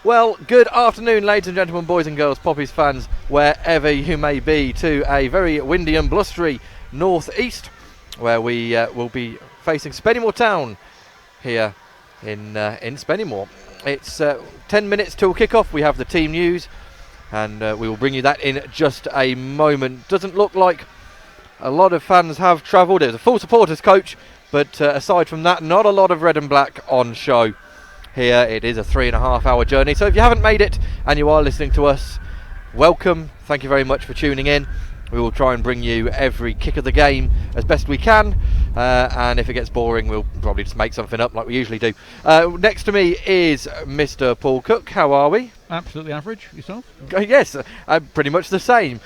Well, good afternoon, ladies and gentlemen, boys and girls, Poppies fans, wherever you may be, to a very windy and blustery north-east, where we will be facing Spennymoor Town here in Spennymoor. It's 10 minutes till kick-off. We have the team news, and we will bring you that in just a moment. Doesn't look like a lot of fans have travelled. It was a full supporters coach, but aside from that, not a lot of red and black on show. Here it is a 3.5 hour journey, so if you haven't made it and you are listening to us, welcome. Thank you very much for tuning in. We will try and bring you every kick of the game as best we can, and if it gets boring we'll probably just make something up like we usually do. Next to me is Mr. Paul Cook. How are we? Absolutely average. Yourself? Yes, pretty much the same.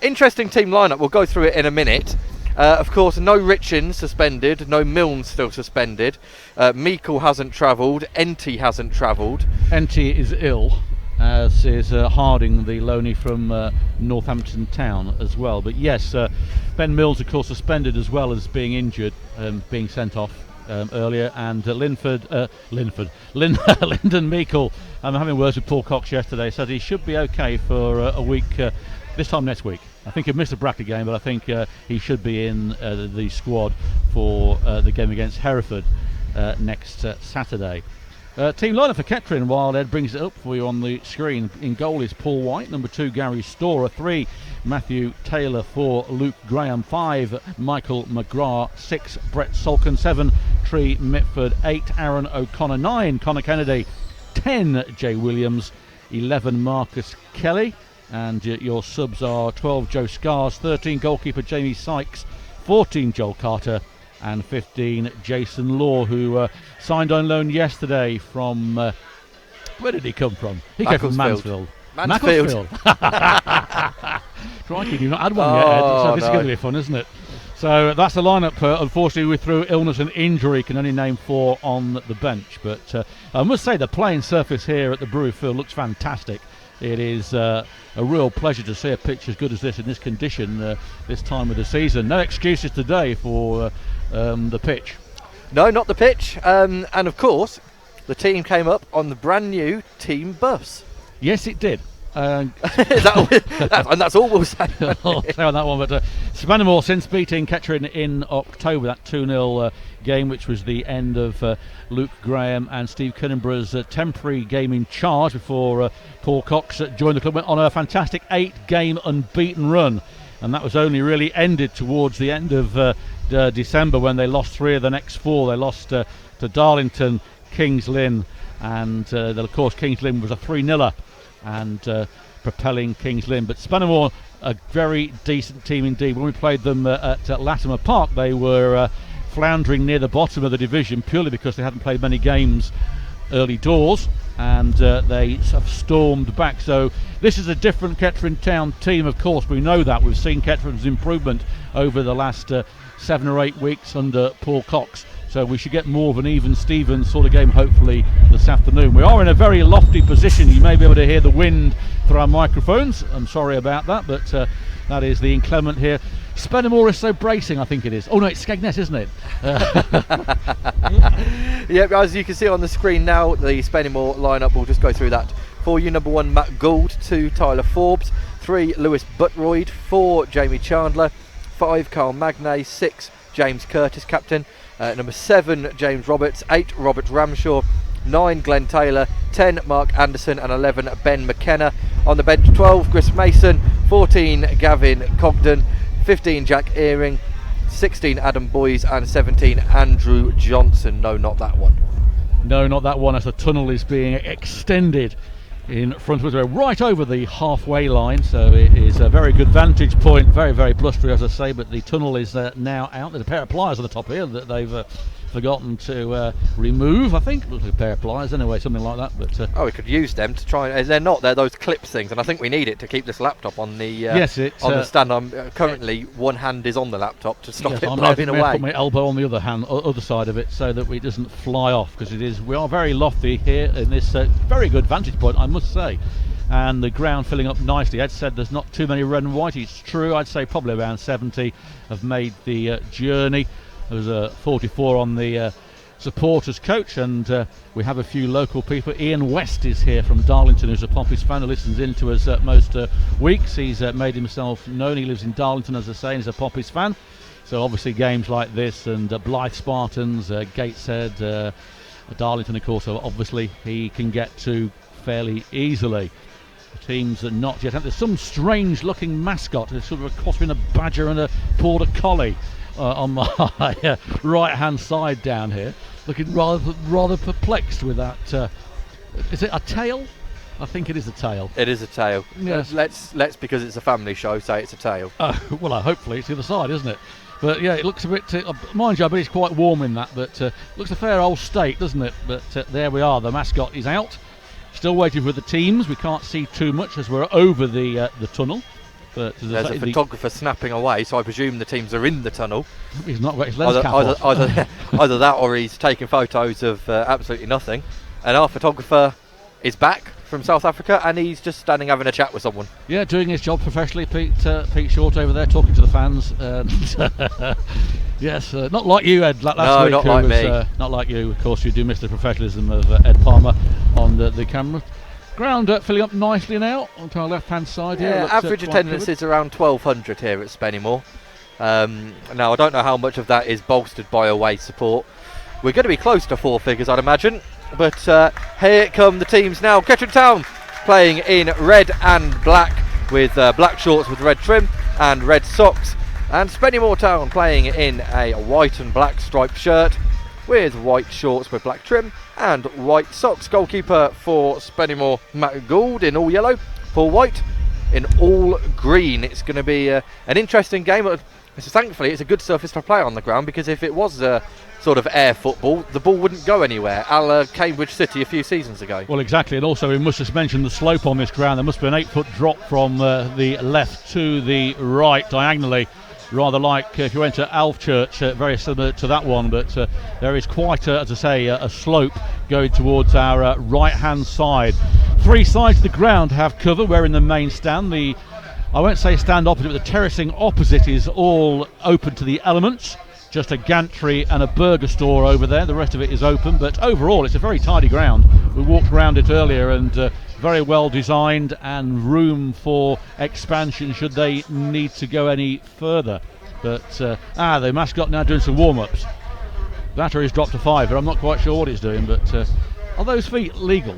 Interesting team lineup. We'll go through it in a minute. Of course, no Richin suspended, no Milne still suspended. Meikle hasn't travelled, Enty hasn't travelled. Enty is ill, as is Harding, the loanee from Northampton Town as well. But yes, Ben Mills, of course, suspended as well as being injured, being sent off earlier. And Lyndon Meikle, I'm having words with Paul Cox yesterday, said he should be okay for a week, this time next week. I think he'll miss the Brackley game, but I think he should be in the squad for the game against Hereford next Saturday. Team lineup for Kettering, while Ed brings it up for you on the screen. In goal is Paul White, number 2 Gary Storer, 3 Matthew Taylor, 4 Luke Graham, 5 Michael McGrath, 6 Brett Solkin, 7 Tree Mitford, 8 Aaron O'Connor, 9 Connor Kennedy, 10 Jay Williams, 11 Marcus Kelly. And your subs are 12 Joe Scars, 13 goalkeeper Jamie Sykes, 14 Joel Carter, and 15 Jason Law, who signed on loan yesterday from where did he come from? He came from Mansfield. Mansfield. Crikey, you've not had one yet, Ed. So this is going to be fun, isn't it? So that's the lineup. Unfortunately, through illness and injury, can only name 4 on the bench. But I must say the playing surface here at the Brew Field looks fantastic. It is a real pleasure to see a pitch as good as this in this condition this time of the season. No excuses today for the pitch. No, not the pitch. And of course, the team came up on the brand new team bus. Yes, it did. And that's all we'll say. I'll say on that one. But Spennymoor, since beating Kettering in October, that 2-0 game, which was the end of Luke Graham and Steve Cunningborough's temporary game in charge before Paul Cox joined the club, went on a fantastic 8-game unbeaten run, and that was only really ended towards the end of December when they lost 3 of the next 4. They lost to Darlington, Kings Lynn, and of course Kings Lynn was a 3-0 up and propelling Kings Lynn. But Spennymoor, a very decent team indeed. When we played them at Latimer Park, they were floundering near the bottom of the division purely because they hadn't played many games early doors, and they have stormed back. So this is a different Kettering Town team, of course. We know that. We've seen Kettering's improvement over the last 7 or 8 weeks under Paul Cox. So we should get more of an even Stevens sort of game hopefully this afternoon. We are in a very lofty position. You may be able to hear the wind through our microphones. I'm sorry about that, but that is the inclement here. Spennymoor is so bracing, I think it is. Oh no, it's Skegness, isn't it? Yeah, as you can see on the screen now, the Spennymoor lineup, we'll just go through that for you. Number 1, Matt Gould. 2, Tyler Forbes. 3, Lewis Buttroyd. 4, Jamie Chandler. 5, Carl Magnay. 6, James Curtis, captain. Number 7, James Roberts. 8, Robert Ramshaw. 9, Glenn Taylor. 10, Mark Anderson. And 11, Ben McKenna. On the bench, 12, Chris Mason. 14, Gavin Cogden. 15, Jack Earing. 16, Adam Boys. And 17, Andrew Johnson. No, not that one. No, not that one, as the tunnel is being extended in front of us. We're right over the halfway line, so it is a very good vantage point. Very, very blustery, as I say, but the tunnel is now out. There's a pair of pliers on the top here that they've forgotten to remove, I think. Looks like a pair of pliers anyway, something like that. But we could use them to try and... They're those clip things, and I think we need it to keep this laptop on the on the stand. I'm currently one hand is on the laptop to stop it blowing away. I put my elbow on the other side of it so that it doesn't fly off, because we are very lofty here in this very good vantage point, I must say. And the ground filling up nicely. Ed said there's not too many red and white. It's true. I'd say probably around 70 have made the journey. There was a 44 on the supporters coach, and we have a few local people. Ian West is here from Darlington, who's a Poppies fan who listens in to us most weeks. He's made himself known. He lives in Darlington, as I say, and he's a Poppies fan. So obviously games like this and Blythe Spartans, Gateshead, Darlington, of course, obviously he can get to fairly easily. The teams are not yet. There's some strange looking mascot. There's sort of a cross between a badger and a border collie on my right hand side down here, looking rather perplexed with that. Is it a tail? I think it is a tail. It is a tail. Yes. Let's because it's a family show, say it's a tail. Well, hopefully it's the other side, isn't it? But yeah, it looks a bit, mind you, I bet it's quite warm in that, but looks a fair old state, doesn't it? But there we are, the mascot is out. Still waiting for the teams. We can't see too much as we're over the tunnel. But there's a photographer snapping away, so I presume the teams are in the tunnel. He's not got his lens cap off. Either that or he's taking photos of absolutely nothing. And our photographer is back from South Africa, and he's just standing having a chat with someone. Yeah, doing his job professionally. Pete Short over there talking to the fans. Yes, not like you, Ed. Last week, not like me. Not like you. Of course, you do miss the professionalism of Ed Palmer on the camera. Ground filling up nicely now onto our left-hand side. Yeah, average attendance is around 1,200 here at Spennymoor. Now, I don't know how much of that is bolstered by away support. We're going to be close to four figures, I'd imagine. But here come the teams now. Kettering Town playing in red and black with black shorts with red trim and red socks. And Spennymoor Town playing in a white and black striped shirt with white shorts with black trim and white socks. Goalkeeper for Spennymoor, Matt Gould, in all yellow. Paul White in all green. It's going to be an interesting game. Thankfully, it's a good surface to play on the ground, because if it was sort of air football, the ball wouldn't go anywhere, a la Cambridge City a few seasons ago. Well, exactly, and also we must just mention the slope on this ground. There must be an 8-foot drop from the left to the right diagonally, rather like if you went to Alf Church, very similar to that one, but there is quite, as I say, a slope going towards our right-hand side. Three sides of the ground have cover. We're in the main stand. I won't say stand opposite, but the terracing opposite is all open to the elements. Just a gantry and a burger store over there. The rest of it is open, but overall it's a very tidy ground. We walked around it earlier, and very well designed, and room for expansion should they need to go any further. But the mascot now doing some warm-ups. Battery's dropped to 5, but I'm not quite sure what it's doing. But are those feet legal?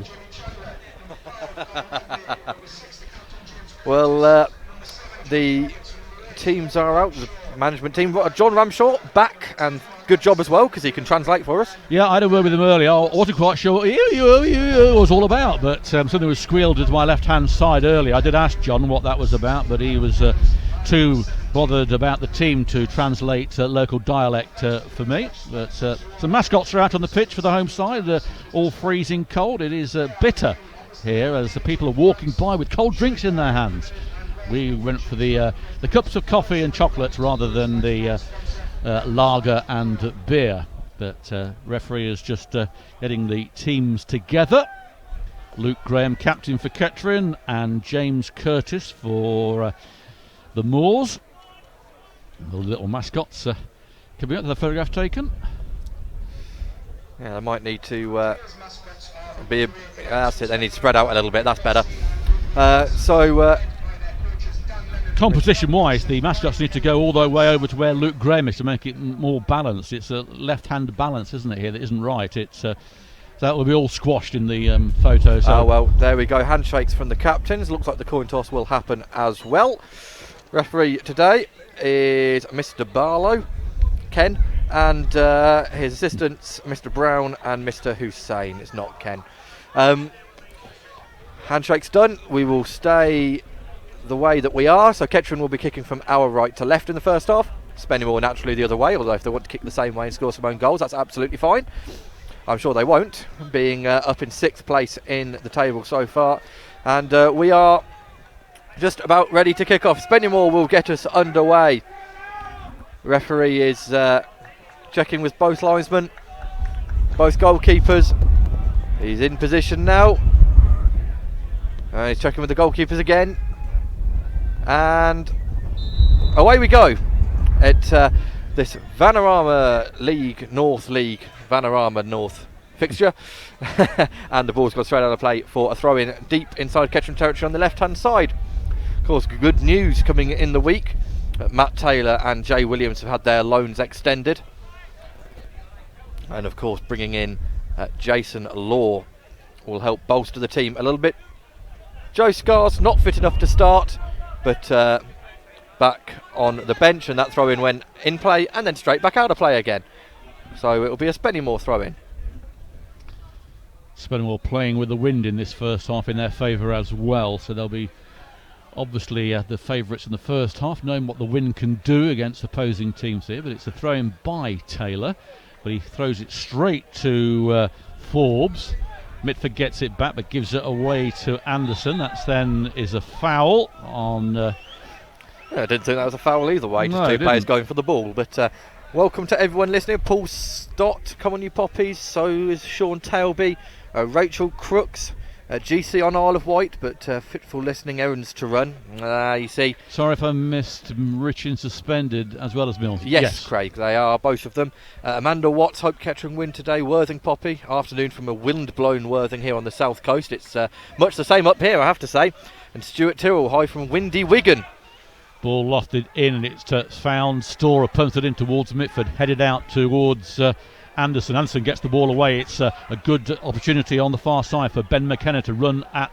Well, the teams are out. The management team. John Ramshaw back, and good job as well, because he can translate for us. Yeah, I had a word with him earlier. I wasn't quite sure what it was all about, but something was squealed to my left-hand side earlier. I did ask John what that was about, but he was too bothered about the team to translate local dialect for me. But some mascots are out on the pitch for the home side, all freezing cold. It is bitter here as the people are walking by with cold drinks in their hands. We went for the cups of coffee and chocolates rather than the lager and beer. But referee is just getting the teams together. Luke Graham, captain for Kettering, and James Curtis for the Moors. The little mascots. Can we get the photograph taken? Yeah, they might need to be. That's it. They need to spread out a little bit. That's better. Composition-wise, the mascots need to go all the way over to where Luke Graham is to make it more balanced. It's a left-hand balance, isn't it, here, that isn't right. It's that will be all squashed in the photo. So. Oh, well, there we go. Handshakes from the captains. Looks like the coin toss will happen as well. Referee today is Mr. Barlow, Ken, and his assistants, Mr. Brown and Mr. Hussein. It's not Ken. Handshake's done. We will stay the way that we are, so Kettering will be kicking from our right to left in the first half. Spennymoor naturally the other way, although if they want to kick the same way and score some own goals, that's absolutely fine. I'm sure they won't, being up in 6th place in the table so far. And we are just about ready to kick off. Spennymoor will get us underway. Referee is checking with both linesmen, both goalkeepers. He's in position now. He's checking with the goalkeepers again. And away we go at this Vanarama League, North League, Vanarama North fixture. And the ball's gone straight out of play for a throw in deep inside Kettering territory on the left hand side. Of course, good news coming in the week. Matt Taylor and Jay Williams have had their loans extended. And of course, bringing in Jason Law will help bolster the team a little bit. Joe Scar's not fit enough to start, but back on the bench, and that throw-in went in play and then straight back out of play again. So it'll be a Spennymoor throw-in. Spennymoor playing with the wind in this first half in their favour as well, so they'll be obviously the favourites in the first half, knowing what the wind can do against opposing teams here. But it's a throw-in by Taylor, but he throws it straight to Forbes. Mitford gets it back but gives it away to Anderson. That's then is a foul on... I didn't think that was a foul either way, just two players going for the ball. But welcome to everyone listening. Paul Stott, come on you poppies. So is Sean Tailby, Rachel Crooks, GC on Isle of Wight, but fitful listening errands to run. You see. Sorry if I missed Richin suspended as well as Mills. Yes, Craig, they are, both of them. Amanda Watts, hope Kettering win today. Worthing Poppy, afternoon from a wind-blown Worthing here on the south coast. It's much the same up here, I have to say. And Stuart Tyrrell, high from windy Wigan. Ball lofted in, and it's found. Storer punts it in towards Mitford, headed out towards Anderson. Anderson gets the ball away. It's a good opportunity on the far side for Ben McKenna to run at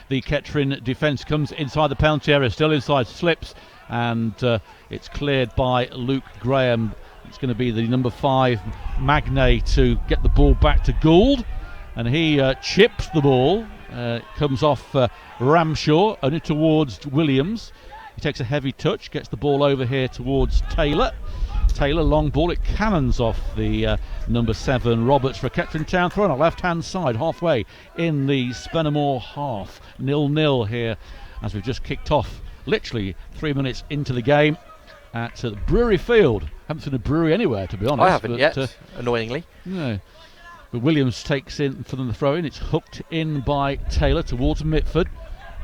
the Kettering defence. Comes inside the penalty area, still inside, slips, and it's cleared by Luke Graham. It's going to be the number 5 Magnay to get the ball back to Gould, and he chips the ball. Comes off Ramshaw, only towards Williams. He takes a heavy touch, gets the ball over here towards Taylor. Taylor, long ball, it cannons off the number 7 Roberts for Kettering Town. Throw on a left hand side, halfway in the Spennymoor half. 0-0 here as we've just kicked off, literally 3 minutes into the game at Brewery Field. Haven't seen a brewery anywhere, to be honest. I haven't yet, annoyingly. No. But Williams takes in for the throw in. It's hooked in by Taylor towards Mitford.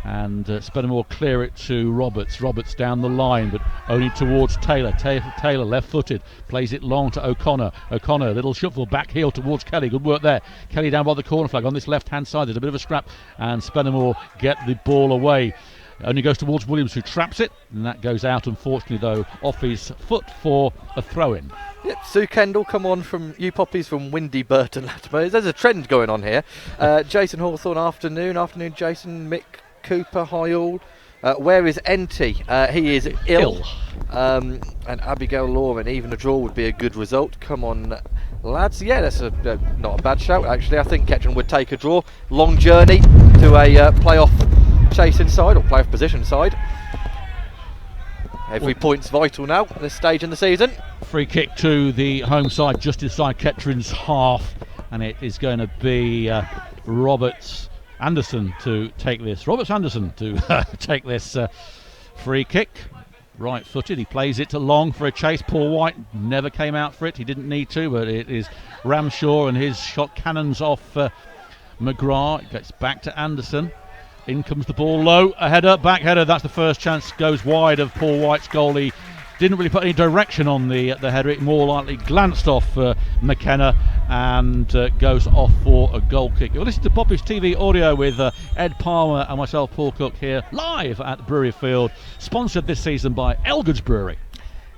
And Spennymoor clear it to Roberts. Roberts down the line, but only towards Taylor. Taylor left-footed, plays it long to O'Connor. O'Connor, little shuffle back heel towards Kelly. Good work there. Kelly down by the corner flag on this left-hand side. There's a bit of a scrap, and Spennymoor get the ball away. Only goes towards Williams, who traps it, and that goes out, unfortunately, though, off his foot for a throw-in. Yep, Sue Kendall, come on from you poppies from windy Burton Latimer. There's a trend going on here. Jason Hawthorne, afternoon, Jason. Mick Cooper, hi all. Where is Enty? He is ill. And Abigail Lawman, even a draw would be a good result. Come on, lads. Yeah, that's not a bad shout, actually. I think Kettering would take a draw. Long journey to a playoff chasing side, or playoff position side. Every point's vital now at this stage in the season. Free kick to the home side, just inside Kettering's half. And it is going to be Roberts Anderson to take this. Roberts Anderson to take this free kick. Right footed, he plays it to long for a chase. Paul White never came out for it, he didn't need to, but it is Ramshaw and his shot cannons off McGrath. It gets back to Anderson. In comes the ball low, a header, back header. That's the first chance, goes wide of Paul White's goal. He didn't really put any direction on the header. It more likely glanced off McKenna and goes off for a goal kick. You'll listen to Poppy's TV audio with Ed Palmer and myself, Paul Cook, here live at the Brewery Field, sponsored this season by Elgood's Brewery.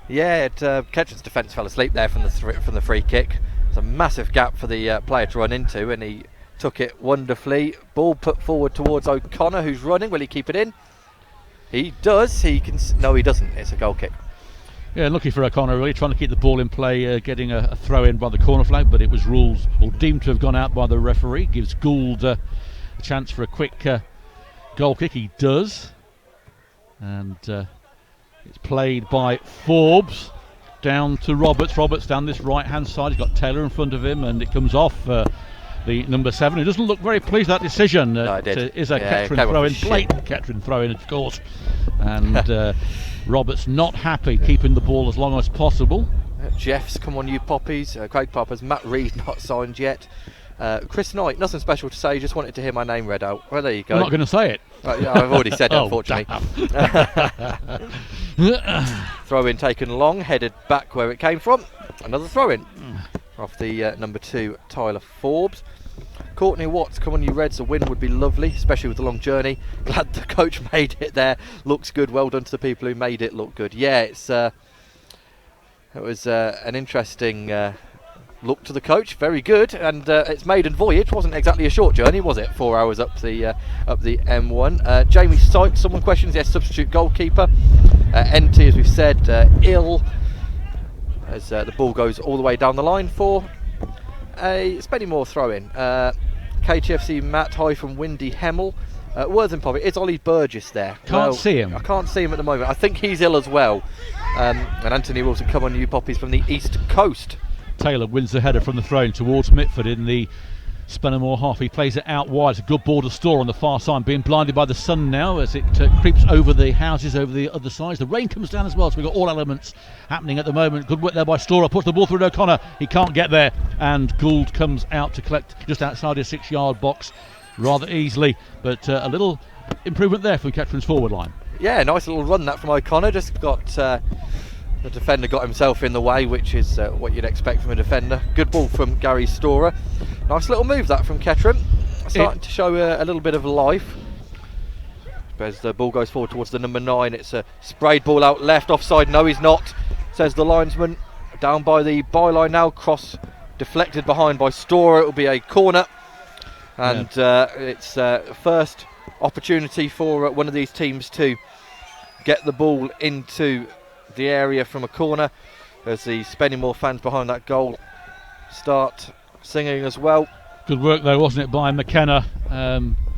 Yeah, Kettering's defence fell asleep there from the free kick. It's a massive gap for the player to run into, and he took it wonderfully. Ball put forward towards O'Connor, who's running. Will he keep it in? He does. No, he doesn't. It's a goal kick. Yeah, lucky for O'Connor, really trying to keep the ball in play, getting a throw in by the corner flag, but it was ruled or deemed to have gone out by the referee. Gives Gould a chance for a quick goal kick. He does, and it's played by Forbes down to Roberts. Roberts down this right hand side. He's got Taylor in front of him, and it comes off the number 7. He doesn't look very pleased with that decision. No, it did. It is a Kettering throw-in, blatant Kettering throw-in, of course, and Roberts not happy, keeping the ball as long as possible. Jeff's, come on you poppies. Craig Poppers, Matt Reed not signed yet. Chris Knight, nothing special to say, just wanted to hear my name read out. Well, there you go. I'm not going to say it. Yeah, I've already said it, unfortunately. Throw in taken long, headed back where it came from. Another throw in. off the number 2 Tyler Forbes. Courtney Watts, come on you Reds, a win would be lovely, especially with the long journey. Glad the coach made it there. Looks good, well done to the people who made it look good. Yeah, it was an interesting look to the coach, very good, and its maiden voyage wasn't exactly a short journey, was it? 4 hours up the M1. Jamie Sykes, someone questions, yes, substitute goalkeeper. NT, as we've said, ill, as the ball goes all the way down the line for a Spennymoor throw-in. KTFC Matt High from Windy Hemel. Worthing Poppy, is Ollie Burgess there? Can't see him. I can't see him at the moment. I think he's ill as well. And Anthony Wilson, come on you Poppies from the East Coast. Taylor wins the header from the throw-in towards Mitford in the Spennymoor half. He plays it out wide. It's a good ball to Store on the far side, being blinded by the sun now as it creeps over the houses over the other sides. The rain comes down as well, so we've got all elements happening at the moment. Good work there by Storer. Puts the ball through to O'Connor. He can't get there, and Gould comes out to collect just outside his 6-yard box rather easily, but a little improvement there from Kettering's forward line. Yeah, nice little run that from O'Connor. Just got the defender got himself in the way, which is what you'd expect from a defender. Good ball from Gary Storer. Nice little move that from Kettering. Starting to show a little bit of life. As the ball goes forward towards the number 9, it's a sprayed ball out left, offside. No, he's not, says the linesman. Down by the byline now. Cross deflected behind by Storer. It will be a corner. And it's first opportunity for one of these teams to get the ball into the area from a corner, as the Spennymoor fans behind that goal start singing as well. Good work though, wasn't it, by McKenna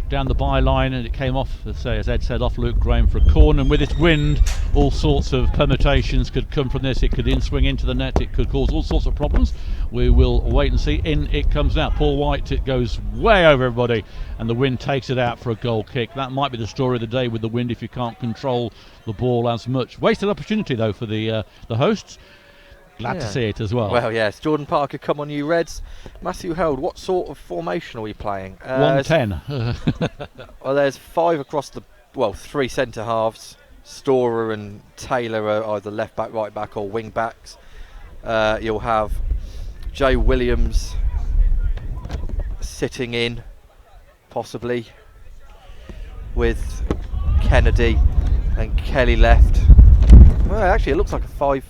down the byline, and it came off, as Ed said, off Luke Graham for a corner. And with its wind, all sorts of permutations could come from this. It could swing into the net, it could cause all sorts of problems. We will wait and see. In it comes now. Paul White, it goes way over everybody, and the wind takes it out for a goal kick. That might be the story of the day with the wind, if you can't control the ball as much. Wasted opportunity though for the hosts. Glad to see it as well. Well, yes. Jordan Parker, come on you Reds. Matthew Held, what sort of formation are we playing? 1-10. Well, there's 5 across the, 3 centre halves. Storer and Taylor are either left back, right back, or wing backs. You'll have Jay Williams sitting in, possibly, with Kennedy and Kelly left. Well, actually, it looks like a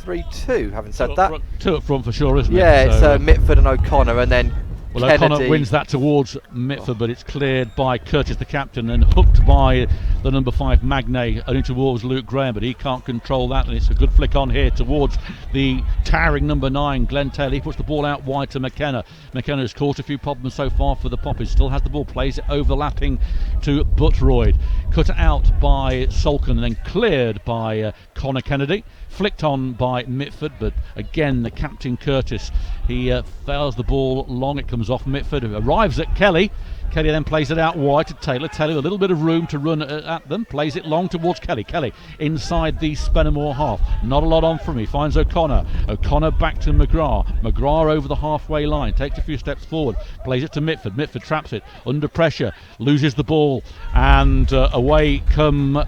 5-3-2, having said that. 2 up front for sure, isn't it? Yeah, it's Mitford and O'Connor, and then Kennedy. O'Connor wins that towards Mitford, but it's cleared by Curtis, the captain, and hooked by the number 5 Magne, only towards Luke Graham, but he can't control that, and it's a good flick on here towards the towering number 9, Glenn Taylor. He puts the ball out wide to McKenna. McKenna has caused a few problems so far for the Poppies, still has the ball, plays it overlapping to Buttroyd. Cut out by Solkin, and then cleared by Connor Kennedy. Flicked on by Mitford, but again the captain Curtis, he fails the ball long. It comes off Mitford, who arrives at Kelly. Kelly then plays it out wide to Taylor. Taylor with a little bit of room to run at them, plays it long towards Kelly. Kelly inside the Spennymoor half, not a lot on from him. He finds O'Connor. O'Connor back to McGrath. McGrath over the halfway line, takes a few steps forward, plays it to Mitford. Mitford traps it under pressure, loses the ball, and away come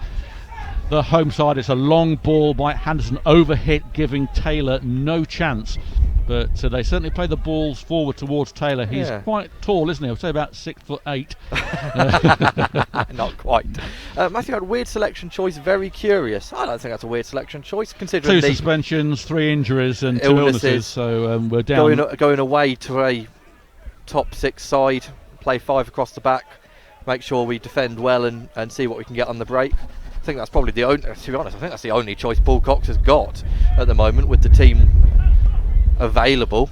the home side. It's a long ball by Henderson, overhit, giving Taylor no chance. But they certainly play the balls forward towards Taylor. He's quite tall, isn't he? I'll say about 6'8". Not quite. Matthew had a weird selection choice, very curious. I don't think that's a weird selection choice, considering 2 suspensions, 3 injuries and 2 illnesses. So we're down. Going away to a top 6 side, play 5 across the back, make sure we defend well and see what we can get on the break. I think that's probably the only, to be honest, I think that's the only choice Paul Cox has got at the moment with the team available.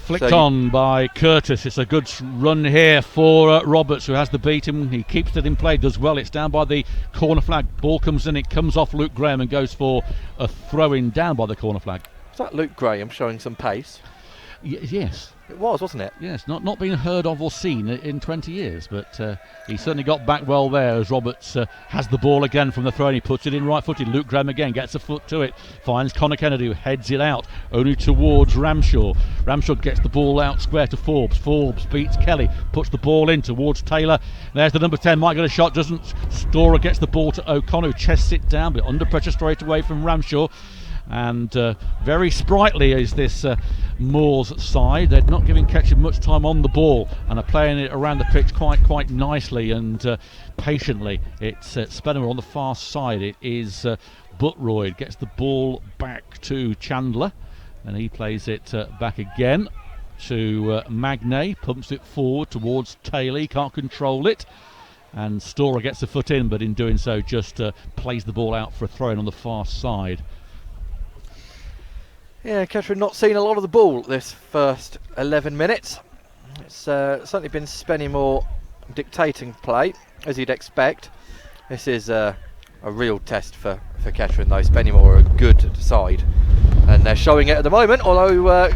Flicked on by Curtis. It's a good run here for Roberts, who has the beat him. He keeps it in play, does well. It's down by the corner flag. Ball comes in, it comes off Luke Graham and goes for a throw-in down by the corner flag. Is that Luke Graham showing some pace? Yes. It was, wasn't it? Yes, not been heard of or seen in 20 years, but he certainly got back well there as Roberts has the ball again from the throw, and he puts it in right-footed. Luke Graham again gets a foot to it, finds Connor Kennedy, who heads it out only towards Ramshaw. Ramshaw gets the ball out square to Forbes. Forbes beats Kelly, puts the ball in towards Taylor. There's the number 10, might get a shot, doesn't. Storer gets the ball to O'Connor, who chests it down, but under pressure straight away from Ramshaw. And very sprightly is this Moors side. They're not giving Kettering much time on the ball and are playing it around the pitch quite nicely and patiently. It's Spennymoor on the far side. It is Buttroyd gets the ball back to Chandler, and he plays it back again to Magnay, pumps it forward towards Taylor. He can't control it, and Storer gets the foot in, but in doing so just plays the ball out for a throw-in on the far side. Yeah, Kettering not seen a lot of the ball this first 11 minutes. It's certainly been Spennymoor dictating play, as you'd expect. This is a real test for Kettering, though. Spennymoor are a good side, and they're showing it at the moment, although,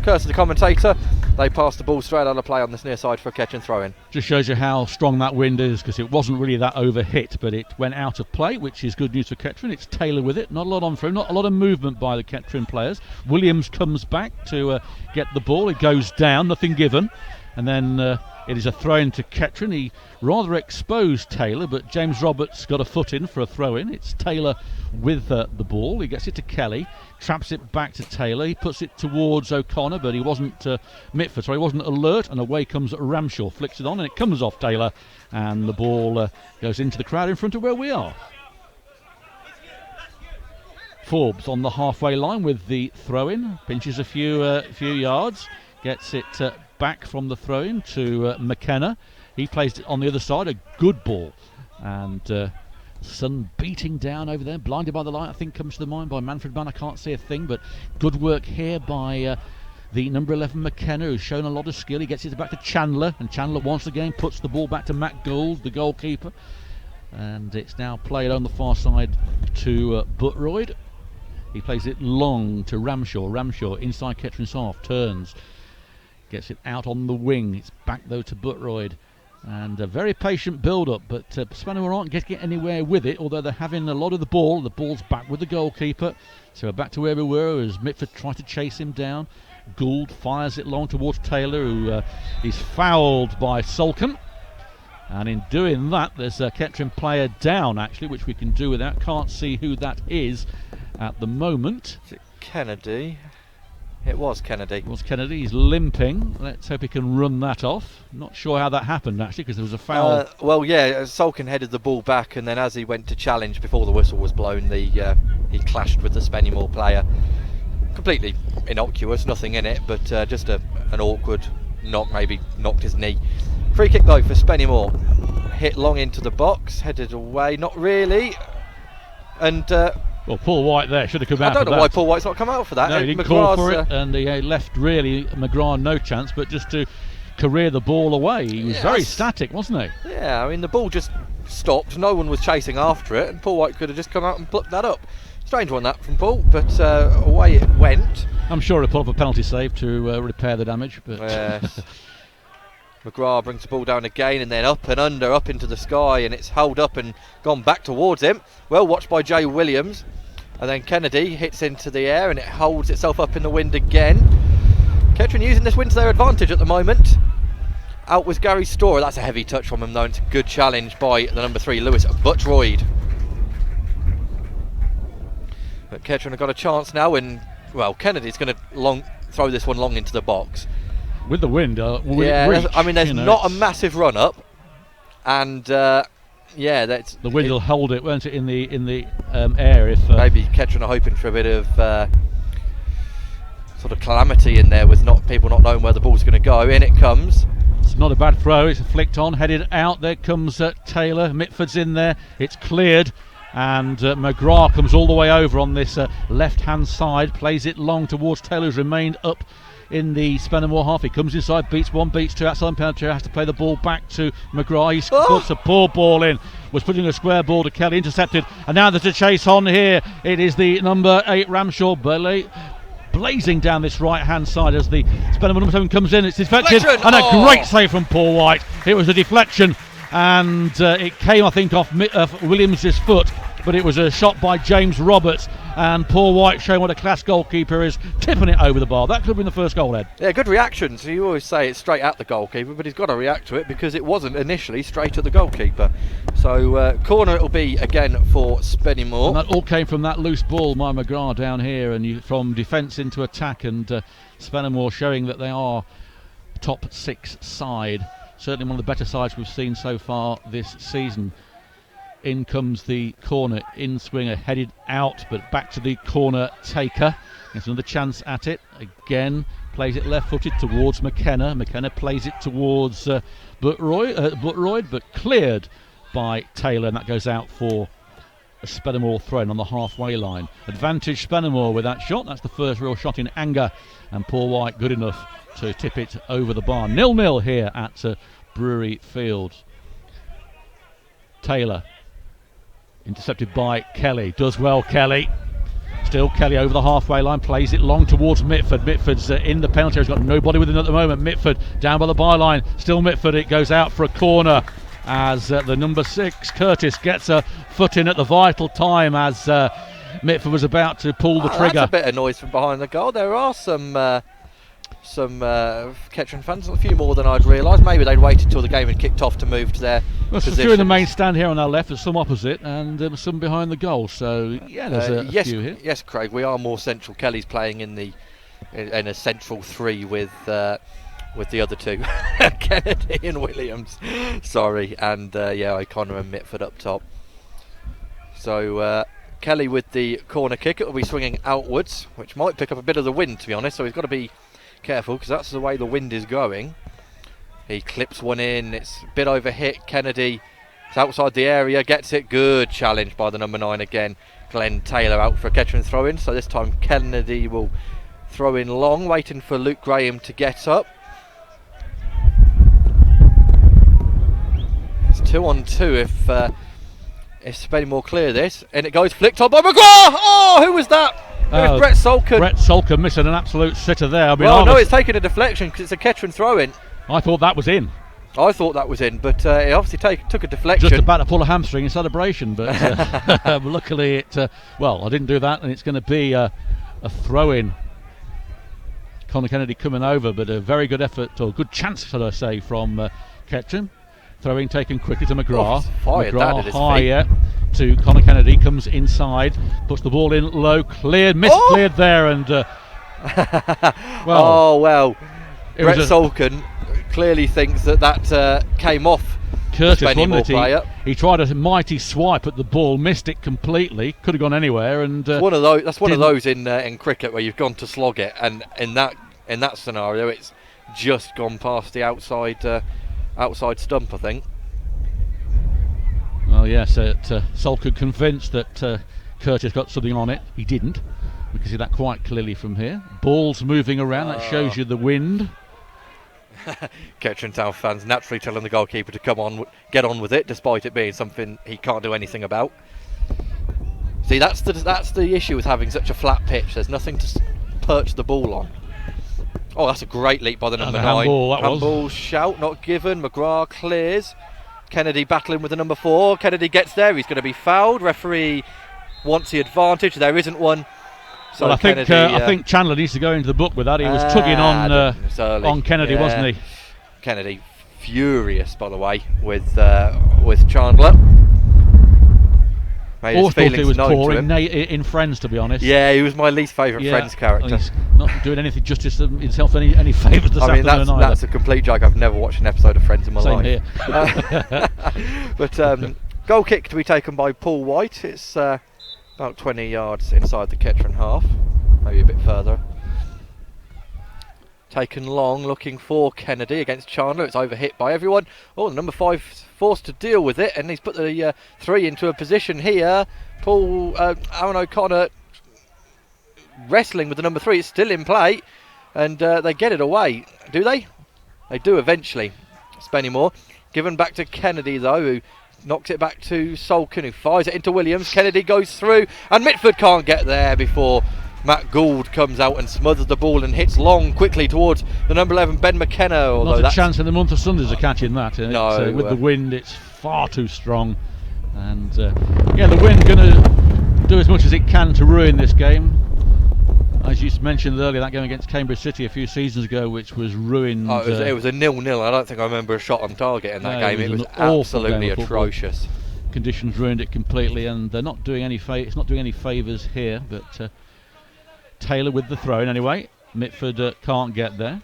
curse the commentator, they passed the ball straight out of play on this near side for a Kettering throw-in. Just shows you how strong that wind is, because it wasn't really that over-hit, but it went out of play, which is good news for Kettering. It's Taylor with it, not a lot on for him, not a lot of movement by the Kettering players. Williams comes back to get the ball. It goes down, nothing given, and then it is a throw-in to Kettering. He rather exposed Taylor, but James Roberts got a foot in for a throw-in. It's Taylor with the ball. He gets it to Kelly, traps it back to Taylor. He puts it towards O'Connor, but he wasn't Mitford, so he wasn't alert, and away comes Ramshaw. Flicks it on, and it comes off Taylor, and the ball goes into the crowd in front of where we are. Forbes on the halfway line with the throw-in, pinches a few yards, gets it back from the throw-in to McKenna. He plays it on the other side, a good ball, and sun beating down over there, blinded by the light, I think comes to the mind by Manfred Mann. I can't see a thing, but good work here by the number 11 McKenna, who's shown a lot of skill. He gets it back to Chandler, and Chandler once again puts the ball back to Matt Gould, the goalkeeper, and it's now played on the far side to Buttroyd. He plays it long to Ramshaw. Ramshaw inside Kettering's half, turns, gets it out on the wing. It's back though to Buttroyd, and a very patient build-up, but Spennymoor aren't getting anywhere with it, although they're having a lot of the ball. The ball's back with the goalkeeper, so we're back to where we were as Mitford tried to chase him down. Gould fires it long towards Taylor, who is fouled by Sulkin, and in doing that there's a Kettering player down actually, which we can do without. Can't see who that is at the moment. Is it Kennedy? It was Kennedy. It was Kennedy. He's limping. Let's hope he can run that off. Not sure how that happened actually, because there was a foul. Well, yeah, Sulkin headed the ball back, and then as he went to challenge before the whistle was blown, he clashed with the Spennymoor player. Completely innocuous, nothing in it, but just an awkward knock, maybe knocked his knee. Free kick though for Spennymoor. Hit long into the box, headed away, not really, and well, Paul White there should have come out for that. I don't know why Paul White's not come out for that. No, he didn't call for it, and he left really McGrath no chance, but just to career the ball away. He was very static, wasn't he? Yeah, I mean, the ball just stopped. No one was chasing after it, and Paul White could have just come out and plucked that up. Strange one that from Paul, but away it went. I'm sure he'll pull up a penalty save to repair the damage. But yes. McGrath brings the ball down again, and then up and under, up into the sky, and it's held up and gone back towards him. Well watched by Jay Williams, and then Kennedy hits into the air, and it holds itself up in the wind again. Kettering using this wind to their advantage at the moment. Out with Gary Storer. That's a heavy touch from him though. It's a good challenge by the number 3 Lewis Buttroyd. But Kettering have got a chance now, and well, Kennedy's going to throw this one long into the box. With the wind, yeah, I mean, there's not a massive run up, and yeah, that's the wind will hold it, won't it, in the air? If maybe Kettering are hoping for a bit of sort of calamity in there, with people not knowing where the ball's going to go. In it comes. It's not a bad throw. It's flicked on, headed out. There comes Taylor. Mitford's in there. It's cleared. And McGrath comes all the way over on this left-hand side, plays it long towards Taylor, who's remained up in the Spennymoor half. He comes inside, beats one, beats two, outside penalty, has to play the ball back to McGrath. He puts a poor ball in, was putting a square ball to Kelly, intercepted, and now there's a chase on here. It is the number 8 Ramshaw blazing down this right-hand side as the Spennymoor number 7 comes in. It's deflected, and a great save from Paul White. It was a deflection, and it came, I think, off Williams' foot, but it was a shot by James Roberts, and Paul White showing what a class goalkeeper is, tipping it over the bar. That could have been the first goal, Ed. Yeah, good reaction. So you always say it's straight at the goalkeeper, but he's got to react to it because it wasn't initially straight at the goalkeeper. So corner it'll be again for Spennymoor. And that all came from that loose ball by McGrath down here, and from defence into attack, and Spennymoor showing that they are top 6 side. Certainly one of the better sides we've seen so far this season. In comes the corner, in swinger, headed out, but back to the corner taker. Gets another chance at it. Again, plays it left-footed towards McKenna. McKenna plays it towards Buttroyd, but cleared by Taylor, and that goes out for a Spennymoor throw on the halfway line. Advantage Spennymoor with that shot. That's the first real shot in anger, and Paul White good enough to tip it over the bar. 0-0 here at Brewery Field. Taylor intercepted by Kelly. Does well, Kelly. Still Kelly over the halfway line, plays it long towards Mitford. Mitford's in the penalty area. He's got nobody with him at the moment. Mitford down by the byline. Still Mitford. It goes out for a corner as the number 6 Curtis gets a foot in at the vital time as Mitford was about to pull the trigger. That's a bit of noise from behind the goal. There are some Kettering fans, a few more than I'd realised. Maybe they'd waited till the game had kicked off to move to their positions. Through the main stand here on our left, there's some opposite and some behind the goal. So yeah, there's a few here. Yes, Craig, we are more central. Kelly's playing in a central 3 with the other 2, Kennedy and Williams. Sorry, and O'Connor and Mitford up top. So Kelly with the corner kick. It will be swinging outwards, which might pick up a bit of the wind, to be honest. So he's got to be careful because that's the way the wind is going. He clips one in. It's a bit over hit. Kennedy is outside the area, gets it. Good challenge by the number 9 again. Glenn Taylor out for a Kettering throw in. So this time Kennedy will throw in long, waiting for Luke Graham to get up. It's 2-on-2 if Spennymoor clear this, and it goes flicked on by McGrath. Oh, who was that? It was Brett Salkin. Brett Salkin missing an absolute sitter there. I mean, no, it's taken a deflection because it's a Kettering throw-in. I thought that was in. I thought that was in, but it obviously took a deflection. Just about to pull a hamstring in celebration, but luckily I didn't do that, and it's going to be a throw-in. Conor Kennedy coming over, but a very good effort, or good chance, should I say, from Kettering. Throwing taken quickly to McGrath. McGrath higher to Conor Kennedy, comes inside, puts the ball in low, cleared, cleared there, and Brett Salkin clearly thinks that came off Curtis, Spennymoor player. He tried a mighty swipe at the ball, missed it completely, could have gone anywhere, and that's one of those in cricket where you've gone to slog it, and in that scenario it's just gone past the outside stump, I think. Well, yes, Salkin convinced that Curtis got something on it. He didn't. We can see that quite clearly from here. Balls moving around, that shows you the wind. Kettering Town fans naturally telling the goalkeeper to get on with it, despite it being something he can't do anything about. See, that's the issue with having such a flat pitch. There's nothing to perch the ball on. Oh, that's a great leap by the number 9. Handball shout, not given. McGrath clears. Kennedy battling with the number 4. Kennedy gets there. He's going to be fouled. Referee wants the advantage. There isn't one. So well, I think Chandler needs to go into the book with that. He was tugging on Kennedy, wasn't he? Kennedy furious, by the way, with Chandler. Or thought he was poor in Friends, to be honest. Yeah, he was my least favourite Friends character. He's not doing anything justice himself any favours this afternoon either. That's a complete joke. I've never watched an episode of Friends in my life. Here. But goal kick to be taken by Paul White. It's about 20 yards inside the Kettering half, maybe a bit further. Taken long, looking for Kennedy against Chandler. It's overhit by everyone. Oh, the number 5 forced to deal with it, and he's put the 3 into a position here. Aaron O'Connor wrestling with the number 3. It's still in play, and they get it away. Do they? They do eventually. Spennymoor given back to Kennedy though, who knocks it back to Salkin, who fires it into Williams. Kennedy goes through, and Mitford can't get there before Matt Gould comes out and smothers the ball and hits long quickly towards the number 11 Ben McKenna. Not a chance in the month of Sundays of catching that. No, with the wind, it's far too strong. And the wind going to do as much as it can to ruin this game. As you mentioned earlier, that game against Cambridge City a few seasons ago, which was ruined. It was a 0-0. I don't think I remember a shot on target in that game. It was absolutely atrocious. Conditions ruined it completely, and they're not doing any it's not doing any favours here. But Taylor with the throw in anyway. Mitford can't get there,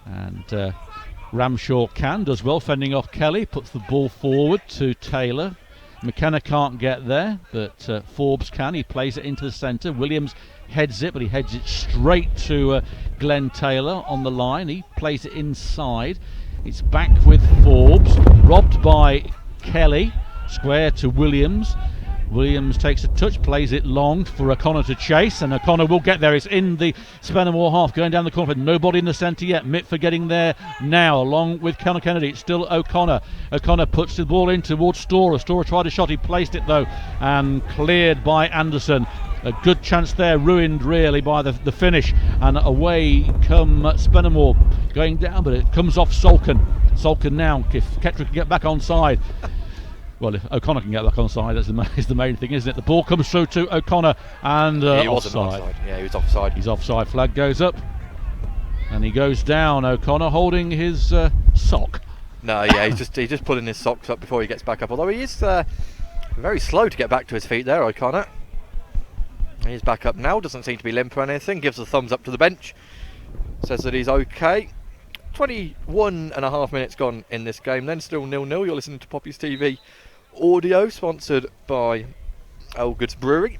and Ramshaw does well, fending off Kelly, puts the ball forward to Taylor. McKenna can't get there, but Forbes can. He plays it into the centre. Williams heads it, but he heads it straight to Glenn Taylor on the line. He plays it inside. It's back with Forbes, robbed by Kelly. Square to Williams. Williams takes a touch, plays it long for O'Connor to chase, and O'Connor will get there. It's in the Spennymoor half, going down the corner, but nobody in the centre yet. Mitford getting there now, along with Conor Kennedy. It's still O'Connor. O'Connor puts the ball in towards Storer. Storer tried a shot, he placed it though, and cleared by Anderson. A good chance there, ruined really by the finish, and away come Spennymoor, going down, but it comes off Salkin. Salkin now, if Kettering can get back on side. Well, if O'Connor can get back on side, that's the main thing, isn't it? The ball comes through to O'Connor, and he offside. wasn't offside. Yeah, he was offside. His offside flag goes up, and he goes down. O'Connor holding his sock. No, yeah, he's just pulling his socks up before he gets back up. Although he is very slow to get back to his feet there, O'Connor. He's back up now. Doesn't seem to be limp or anything. Gives a thumbs up to the bench. Says that he's okay. 21 and a half minutes gone in this game. Then still 0-0. You're listening to Poppy's TV audio, sponsored by Elgood's Brewery.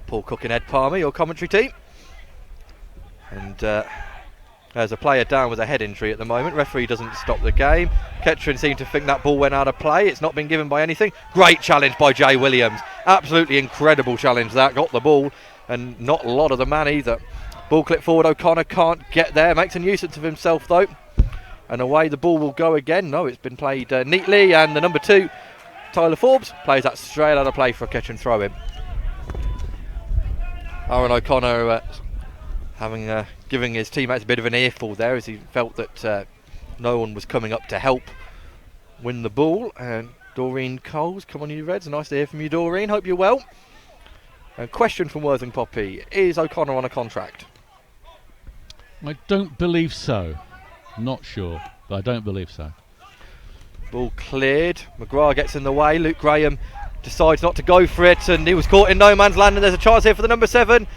Paul Cook and Ed Palmer, your commentary team. And there's a player down with a head injury at the moment. Referee doesn't stop the game. Kettering seem to think that ball went out of play. It's not been given by anything. Great challenge by Jay Williams. Absolutely incredible challenge that. Got the ball, and not a lot of the man either. Ball clip forward. O'Connor can't get there. Makes a nuisance of himself though. And away the ball will go again. No, it's been played neatly, and the number 2, Tyler Forbes, plays that straight out of play for a Kettering throw-in. Aaron O'Connor giving his teammates a bit of an earful there, as he felt that no one was coming up to help win the ball. And Doreen Coles, come on you Reds, nice to hear from you, Doreen, hope you're well. A question from Worthing Poppy: is O'Connor on a contract? I don't believe so. Not sure, but I don't believe so. Ball cleared. McGrath gets in the way. Luke Graham decides not to go for it, and he was caught in no man's land. And there's a chance here for the number 7.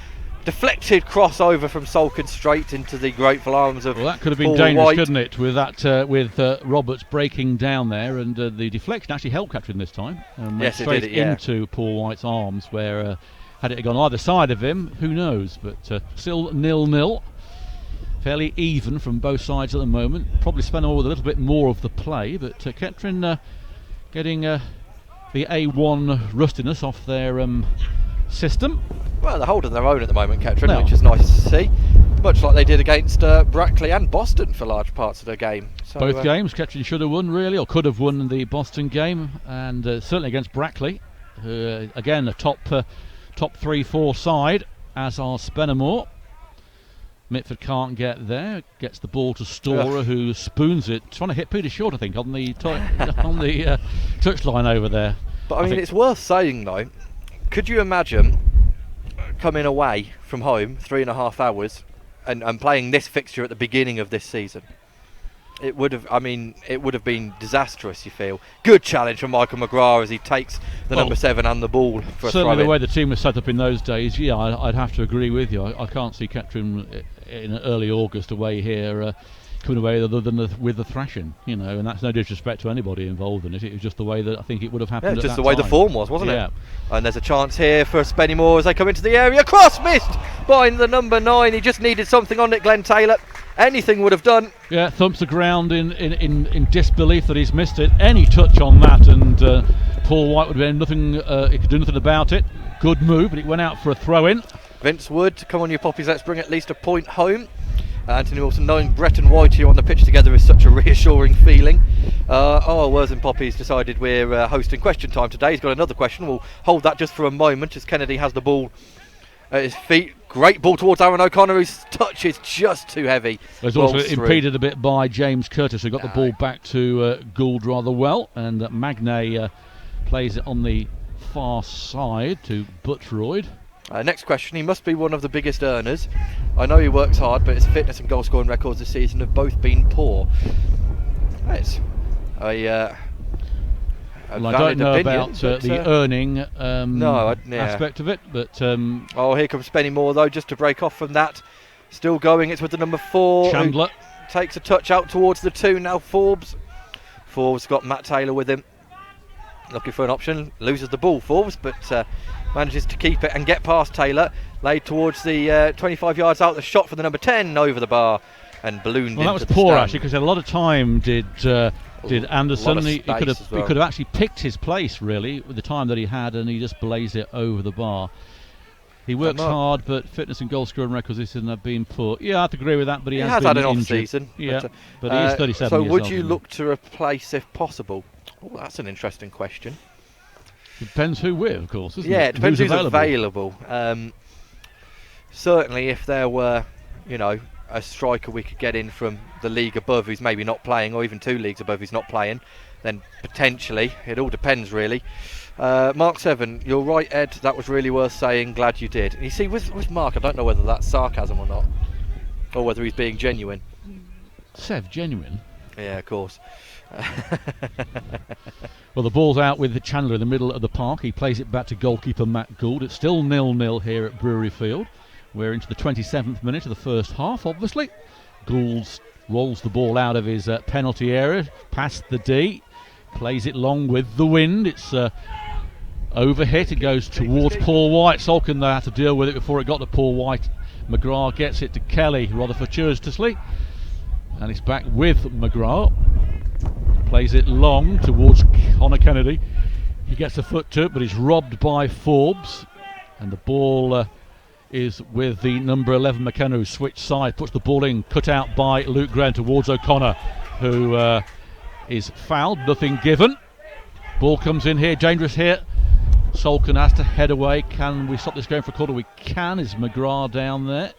Deflected crossover from Salkin straight into the grateful arms of. Well, that could have been Paul dangerous, White. couldn't it? With that, with Roberts breaking down there, and the deflection actually helped Kettering this time. Yes, it straight did. Yeah. into Paul White's arms, where had it gone either side of him, who knows? But still 0-0. Fairly even from both sides at the moment. Probably Spennymoor with a little bit more of the play, but Kettering getting the A1 rustiness off their system. Well, they're holding their own at the moment, Kettering, which is nice to see. Much like they did against Brackley and Boston for large parts of the game. So, both games Kettering should have won, really, or could have won the Boston game, and certainly against Brackley. Again, a top 3-4 side, as are Spennymoor. Mitford can't get there, gets the ball to Storer, who spoons it, trying to hit Peter Short, I think, on the touchline over there. But I mean, it's worth saying though, could you imagine coming away from home 3.5 hours and playing this fixture at the beginning of this season? It would have been disastrous, you feel. Good challenge from Michael McGrath as he takes the number 7 and the ball for a certainly throw-in. The way the team was set up in those days, yeah, I'd have to agree with you. I can't see Kettering in early August away here coming away other than with the thrashing, and that's no disrespect to anybody involved in it. It was just the way that I think it would have happened. Yeah, just the that way time. the form was, wasn't Yeah. it? And there's a chance here for Spennymoor as they come into the area. Cross missed by the number 9. He just needed something on it, Glenn Taylor. Anything would have done. Yeah, thumps the ground in disbelief that he's missed it. Any touch on that, and Paul White would have been nothing. He could do nothing about it. Good move, but it went out for a throw-in. Vince Wood, come on you poppies, let's bring at least a point home. Anthony Wilson, knowing Brett and White here on the pitch together is such a reassuring feeling. Worthing Poppies decided we're hosting question time today. He's got another question. We'll hold that just for a moment as Kennedy has the ball at his feet. Great ball towards Aaron O'Connor, whose touch is just too heavy. It was also impeded a bit by James Curtis, who got the ball back to Gould rather well, and Magnay plays it on the far side to Buttroyd. Next question. He must be one of the biggest earners. I know he works hard, but his fitness and goal scoring records this season have both been poor. That's a well, I don't know opinion, about the earning yeah. aspect of it, but oh, here comes Spennymoor though, just to break off from that. Still going. It's with the number 4. Chandler Takes a touch out towards the 2 now. Forbes got Matt Taylor with him, looking for an option. Loses the ball, Forbes, but manages to keep it and get past Taylor. Laid towards the 25 yards out. The shot for the number 10 over the bar and ballooned into the stand. Well, that was poor actually, because a lot of time did Anderson. He could have actually picked his place really with the time that he had, and he just blazed it over the bar. He works hard, but fitness and goal scoring records this season have been poor. Yeah, I have to agree with that, but he has had an injured. off-season. Yeah, but he is 37 so years would old, you look to replace if possible? Oh, that's an interesting question. Depends who with, of course, isn't it? Yeah, it depends who's available. Certainly, if there were, a striker we could get in from the league above who's maybe not playing, or even 2 leagues above who's not playing, then potentially. It all depends, really. Mark 7, you're right, Ed. That was really worth saying. Glad you did. And you see, with Mark, I don't know whether that's sarcasm or not, or whether he's being genuine. Sev, genuine? Yeah, of course. Well, the ball's out with the Chandler in the middle of the park. He plays it back to goalkeeper Matt Gould. It's still 0-0 here at Brewery Field. We're into the 27th minute of the first half, obviously. Gould rolls the ball out of his penalty area, past the D, plays it long with the wind. It's overhit. It goes towards Paul White. Salkin had to deal with it before it got to Paul White. McGrath gets it to Kelly rather fortuitously, and it's back with McGrath. Plays it long towards Connor Kennedy. He gets a foot to it, but he's robbed by Forbes, and the ball is with the number 11 McKenna, who switched side, puts the ball in, cut out by Luke Graham towards O'Connor, who is fouled, nothing given. Ball comes in here, dangerous here. Salkin has to head away. Can we stop this going for a quarter? We can. Is McGrath down there?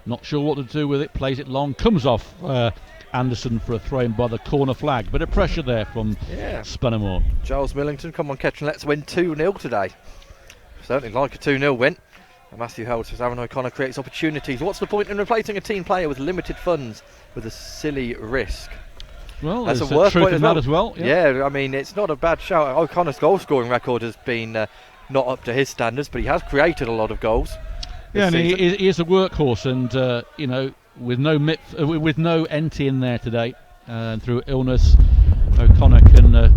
Not sure what to do with it. Plays it long, comes off Anderson for a throw in by the corner flag. Bit of pressure there from Spennymoor. Giles Millington, come on Kettering, let's win 2-0 today. Certainly like a 2-0 win. Matthew Held says Aaron O'Connor creates opportunities. What's the point in replacing a team player with limited funds with a silly risk? Well, that's there's a worth truth point in that as well. Yeah, I mean, it's not a bad shout. O'Connor's goal scoring record has been not up to his standards, but he has created a lot of goals. Yeah, and he is a workhorse, and with no Enty in there today, through illness, O'Connor can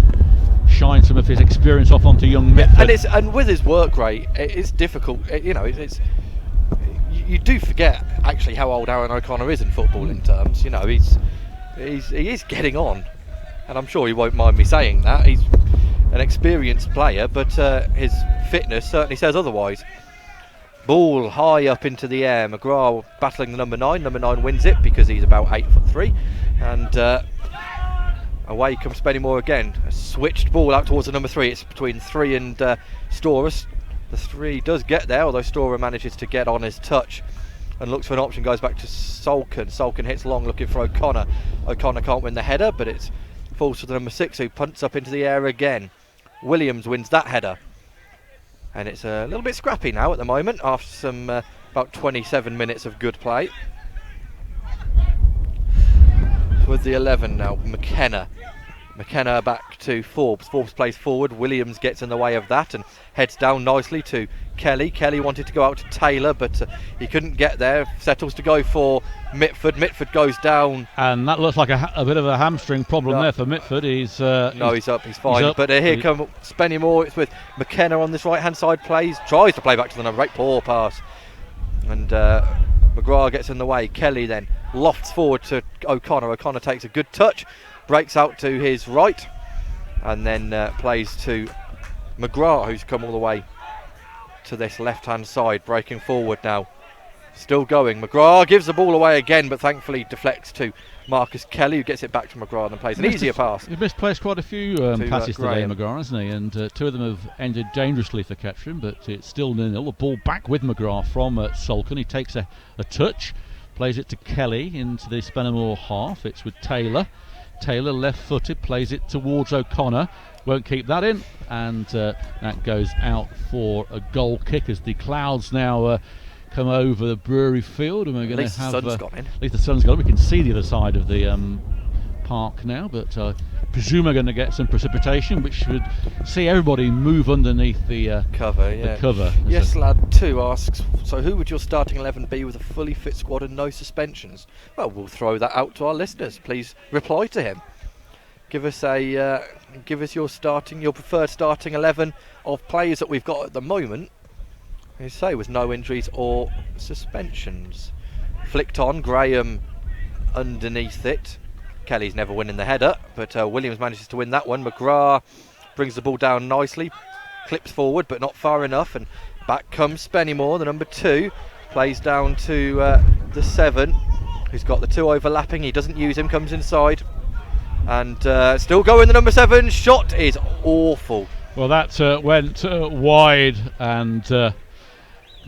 shine some of his experience off onto young Mitford. And with his work rate, it's difficult. You do forget actually how old Aaron O'Connor is in footballing terms. He is getting on, and I'm sure he won't mind me saying that. He's an experienced player, but his fitness certainly says otherwise. Ball high up into the air. McGrath battling the number 9. Number 9 wins it because he's about 8'3", and away comes Spennymoor again. A switched ball out towards the number 3. It's between 3 and Storus. The 3 does get there, although Storer manages to get on his touch and looks for an option. Goes back to Salkin. Salkin hits long, looking for O'Connor. O'Connor can't win the header, but it falls to the number 6, who punts up into the air again. Williams wins that header, and it's a little bit scrappy now at the moment after some about 27 minutes of good play. With the 11 now, McKenna back to Forbes. Forbes plays forward. Williams gets in the way of that and heads down nicely to Kelly. Kelly wanted to go out to Taylor, but he couldn't get there. Settles to go for Mitford. Mitford goes down, and that looks like a bit of a hamstring problem there for Mitford. He's up. He's fine. He's up. But here comes Spennymoor. It's with McKenna on this right hand side. Tries to play back to the number 8. Poor pass, and McGrath gets in the way. Kelly then lofts forward to O'Connor. O'Connor takes a good touch, breaks out to his right, and then plays to McGrath, who's come all the way to this left hand side, breaking forward now. Still going. McGrath gives the ball away again, but thankfully deflects to Marcus Kelly, who gets it back to McGrath and plays an easier pass. He's misplaced quite a few passes today, McGrath, hasn't he? And 2 of them have ended dangerously for Kettering, but it's still 0-0. The ball back with McGrath from Salkin. He takes a touch, plays it to Kelly into the Spennymoor half. It's with Taylor. Taylor, left-footed, plays it towards O'Connor. Won't keep that in, and that goes out for a goal kick as the clouds now come over the Brewery Field, and we're going to have. At least the sun's gone in. We can see the other side of the park now, but I presume we're going to get some precipitation, which should see everybody move underneath the cover. The cover. Yes, lad 2 asks, so who would your starting 11 be with a fully fit squad and no suspensions? Well, we'll throw that out to our listeners. Please reply to him. Give us your preferred starting 11 of players that we've got at the moment. You say with no injuries or suspensions. Flicked on, Graham underneath it. Kelly's never winning the header, but Williams manages to win that one. McGrath brings the ball down nicely, clips forward but not far enough, and back comes Spennymoor, the number 2, plays down to the 7, who's got the 2 overlapping. He doesn't use him, comes inside, and still going, the number 7 shot is awful. Well, that went wide, and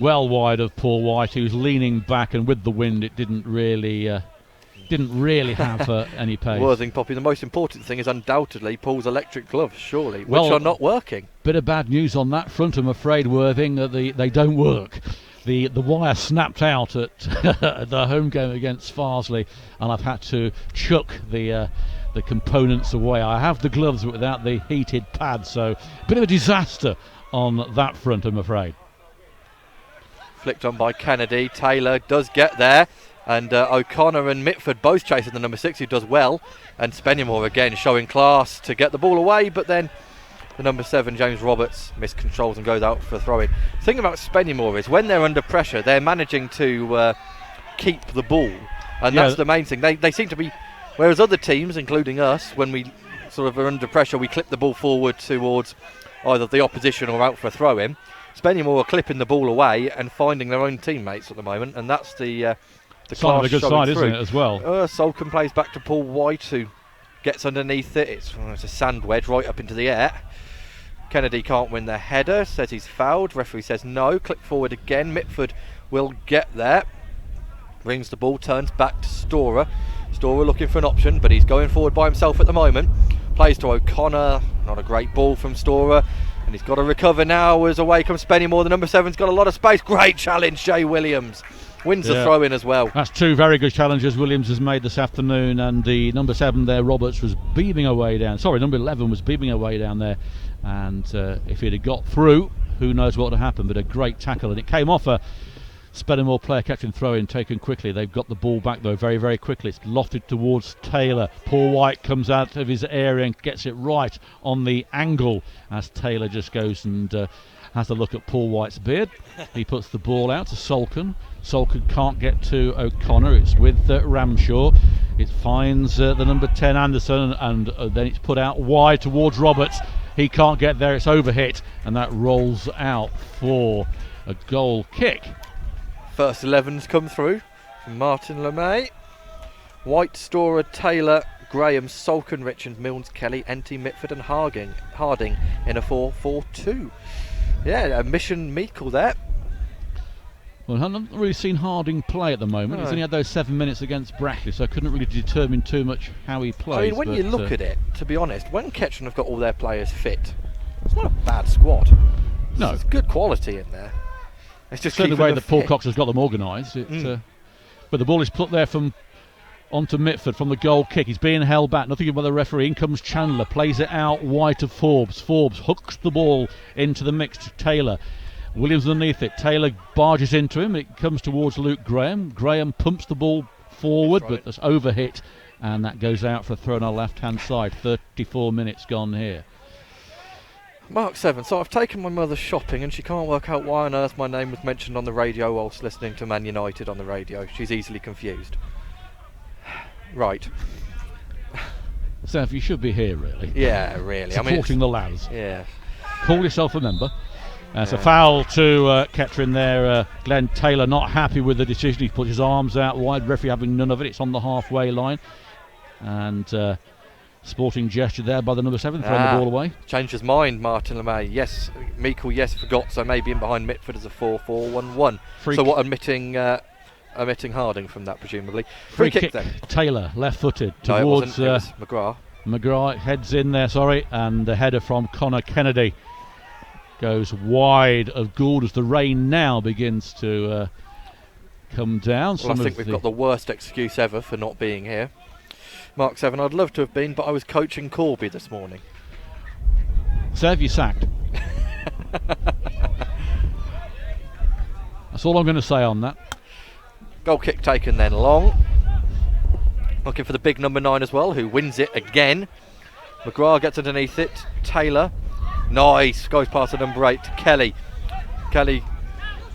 well wide of Paul White. He was leaning back, and with the wind it didn't really have any pace. Worthing, Poppy, the most important thing is undoubtedly Paul's electric gloves, surely, which are not working. Bit of bad news on that front, I'm afraid, Worthing. They don't work. The wire snapped out at the home game against Farsley, and I've had to chuck the components away. I have the gloves, but without the heated pad, so a bit of a disaster on that front, I'm afraid. Flicked on by Kennedy. Taylor does get there, and O'Connor and Mitford both chasing the number 6, who does well, and Spennymoor again showing class to get the ball away, but then the number 7, James Roberts, miscontrols and goes out for a throw-in. The thing about Spennymoor is when they're under pressure, they're managing to keep the ball, and that's the main thing. They seem to be, whereas other teams, including us, when we sort of are under pressure, we clip the ball forward towards either the opposition or out for a throw-in. Spennymoor are clipping the ball away and finding their own teammates at the moment, and that's the sign of a good side, isn't it, as well? Solcombe plays back to Paul White, who gets underneath it. It's a sand wedge right up into the air. Kennedy can't win the header, says he's fouled. Referee says no. Click forward again. Mitford will get there. Brings the ball, turns back to Storer. Storer looking for an option, but he's going forward by himself at the moment. Plays to O'Connor. Not a great ball from Storer. And he's got to recover now as away comes Spennymoor. The number 7's got a lot of space. Great challenge, Jay Williams. Wins the throw-in as well. That's 2 very good challenges Williams has made this afternoon, and the number 7 there, Roberts, was beaming away down. Sorry, number 11 was beaming away down there, and if he'd have got through, who knows what would have happened, but a great tackle, and it came off a Spennymoor player catching throw-in taken quickly. They've got the ball back though very, very quickly. It's lofted towards Taylor. Paul White comes out of his area and gets it right on the angle as Taylor just goes and has a look at Paul White's beard. He puts the ball out to Solcombe. Solcombe can't get to O'Connor. It's with Ramshaw. It finds the number 10 Anderson, and then it's put out wide towards Roberts. He can't get there. It's overhit, and that rolls out for a goal kick. First 11's come through from Martin LeMay. White, Storer, Taylor, Graham, Solcombe, Richards, Milnes, Kelly, Enty, Mitford and Harding in a 4-4-2. Yeah, a mission Meikle there. Well, I haven't really seen Harding play at the moment. He's only had those 7 minutes against Brackley, so I couldn't really determine too much how he plays. I mean, when you look at it, to be honest, when Kettering have got all their players fit, it's not a bad squad. No. There's good quality in there. It's just the way that Paul fit. Cox has got them organised. But the ball is put there onto Mitford from the goal kick. He's being held back. Nothing by the referee. In comes Chandler. Plays it out wide to Forbes. Forbes hooks the ball into the mix to Taylor. Williams underneath it. Taylor barges into him. It comes towards Luke Graham. Graham pumps the ball forward, but that's overhit, and that goes out for a throw on our left-hand side. 34 minutes gone here. Mark 7. So I've taken my mother shopping and she can't work out why on earth my name was mentioned on the radio whilst listening to Man United on the radio. She's easily confused. Right. Seth, you should be here, really. Yeah, really. Supporting the lads. Yeah. Call yourself a member. It's a foul to Kettering there. Glenn Taylor not happy with the decision. He put his arms out wide. Referee having none of it. It's on the halfway line. And sporting gesture there by the number 7 throwing the ball away. Changed his mind, Martin LeMay. Yes, Meikle, yes, forgot. So maybe in behind Mitford as a 4-4-1-1. So what, admitting omitting Harding from that, presumably. Free kick then. Taylor, left-footed No, towards it was McGrath. McGrath heads in there, and the header from Connor Kennedy goes wide of Gould as the rain now begins to come down. Well, I think we've got the worst excuse ever for not being here. Mark 7, I'd love to have been, but I was coaching Corby this morning. So have you sacked? That's all I'm going to say on that. Goal kick taken then, long. Looking for the big number 9 as well, who wins it again. McGrath gets underneath it. Taylor, nice, goes past the number 8 to Kelly. Kelly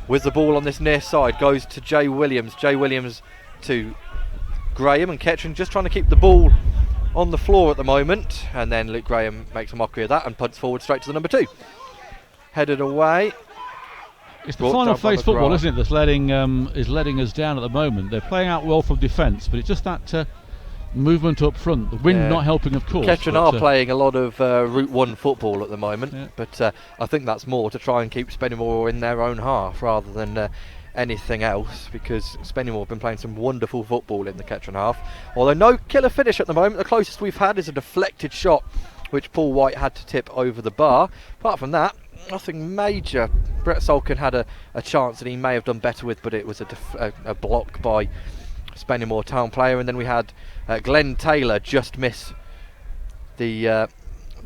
with the ball on this near side goes to Jay Williams. Jay Williams to Graham, and Kettering just trying to keep the ball on the floor at the moment. And then Luke Graham makes a mockery of that and punts forward straight to the number 2. Headed away. It's the final phase football, isn't it, that's letting us down at the moment. They're playing out well from defence, but it's just that movement up front. The wind not helping, of course. Kettering are playing a lot of Route 1 football at the moment, but I think that's more to try and keep Spennymoor in their own half rather than anything else, because Spennymoor have been playing some wonderful football in the Kettering half. Although no killer finish at the moment. The closest we've had is a deflected shot, which Paul White had to tip over the bar. Apart from that, nothing major. Brett Solkin had a chance that he may have done better with, but it was a block by Spennymoor Town player. And then we had Glenn Taylor just miss the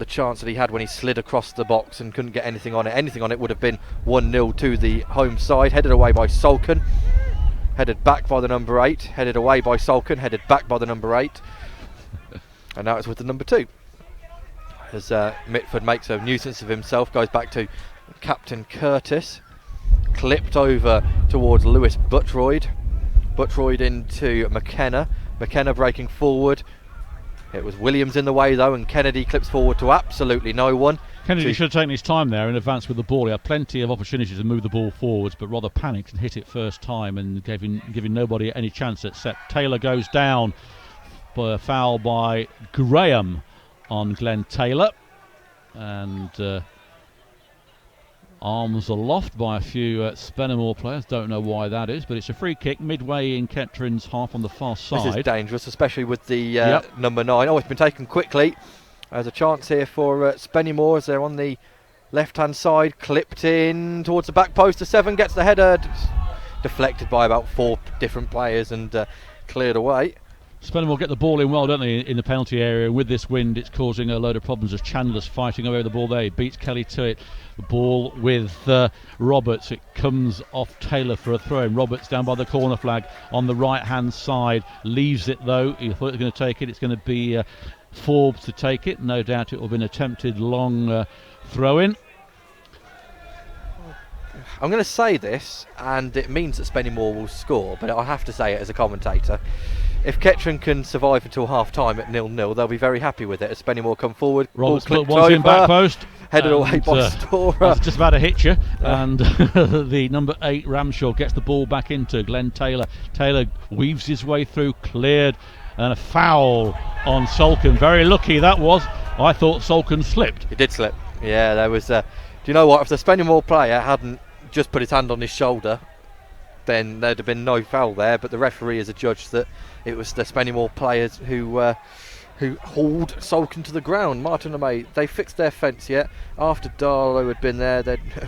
chance that he had when he slid across the box and couldn't get anything on it. Anything on it would have been 1-0 to the home side. Headed away by Solkin, headed back by the number 8, headed away by Solkin, headed back by the number 8, and now it's with the number 2. As Mitford makes a nuisance of himself, goes back to Captain Curtis, clipped over towards Lewis Buttroyd. Buttroyd into McKenna. McKenna breaking forward. It was Williams in the way though, and Kennedy clips forward to absolutely no one. Kennedy should have taken his time there in advance with the ball. He had plenty of opportunities to move the ball forwards, but rather panicked and hit it first time and giving nobody any chance except Taylor goes down by a foul by Graham on Glenn Taylor, and arms aloft by a few Spennymoor players. Don't know why that is, but it's a free kick midway in Kettering's half on the far side. This is dangerous, especially with the number 9. Oh, it's been taken quickly. There's a chance here for Spennymoor as they're on the left-hand side, clipped in towards the back post. The 7 gets the header, deflected by about 4 different players and cleared away. Spennymoor get the ball in well, don't they, in the penalty area. With this wind, it's causing a load of problems as Chandler's fighting over the ball there. He beats Kelly to it. The ball with Roberts. It comes off Taylor for a throw-in. Roberts down by the corner flag on the right-hand side. Leaves it, though. He thought he was going to take it. It's going to be Forbes to take it. No doubt it will be an attempted long throw-in. I'm going to say this, and it means that Spennymoor will score, but I have to say it as a commentator. If Kettering can survive until half-time at 0-0, they'll be very happy with it. As Spennymoor come forward, Roberts put one in back post, headed away by Storer. That's just about to hit you. And the number 8 Ramshaw gets the ball back into Glenn Taylor. Taylor weaves his way through, cleared, and a foul on Solkin. Very lucky that was. I thought Solkin slipped. He did slip. Yeah, there was. Do you know what? If the Spennymoor player hadn't just put his hand on his shoulder, then there'd have been no foul there. But the referee has adjudged that it was the Spennymoor players who hauled Solkin to the ground. Martin and May, they fixed their fence yet after Darlow had been there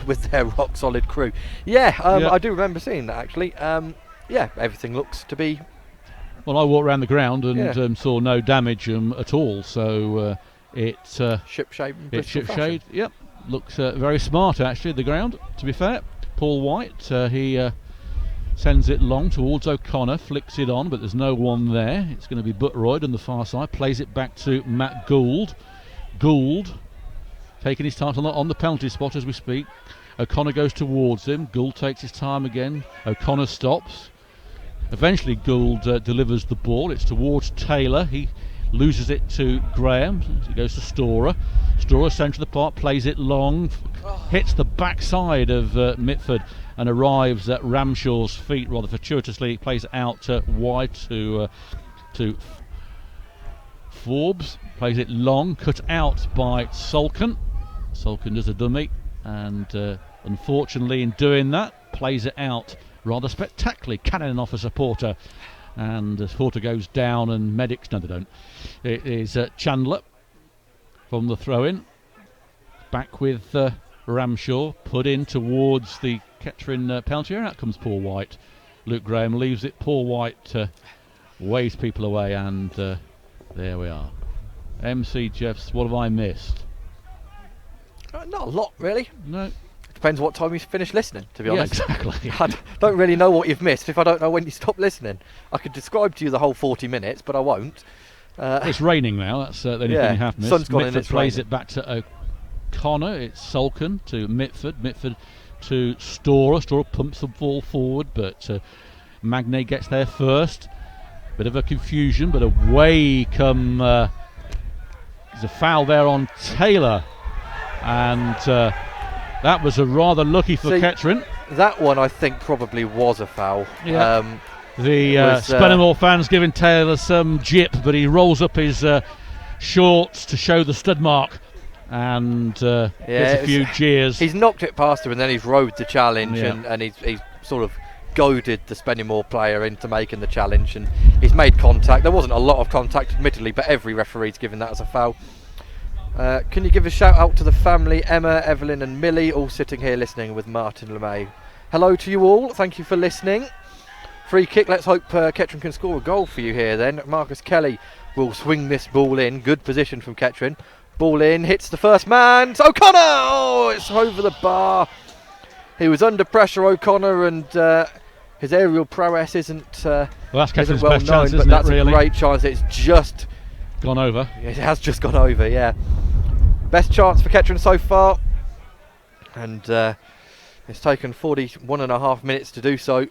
with their rock solid crew. I do remember seeing that actually. Everything looks to be. Well, I walked around the ground and saw no damage at all. So it's shipshape. It's shipshape. Yep, looks very smart actually. The ground, to be fair. Paul White, he sends it long towards O'Connor, flicks it on, but there's no one there. It's going to be Buttroyd on the far side. Plays it back to Matt Gould. Gould taking his time on the penalty spot as we speak. O'Connor goes towards him. Gould takes his time again. O'Connor stops. Eventually Gould delivers the ball. It's towards Taylor. He loses it to Graham. He goes to Storer. Storer centre of the park, plays it long, hits the backside of Mitford and arrives at Ramshaw's feet rather fortuitously. Plays it out wide to Forbes. Plays it long, cut out by Solkin. Solkin does a dummy and unfortunately in doing that plays it out rather spectacularly cannoning off a supporter. And the supporter goes down and medics, no they don't. It is Chandler from the throw-in. Back with Ramshaw, put in towards the Kettering penalty area. Out comes Paul White. Luke Graham leaves it. Paul White waves people away, and there we are. MC Jeffs, what have I missed? Not a lot, really. No. Depends what time you finish listening, to be honest. Exactly. I don't really know what you've missed if I don't know when you stop listening. I could describe to you the whole 40 minutes, but I won't. It's raining now, that's the only thing you have missed. Sun's gone in, Mitford it's plays raining. it back to O'Connor. It's Sulkin to Mitford. Mitford to Storer. Storer pumps the ball forward, but Magne gets there first. Bit of a confusion, but away come... there's a foul there on Taylor. And that was a rather lucky for Kettering. That one, I think, probably was a foul. Yeah. The Spennymoor fans giving Taylor some jip, but he rolls up his shorts to show the stud mark and gets a few jeers. He's knocked it past him and then he's rode the challenge, and he's sort of goaded the Spennymoor player into making the challenge, and he's made contact. There wasn't a lot of contact, admittedly, but every referee's given that as a foul. Can you give a shout out to the family, Emma, Evelyn and Millie, all sitting here listening with Martin LeMay. Hello to you all, thank you for listening. Free kick, let's hope Kettering can score a goal for you here then. Marcus Kelly will swing this ball in, good position from Kettering. Ball in, hits the first man, it's O'Connor! Oh, it's over the bar. He was under pressure, O'Connor, and his aerial prowess isn't well, that's Kettering's well best known, chance, but isn't that's it, really? a great chance. It's just gone over. It has just gone over, yeah. Best chance for Kettering so far, and it's taken 41.5 minutes to do so.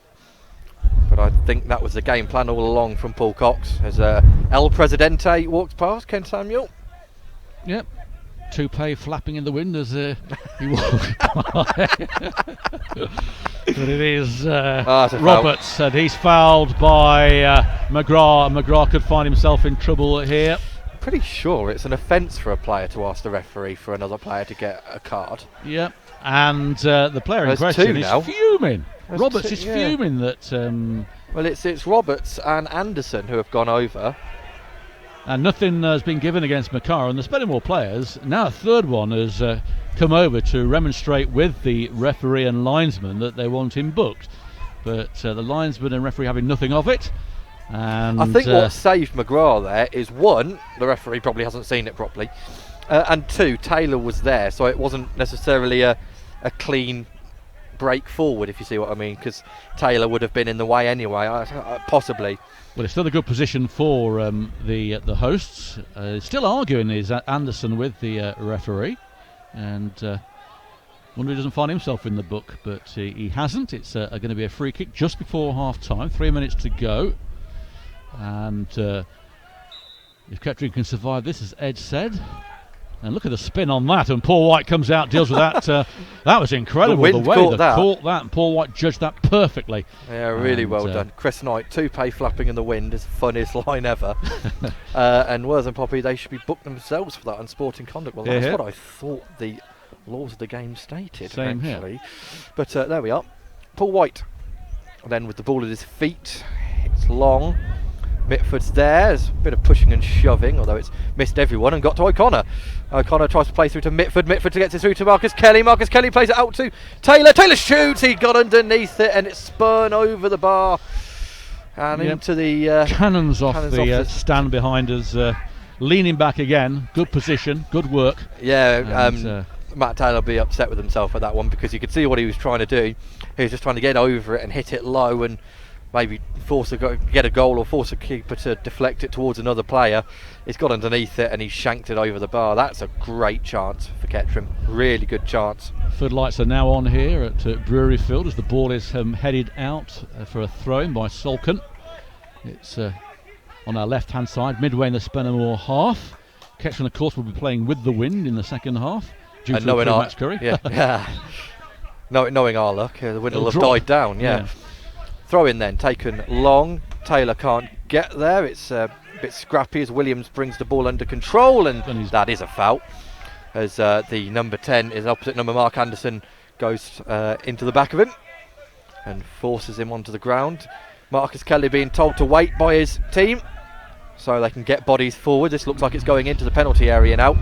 But I think that was the game plan all along from Paul Cox as El Presidente walks past Ken Samuel. Yep. Toupee flapping in the wind as he walks by. But it is Roberts, and he's fouled by McGrath. McGrath could find himself in trouble here. Pretty sure it's an offence for a player to ask the referee for another player to get a card. Yep. And the player in question is fuming. Roberts is fuming that... well, it's Roberts and Anderson who have gone over. And nothing has been given against Macar, and the Spennymoor players, now a third one has come over to remonstrate with the referee and linesman that they want him booked. But the linesman and referee having nothing of it. And I think what saved McGrath there is, one, the referee probably hasn't seen it properly, and two, Taylor was there, so it wasn't necessarily a clean break forward, if you see what I mean, because Taylor would have been in the way anyway, possibly. Well, it's still a good position for the hosts. Still arguing is Anderson with the referee, and wonder if he doesn't find himself in the book, but he hasn't. It's going to be a free kick just before half time, 3 minutes to go. And if Kettering can survive this, as Ed said, and look at the spin on that, and Paul White comes out, deals with that. That was incredible, the way they caught that, and Paul White judged that perfectly. Yeah, really well done. Chris Knight, toupee flapping in the wind is the funniest line ever. And Worth and Poppy, they should be booked themselves for that unsporting conduct. Well, that's what I thought the laws of the game stated. Same actually. Here. But there we are. Paul White, then with the ball at his feet, it's long. Mitford's there, there's a bit of pushing and shoving, although it's missed everyone and got to O'Connor. O'Connor tries to play through to Mitford, Mitford gets it through to Marcus Kelly plays it out to Taylor, Taylor shoots, he got underneath it and it's spun over the bar and into the... cannons off the stand behind us, leaning back again, good position, good work. Yeah, Matt Taylor will be upset with himself at that one because you could see what he was trying to do. He was just trying to get over it and hit it low and maybe get a goal or force a keeper to deflect it towards another player. He's got underneath it and he's shanked it over the bar. That's a great chance for Kettering, really good chance. Floodlights are now on here at Brewery Field as the ball is headed out for a throw-in by Sulkin. It's on our left hand side, midway in the Spennymoor half. Kettering of course will be playing with the wind in the second half due to the match curry. Knowing our luck, the wind will have died down. Throw in then, taken long. Taylor can't get there. It's a bit scrappy as Williams brings the ball under control, and that is a foul. As the number 10 is opposite number Mark Anderson goes into the back of him. and forces him onto the ground. Marcus Kelly being told to wait by his team so they can get bodies forward. This looks like it's going into the penalty area now,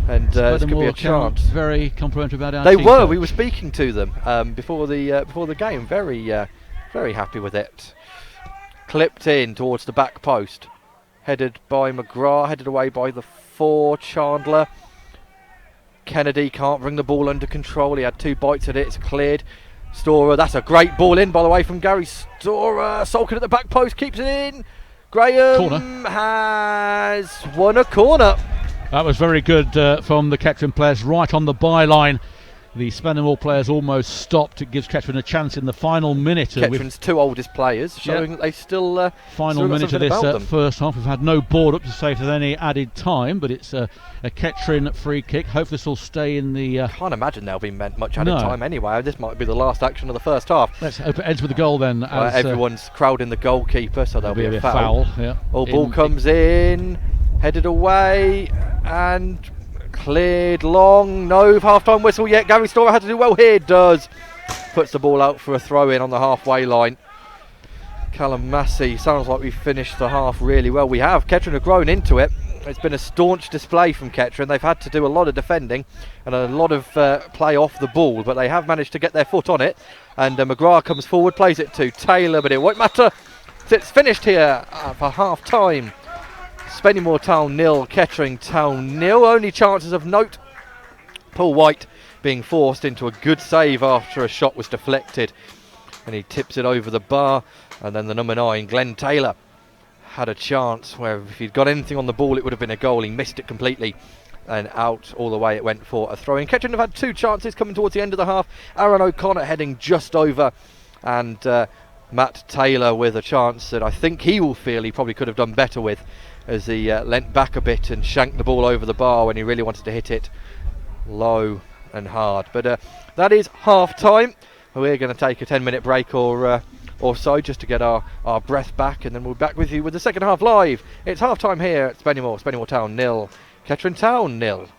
and this could be a chance. Very complimentary about our They team were. coach. We were speaking to them before the game. Very happy with it. Clipped in towards the back post, headed by McGrath, headed away by the 4 Chandler. Kennedy can't bring the ball under control. He had 2 bites at it. It's cleared. Storer, that's a great ball in, by the way, from Gary Storer. Salkin at the back post, keeps it in. Graham has won a corner. That was very good from the Kettering players, right on the byline. The Spennymoor players almost stopped. It gives Kettering a chance in the final minute. Kettering's 2 oldest players, showing that they still final minute of this first half. We've had no board up to say if there's any added time, but it's a Kettering free kick. Hope this will stay in the. Can't imagine there'll be much added time anyway. This might be the last action of the first half. Let's hope it ends with a goal then. Everyone's crowding the goalkeeper, so there'll be a foul. Yeah. Ball comes in, headed away, and cleared long. No half-time whistle yet. Gary Storer had to do well here. Does. Puts the ball out for a throw-in on the halfway line. Callum Massey, sounds like we've finished the half really well. We have. Kettering have grown into it. It's been a staunch display from Kettering. They've had to do a lot of defending and a lot of play off the ball, but they have managed to get their foot on it. And McGrath comes forward, plays it to Taylor, but it won't matter. It's finished here for half-time. Spennymoor Town 0, Kettering Town 0. Only chances of note. Paul White being forced into a good save after a shot was deflected, and he tips it over the bar. And then the number 9, Glenn Taylor, had a chance where if he'd got anything on the ball it would have been a goal. He missed it completely, and out all the way it went for a throw-in. Kettering have had 2 chances coming towards the end of the half. Aaron O'Connor heading just over, and Matt Taylor with a chance that I think he will feel he probably could have done better with, as he leant back a bit and shanked the ball over the bar when he really wanted to hit it low and hard. But that is half time. We're going to take a 10-minute break or so just to get our breath back, and then we'll be back with you with the second half live. It's half time here at Spennymoor Town 0, Kettering Town 0.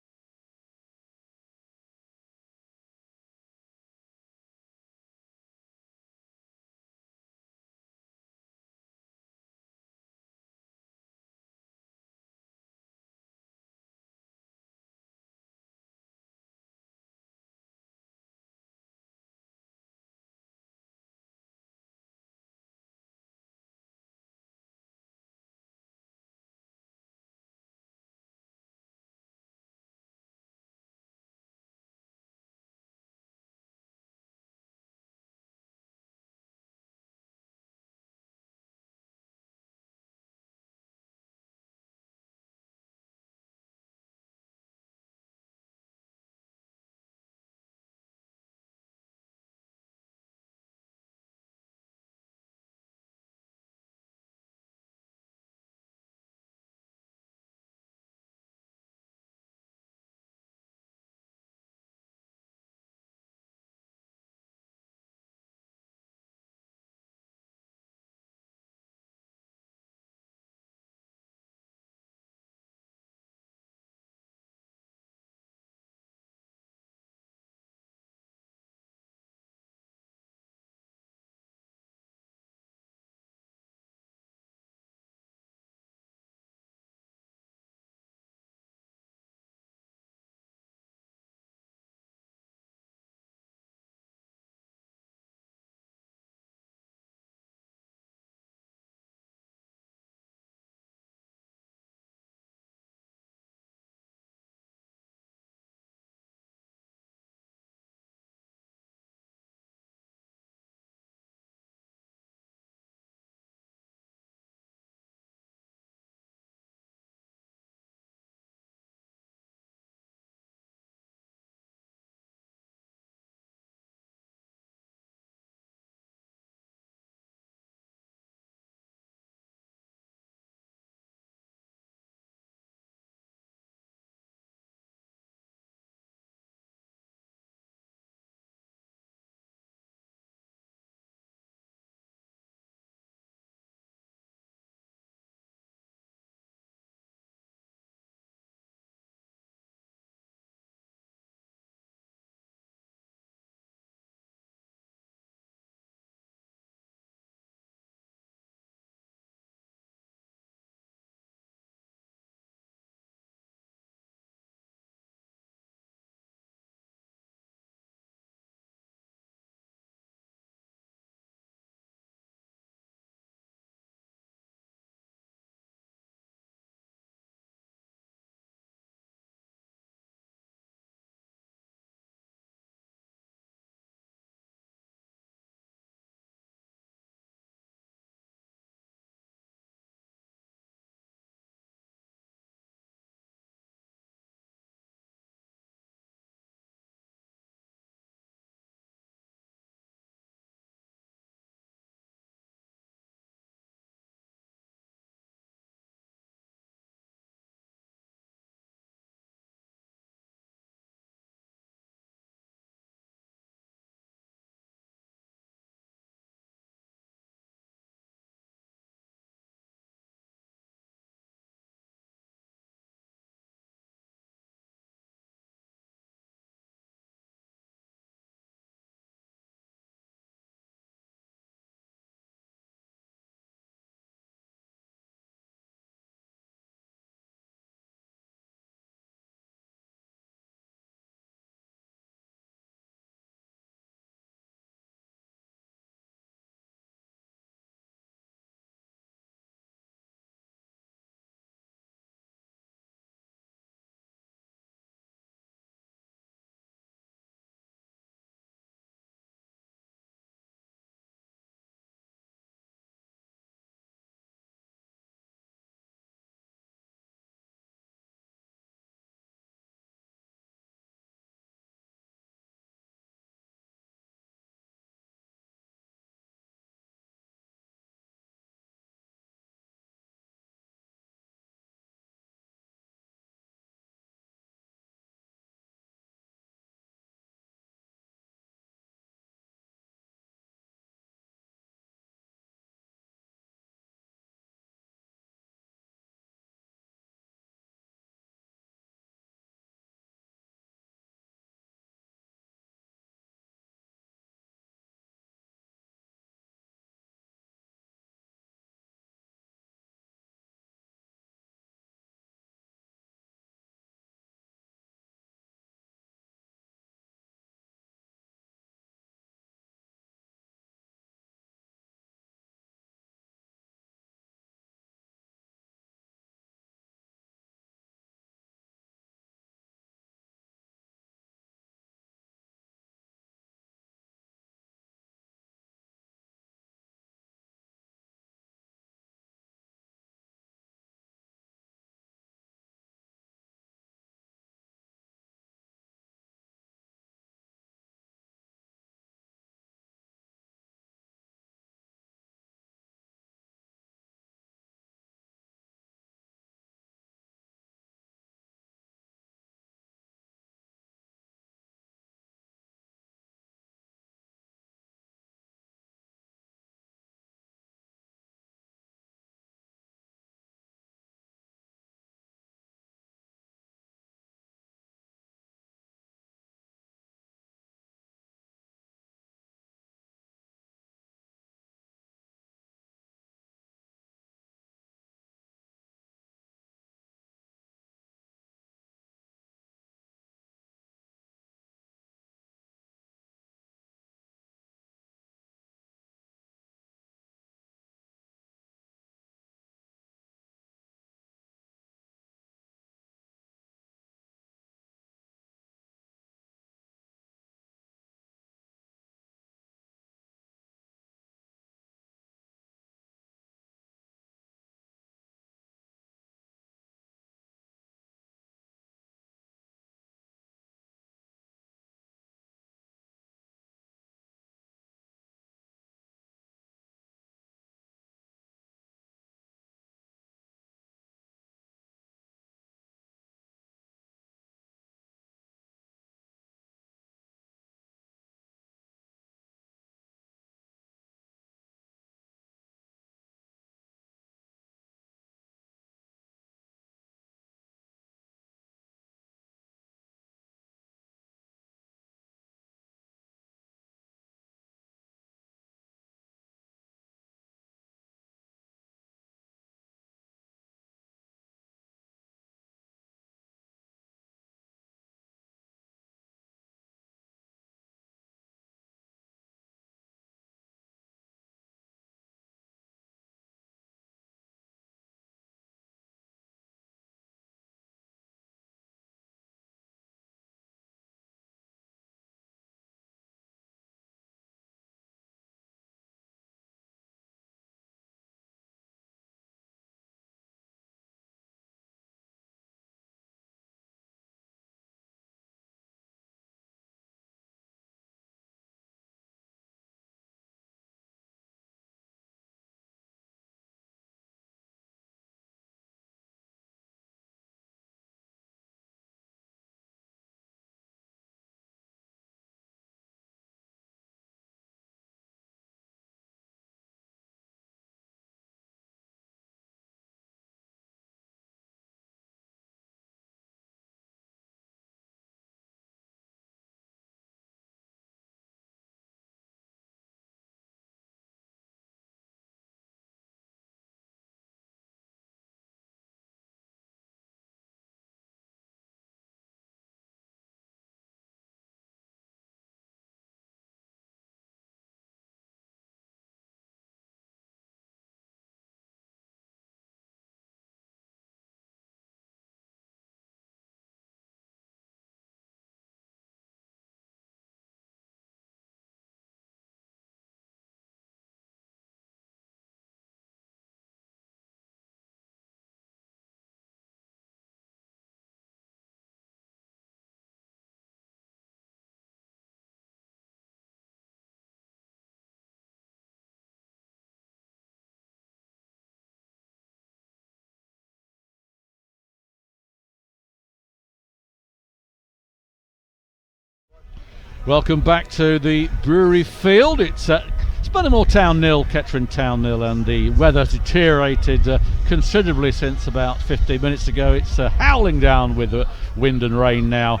Welcome back to the Brewery Field. It's Spennymoor Town 0, Kettering Town 0, and the weather deteriorated considerably since about 15 minutes ago. It's howling down with wind and rain now.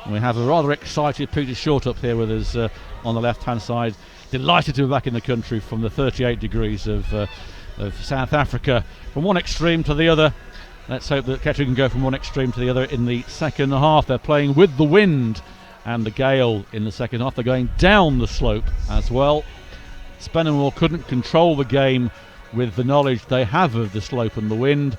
And we have a rather excited Peter Short up here with us on the left-hand side. Delighted to be back in the country from the 38 degrees of South Africa. From one extreme to the other. Let's hope that Kettering can go from one extreme to the other in the second half. They're playing with the wind and the gale in the second half. They're going down the slope as well. Spennymoor couldn't control the game with the knowledge they have of the slope and the wind,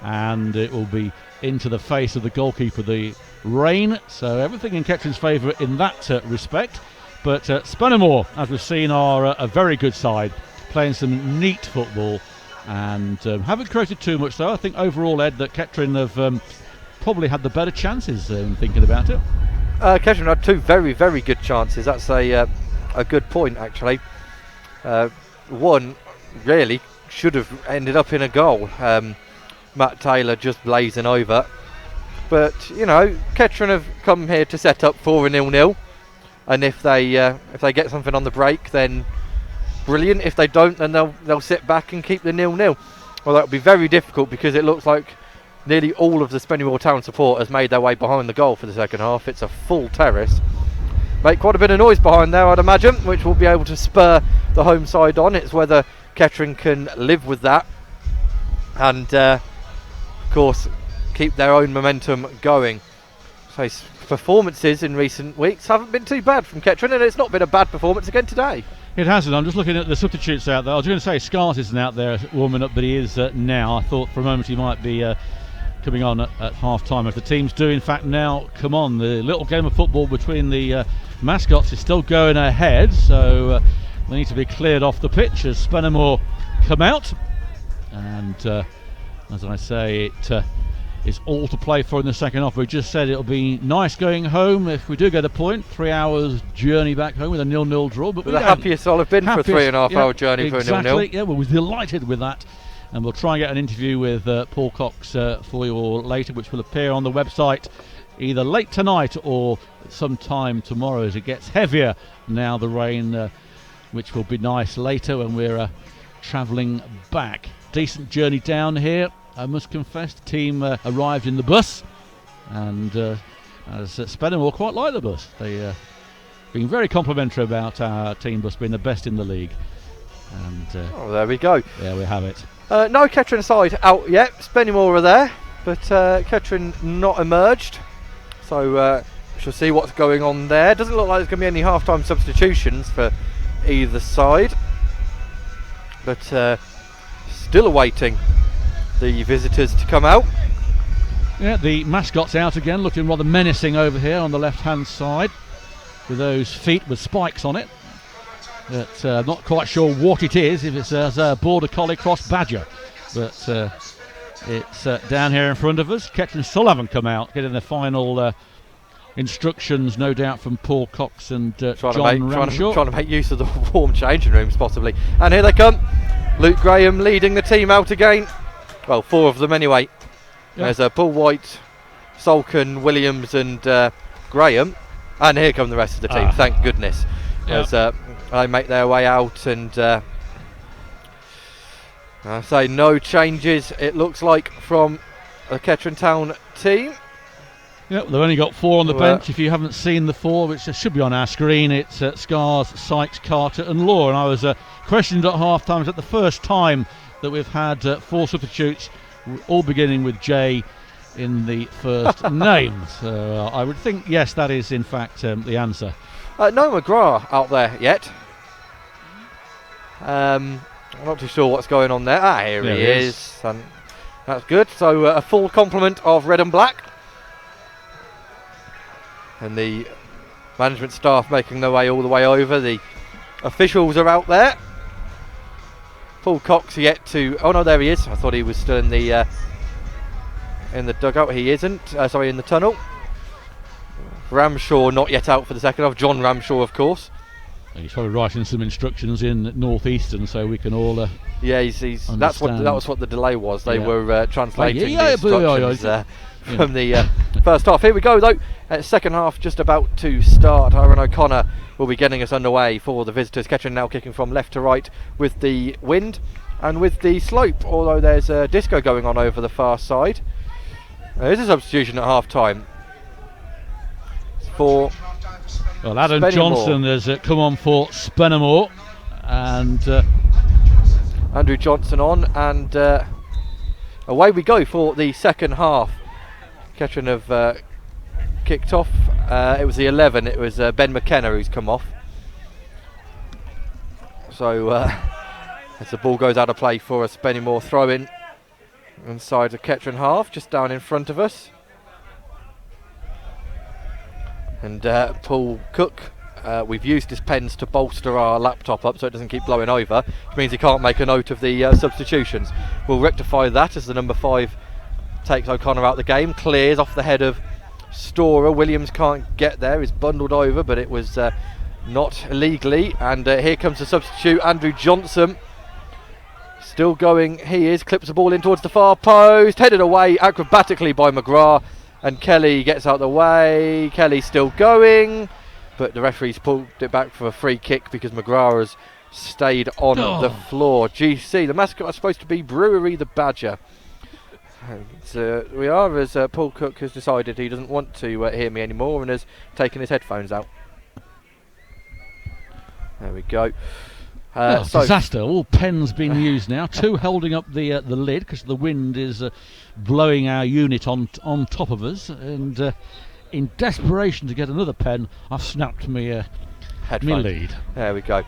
and it will be into the face of the goalkeeper, the rain. So everything in Kettering's favour in that respect. But Spennymoor, as we've seen, are a very good side, playing some neat football, and haven't created too much though. I think overall, Ed, that Kettering have probably had the better chances in thinking about it. Kettering had two very, very good chances. That's a good point, actually. One really should have ended up in a goal. Matt Taylor just blazing over. But, you know, Kettering have come here to set up for a 0-0. And if they get something on the break, then brilliant. If they don't, then they'll sit back and keep the 0-0. Well, that would be very difficult because it looks like nearly all of the Spennymoor Town supporters made their way behind the goal for the second half. It's a full terrace. Make quite a bit of noise behind there, I'd imagine, which will be able to spur the home side on. It's whether Kettering can live with that and, of course, keep their own momentum going. So performances in recent weeks haven't been too bad from Kettering, and it's not been a bad performance again today. It hasn't. I'm just looking at the substitutes out there. I was going to say Scars isn't out there warming up, but he is now. I thought for a moment he might be coming on at half time. If the teams do in fact now come on, the little game of football between the mascots is still going ahead, so they need to be cleared off the pitch as Spennymoor come out, and as I say, it is all to play for in the second half. We just said it'll be nice going home if we do get a point. 3 hours journey back home with a 0-0 draw, but the happiest I'll have been for a 3.5 hour journey for a 0-0. Yeah, well, we're delighted with that. And we'll try and get an interview with Paul Cox for you all later, which will appear on the website either late tonight or sometime tomorrow as it gets heavier now, the rain, which will be nice later when we're travelling back. Decent journey down here, I must confess. The team arrived in the bus, and as Spennymoor quite like the bus. They being very complimentary about our team bus being the best in the league. And there we go. There we have it. No Kettering side out yet. Spennymoor are there, but Kettering not emerged. So we shall see what's going on there. Doesn't look like there's going to be any half-time substitutions for either side. But still awaiting the visitors to come out. Yeah, the mascot's out again, looking rather menacing over here on the left-hand side with those feet with spikes on it. But not quite sure what it is, if it's a border collie cross badger, but it's down here in front of us. Kettering still haven't come out, getting the final instructions, no doubt, from Paul Cox and John Ramshaw. Trying to make use of the warm changing rooms, possibly. And here they come. Luke Graham leading the team out again. Well, 4 of them anyway. Yep. There's Paul White, Salkin, Williams and Graham. And here come the rest of the team, thank goodness. Yep. As they make their way out, and I say no changes, it looks like, from the Kettering Town team. Yep, they've only got 4 on the bench. If you haven't seen the 4, which should be on our screen, it's Scars, Sykes, Carter and Law. And I was questioned at half time. Is that the first time that we've had 4 substitutes, all beginning with J in the first name? So I would think, yes, that is in fact the answer. No McGrath out there yet. I'm not too sure what's going on there. Here he is. And that's good. So a full complement of red and black. And the management staff making their way all the way over. The officials are out there. Paul Cox yet to... Oh no, there he is. I thought he was still in the dugout. He isn't. Sorry, in the tunnel. Ramshaw not yet out for the second half. John Ramshaw, of course. And he's probably writing some instructions in Northeastern so we can all yeah, that was what the delay was. They were translating the instructions from the first half. Here we go though, second half just about to start. Aaron O'Connor will be getting us underway for the visitors. Kettering now kicking from left to right with the wind and with the slope, although there's a disco going on over the far side. There's a substitution at half time for Adam Spennymoor. Johnson has come on for Spennymoor, and Andrew Johnson on, and away we go for the second half. Kettering have kicked off. It was the 11. It was Ben McKenna who's come off. So as the ball goes out of play for a Spennymoor throw-in inside the Kettering half, just down in front of us. And Paul Cook, we've used his pens to bolster our laptop up so it doesn't keep blowing over, which means he can't make a note of the substitutions. We'll rectify that as the number 5 takes O'Connor out the game, clears off the head of Storer. Williams can't get there, he's bundled over, but it was not illegally. And here comes the substitute, Andrew Johnson. Still going, he is, clips the ball in towards the far post, headed away acrobatically by McGrath, and Kelly gets out the way. Kelly still going, but the referee's pulled it back for a free kick because McGrath has stayed on the floor. GC, the mascot is supposed to be Brewery the Badger. We are, as Paul Cook has decided he doesn't want to hear me anymore and has taken his headphones out. There we go. So disaster. All pens being used now. 2 holding up the lid because the wind is blowing our unit on top of us, and in desperation to get another pen, I've snapped me lead. There we go.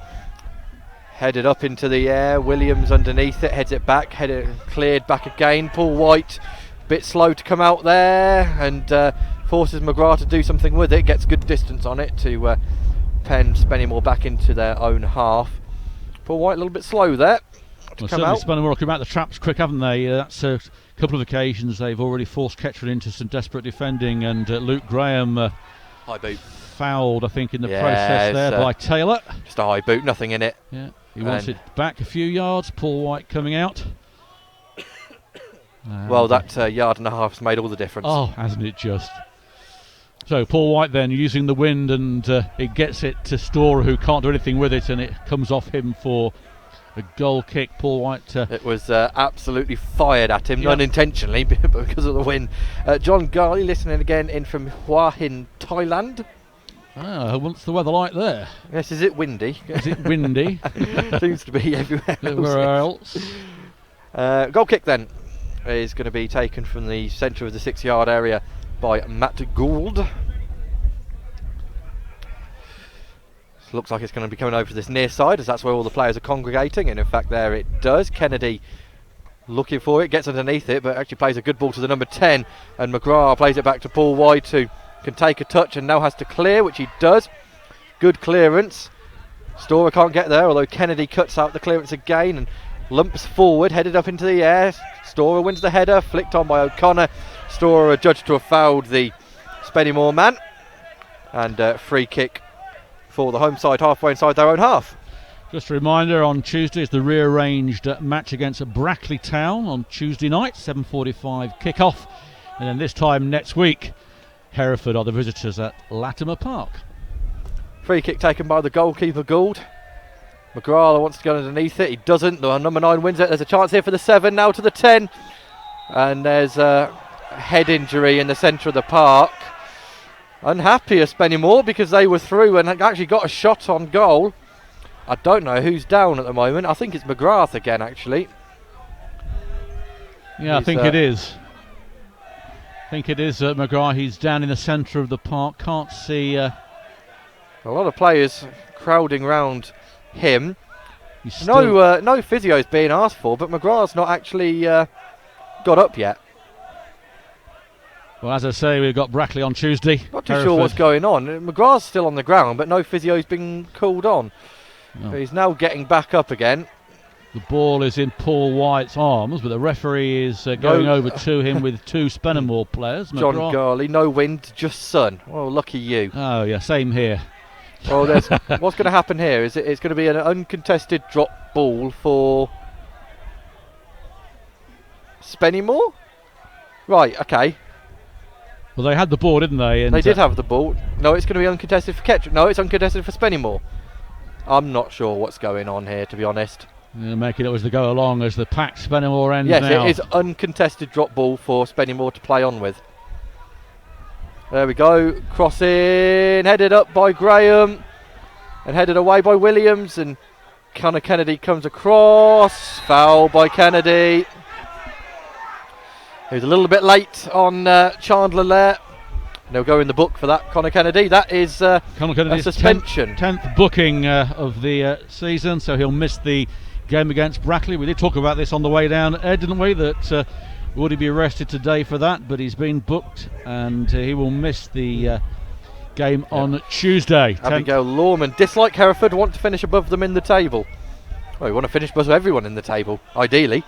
Headed up into the air. Williams underneath it, heads it back, cleared back again. Paul White, bit slow to come out there, and forces McGrath to do something with it. Gets good distance on it to pen Spennymoor back into their own half. Paul White a little bit slow there to come out. Spennymoor come out the traps quick, haven't they? That's a couple of occasions they've already forced Kettering into some desperate defending, and Luke Graham high boot fouled, I think, in the process there by Taylor. Just a high boot, nothing in it. Yeah, he wants it back a few yards. Paul White coming out. Well, that yard and a half's made all the difference. Oh, hasn't it just? So Paul White then using the wind, and it gets it to Storer, who can't do anything with it, and it comes off him for a goal kick. Paul White. It was absolutely fired at him, unintentionally, but because of the wind. John Garley listening again in from Hua Hin, Thailand. What's the weather like there? Yes, is it windy? Is it windy? Seems to be everywhere else. Goal kick then is going to be taken from the centre of the 6-yard area by Matt Gould. Looks like it's going to be coming over to this near side, as that's where all the players are congregating, and in fact there it does. Kennedy looking for it, gets underneath it, but actually plays a good ball to the number 10, and McGrath plays it back to Paul White, who can take a touch and now has to clear, which he does. Good clearance. Storer can't get there, although Kennedy cuts out the clearance again and lumps forward, headed up into the air. Storer wins the header, flicked on by O'Connor. Storer adjudged to have fouled the Spennymoor man, and free kick for the home side halfway inside their own half. Just a reminder, on Tuesday is the rearranged match against Brackley Town on Tuesday night, 7:45 kick-off, and then this time next week Hereford are the visitors at Latimer Park. Free kick taken by the goalkeeper Gould. McGrath wants to go underneath it, he doesn't. The number 9 wins it. There's a chance here for the 7, now to the 10, and there's a head injury in the centre of the park. Unhappy as Spennymoor because they were through and actually got a shot on goal. I don't know who's down at the moment. I think it's McGrath again, actually. Yeah, I think it is. I think it is McGrath. He's down in the centre of the park. Can't see. A lot of players crowding round him. No physio's being asked for, but McGrath's not actually got up yet. Well, as I say, we've got Brackley on Tuesday. Not too sure what's going on. McGrath's still on the ground, but no physio's been called on. No. So he's now getting back up again. The ball is in Paul White's arms, but the referee is going over to him with 2 Spennymoor players. John Garley, no wind, just sun. Well, lucky you. Oh, yeah, same here. Well, what's going to happen here is it's going to be an uncontested drop ball for Spennymoor. Right, okay. Well, they had the ball, didn't they? And they did have the ball. No, it's going to be uncontested for Kettering. No, it's uncontested for Spennymoor. I'm not sure what's going on here, to be honest. Making it as they go along as the packed Spennymoor ends yes, now. It is uncontested drop ball for Spennymoor to play on with. There we go. Crossing, headed up by Graham and headed away by Williams, and Connor Kennedy comes across. Foul by Kennedy. He was a little bit late on Chandler there. And they'll go in the book for that, Connor Kennedy. That is Connor Kennedy's a suspension. 10th booking of the season, so he'll miss the game against Brackley. We did talk about this on the way down, Ed, didn't we? That would he be arrested today for that? But he's been booked, and he will miss the game on Tuesday. Abigail Lawman dislike Hereford, want to finish above them in the table. Well, we want to finish above everyone in the table, ideally.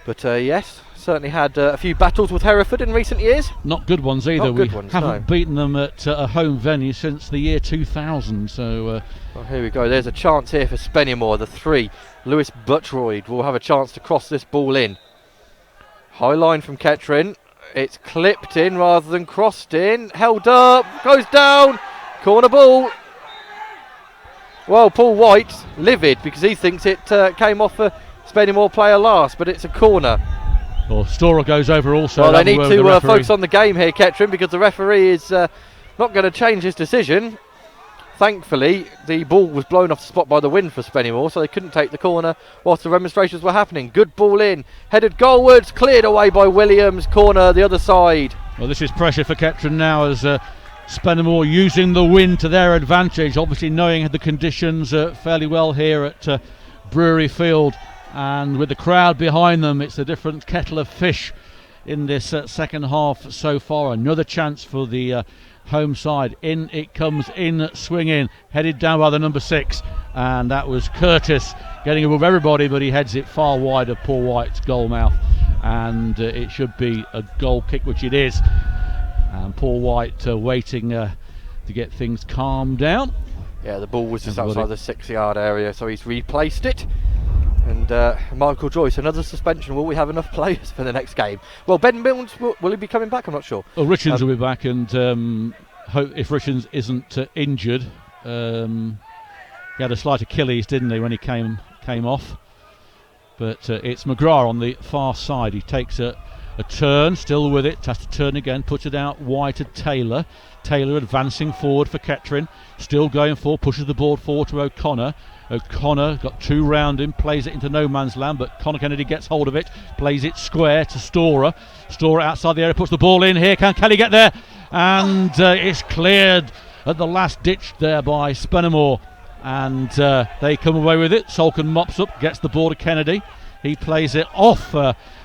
But yes, certainly had a few battles with Hereford in recent years. Not good ones either. Not good ones, haven't beaten them at a home venue since the year 2000. So well, here we go. There's a chance here for Spennymoor. The 3, Lewis Buttroyd, will have a chance to cross this ball in. High line from Kettering. It's clipped in rather than crossed in. Held up, goes down. Corner ball. Well, Paul White livid because he thinks it came off a Spennymoor player last, but it's a corner. Well, Storer goes over also. Well, they need to focus on the game here, Kettering, because the referee is not going to change his decision. Thankfully, the ball was blown off the spot by the wind for Spennymoor, so they couldn't take the corner whilst the demonstrations were happening. Good ball in, headed goalwards, cleared away by Williams. Corner the other side. Well, this is pressure for Kettering now as Spennymoor using the wind to their advantage, obviously knowing the conditions fairly well here at Brewery Field. And with the crowd behind them, it's a different kettle of fish in this second half so far. Another chance for the home side. In it comes, in swinging, headed down by the number 6, and that was Curtis getting above everybody, but he heads it far wide of Paul White's goal mouth, and it should be a goal kick, which it is. And Paul White waiting to get things calmed down. Yeah, the ball was just outside the 6-yard area, so he's replaced it. And Michael Joyce, another suspension. Will we have enough players for the next game? Well, Ben Milnes, will he be coming back? I'm not sure. Well, Richards will be back, and if Richards isn't injured, he had a slight Achilles, didn't he, when he came off? But it's McGrath on the far side. He takes a turn, still with it, has to turn again, puts it out wide to Taylor. Taylor advancing forward for Kettering, still going forward, pushes the ball forward to O'Connor. O'Connor got 2 round him, plays it into no man's land, but Connor Kennedy gets hold of it, plays it square to Storer. Storer outside the area, puts the ball in here. Can Kelly get there? And it's cleared at the last ditch there by Spennymoor, and they come away with it. Salkin mops up, gets the ball to Kennedy. He plays it off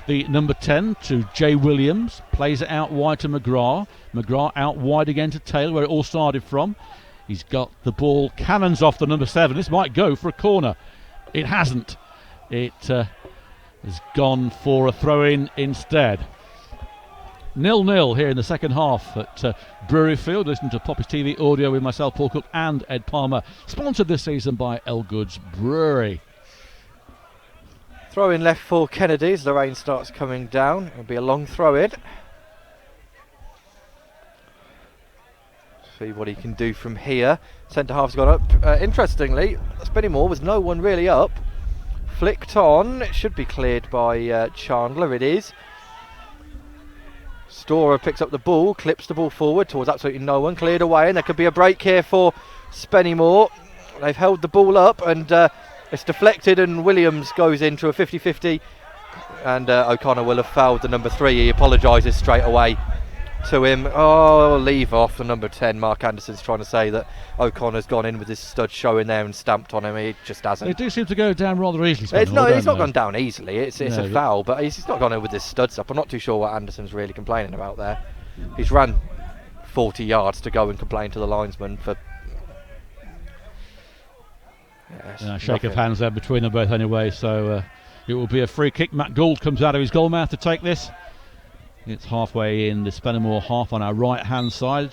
the number 10 to Jay Williams, plays it out wide to McGrath. McGrath out wide again to Taylor, where it all started from. He's got the ball, cannons off the number 7. This might go for a corner. It hasn't. It has gone for a throw-in instead. 0-0 here in the second half at Brewery Field. Listen to Poppy's TV audio with myself, Paul Cook, and Ed Palmer. Sponsored this season by Elgood's Brewery. Throw in left for Kennedy as the rain starts coming down. It'll be a long throw in. See what he can do from here. Centre half's gone up. Interestingly, Spennymoor was no one really up. Flicked on. It should be cleared by Chandler. It is. Storer picks up the ball, clips the ball forward towards absolutely no one. Cleared away, and there could be a break here for Spennymoor. They've held the ball up, and it's deflected, and Williams goes into a 50-50. And O'Connor will have fouled the number 3. He apologises straight away to him. Oh, leave off the number 10. Mark Anderson's trying to say that O'Connor's gone in with his stud showing there and stamped on him. He just hasn't. They do seem to go down rather easily. It's not gone down easily. It's a foul, but he's not gone in with his studs up. I'm not too sure what Anderson's really complaining about there. He's ran 40 yards to go and complain to the linesman for... Yes, shake of hands there between them both anyway, so it will be a free kick. Matt Gould comes out of his goal mouth to take this. It's halfway in the Spennymoor half on our right hand side,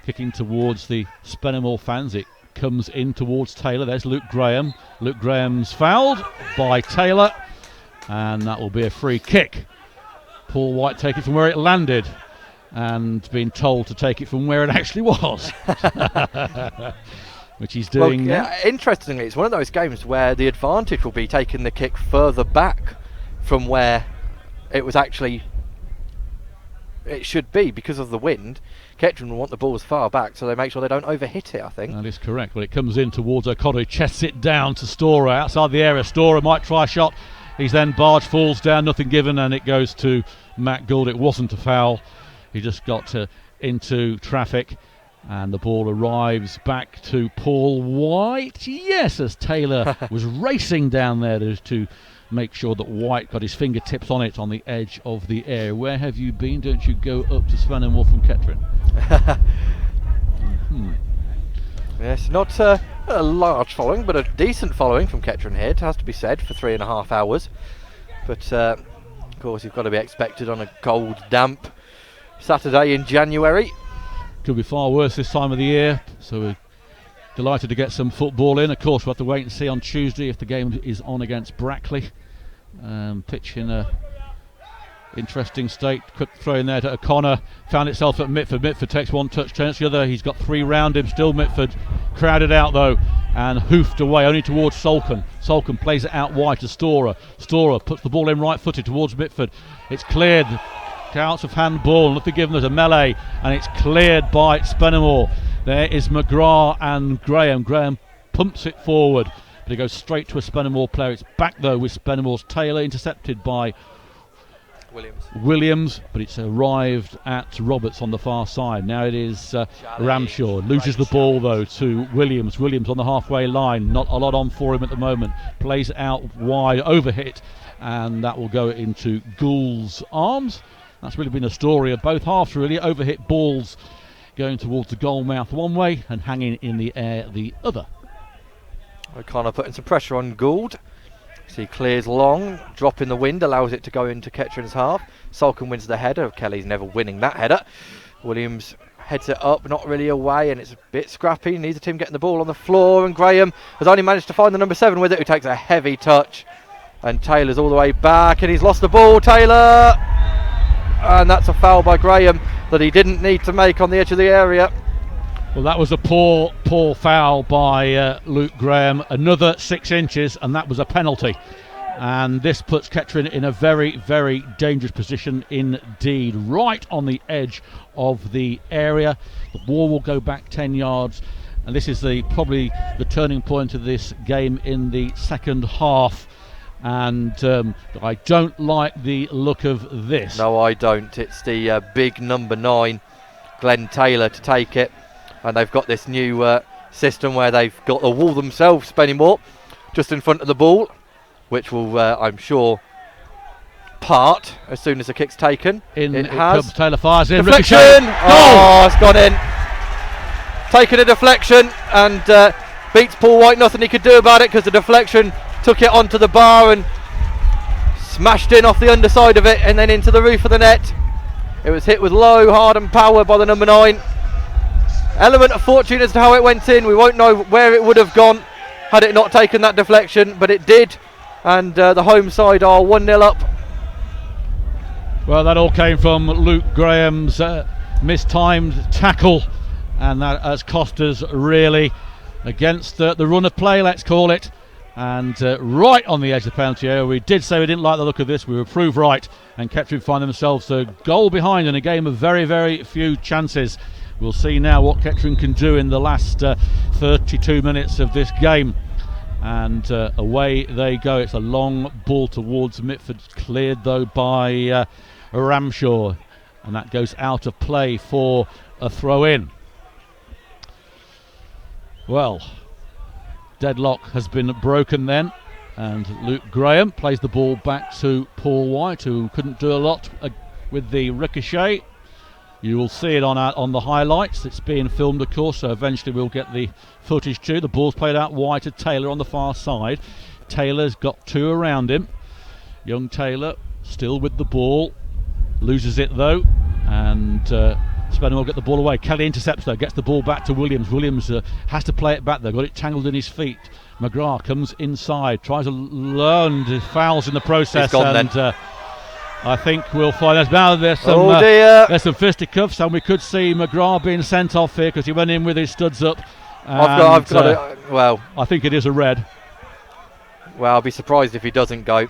kicking towards the Spennymoor fans. It comes in towards Taylor. There's Luke Graham. Luke Graham's fouled by Taylor, and that will be a free kick. Paul White taking it from where it landed, and being told to take it from where it actually was. Which he's doing now. Interestingly, it's one of those games where the advantage will be taking the kick further back from where it should be because of the wind. Kettering will want the ball as far back so they make sure they don't overhit it, I think. That is correct. Well, it comes in towards O'Connor, chests it down to Storer outside the area. Storer might try a shot. He's then barged, falls down, nothing given, and it goes to Matt Gould. It wasn't a foul. He just got into traffic. And the ball arrives back to Paul White. Yes, as Taylor was racing down there to make sure that White got his fingertips on it on the edge of the area. Where have you been? Don't you go up to Spennymoor from Kettering? Yes, not a large following, but a decent following from Kettering here, it has to be said, for 3.5 hours. But, of course, you've got to be expected on a cold, damp Saturday in January. Could be far worse this time of the year, so we're delighted to get some football in. Of course, we'll have to wait and see on Tuesday if the game is on against Brackley. Pitch in a interesting state. Quick throw in there to O'Connor. Found itself at Mitford. Mitford takes one touch, turns the other. He's got 3 round him. Still Mitford. Crowded out though and hoofed away only towards Salkin. Salkin plays it out wide to Storer. Storer puts the ball in right footed towards Mitford. It's cleared. Counts of handball, nothing given, there's a melee, and it's cleared by Spennymoor. There is McGrath and Graham. Graham pumps it forward, but it goes straight to a Spennymoor player. It's back though with Spennymoor's Taylor, intercepted by Williams, but it's arrived at Roberts on the far side. Now it is Ramshaw. Loses the ball though to Williams. Williams on the halfway line, not a lot on for him at the moment. Plays it out wide, overhit, and that will go into Gould's arms. That's really been a story of both halves, really. Overhit balls going towards the goal mouth one way and hanging in the air the other. O'Connor putting some pressure on Gould. So he clears long, drop in the wind, allows it to go into Kettering's half. Salkin wins the header. Kelly's never winning that header. Williams heads it up, not really away, and it's a bit scrappy. Needs a team getting the ball on the floor, and Graham has only managed to find the number 7 with it, who takes a heavy touch. And Taylor's all the way back, and he's lost the ball. Taylor! And that's a foul by Graham that he didn't need to make on the edge of the area. Well, that was a poor foul by Luke Graham. Another 6 inches, and that was a penalty. And this puts Kettering in a very, very dangerous position indeed, right on the edge of the area. The ball will go back 10 yards, and this is probably the turning point of this game in the second half. And I don't like the look of this. No, I don't. It's the big number 9, Glenn Taylor, to take it. And they've got this new system where they've got the wall themselves, Spennymoor, just in front of the ball, which will, I'm sure, part as soon as the kick's taken. It has. Taylor fires in. Deflection! Oh, it's gone in. Taking a deflection and beats Paul White. Nothing he could do about it because the deflection took it onto the bar and smashed in off the underside of it and then into the roof of the net. It was hit with low, hard and power by the number 9. Element of fortune as to how it went in. We won't know where it would have gone had it not taken that deflection, but it did, and the home side are 1-0 up. Well, that all came from Luke Graham's mistimed tackle, and that has cost us really against the run of play, let's call it. And right on the edge of the penalty area. We did say we didn't like the look of this. We were proved right, and Kettering find themselves a goal behind in a game of very, very few chances. We'll see now what Kettering can do in the last 32 minutes of this game. And away they go. It's a long ball towards Mitford, cleared though by Ramshaw, and that goes out of play for a throw-in. Well, deadlock has been broken then, and Luke Graham plays the ball back to Paul White, who couldn't do a lot with the ricochet. You will see it on the highlights. It's being filmed, of course, so eventually we'll get the footage too. The ball's played out wide to Taylor on the far side. Taylor's got 2 around him. Young Taylor still with the ball, loses it though, and Spennymoor will get the ball away. Kelly intercepts though, gets the ball back to Williams. Williams has to play it back though, got it tangled in his feet. McGrath comes inside, tries to learn, fouls in the process, and I think we'll find out. Now there's some, oh dear. There's some fisticuffs, and we could see McGrath being sent off here because he went in with his studs up. I've got it. Well, I think it is a red. Well, I'll be surprised if he doesn't go.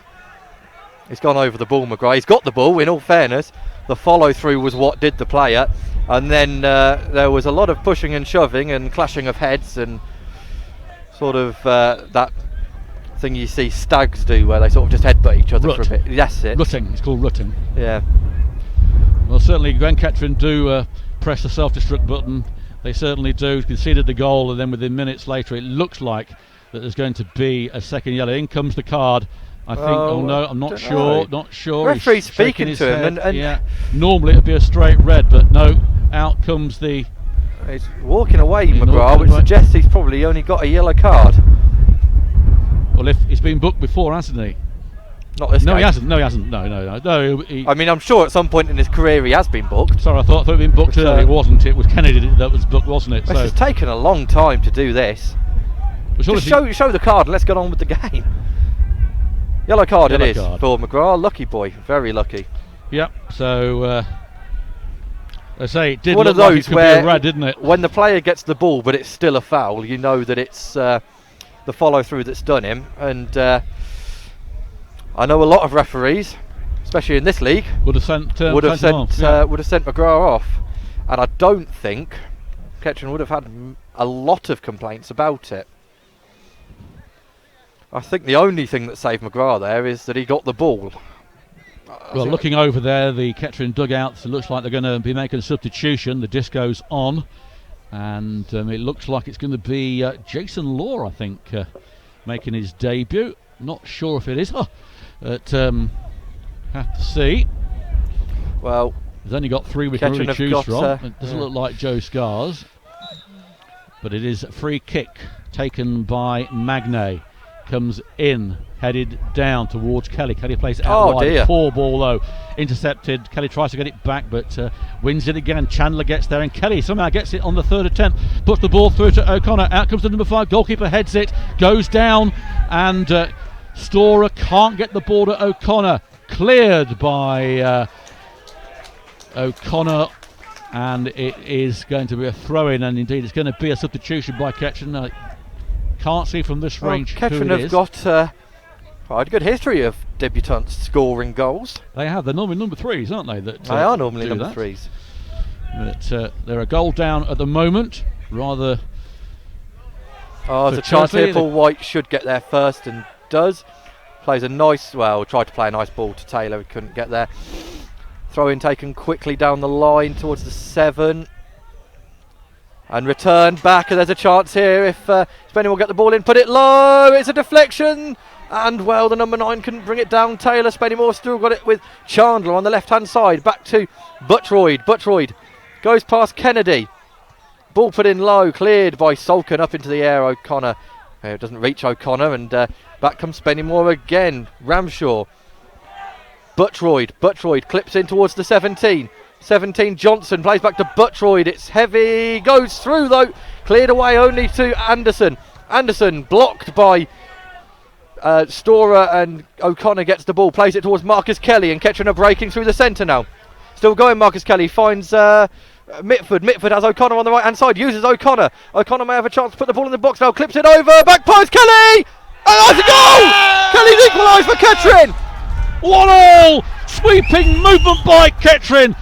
He's gone over the ball, McGrath. He's got the ball, in all fairness. The follow-through was what did the player. And then there was a lot of pushing and shoving and clashing of heads and sort of that thing you see stags do where they sort of just headbutt each other for a bit. That's it. Rutting. It's called rutting. Yeah. Well, certainly Glen Kettering do press the self-destruct button. They certainly do. Conceded the goal, and then within minutes later it looks like that there's going to be a second yellow. In comes the card. I think. Oh no, I'm not sure. Not sure. Referee's speaking to him, and yeah. Normally it'd be a straight red, but no. Out comes the. He's walking away, McGrath, which suggests he's probably only got a yellow card. Well, if he's been booked before, hasn't he? Not this. No, game. he hasn't. No, he hasn't. No. I mean, I'm sure at some point in his career he has been booked. Sorry, I thought he'd been booked early. It wasn't. It was Kennedy that was booked, wasn't it? It's just taken a long time to do this. Just show the card and let's get on with the game. Yellow card it is for McGrath. Lucky boy, very lucky. Yep. So I say it did one look of those like it could where be a red, didn't it? When the player gets the ball but it's still a foul, you know that it's the follow through that's done him. And I know a lot of referees, especially in this league, would have sent McGrath off, and I don't think Kettering would have had a lot of complaints about it. I think the only thing that saved McGrath there is that he got the ball. Well, looking over there, the Kettering dugouts, it looks like they're going to be making a substitution. The disco's on, and it looks like it's going to be Jason Law, I think, making his debut. Not sure if it is. But have to see. Well, he's only got 3 we can really choose from. It doesn't look like Joe Scars, but it is a free kick taken by Magnay. Comes in, headed down towards Kelly. Kelly plays it out wide. Dear. Poor ball though, intercepted. Kelly tries to get it back, but wins it again. Chandler gets there, and Kelly somehow gets it on the third attempt. Puts the ball through to O'Connor. Out comes the number 5 goalkeeper, heads it, goes down, and Storer can't get the ball to O'Connor. Cleared by O'Connor, and it is going to be a throw-in, and indeed it's going to be a substitution by Kettering. Can't see from this range Kettering who it have is. got quite a good history of debutants scoring goals. They have. They're normally number 3s, aren't they? They are normally number 3s. But they're a goal down at the moment. Rather. There's a chance here. Paul White should get there first and does. Plays a nice. Well, tried to play a nice ball to Taylor. He couldn't get there. Throw in taken quickly down the line towards the 7. And returned back, and there's a chance here if Spenny will get the ball in, put it low, it's a deflection, and well, the number 9 couldn't bring it down. Taylor, Spennymoor still got it with Chandler on the left hand side, back to Buttroyd goes past Kennedy, ball put in low, cleared by Salkin up into the air. O'Connor, it doesn't reach O'Connor, and back comes Spennymoor again. Ramshaw, Buttroyd clips in towards the 17 Johnson plays back to Buttroyd. It's heavy, goes through though, cleared away only to Anderson blocked by Storer, and O'Connor gets the ball, plays it towards Marcus Kelly, and Kettering are breaking through the centre now. Still going, Marcus Kelly finds Mitford has O'Connor on the right hand side, uses O'Connor may have a chance to put the ball in the box now, clips it over, back post, Kelly, and that's a goal! Kelly's equalised for Kettering. 1-1, sweeping movement by Kettering.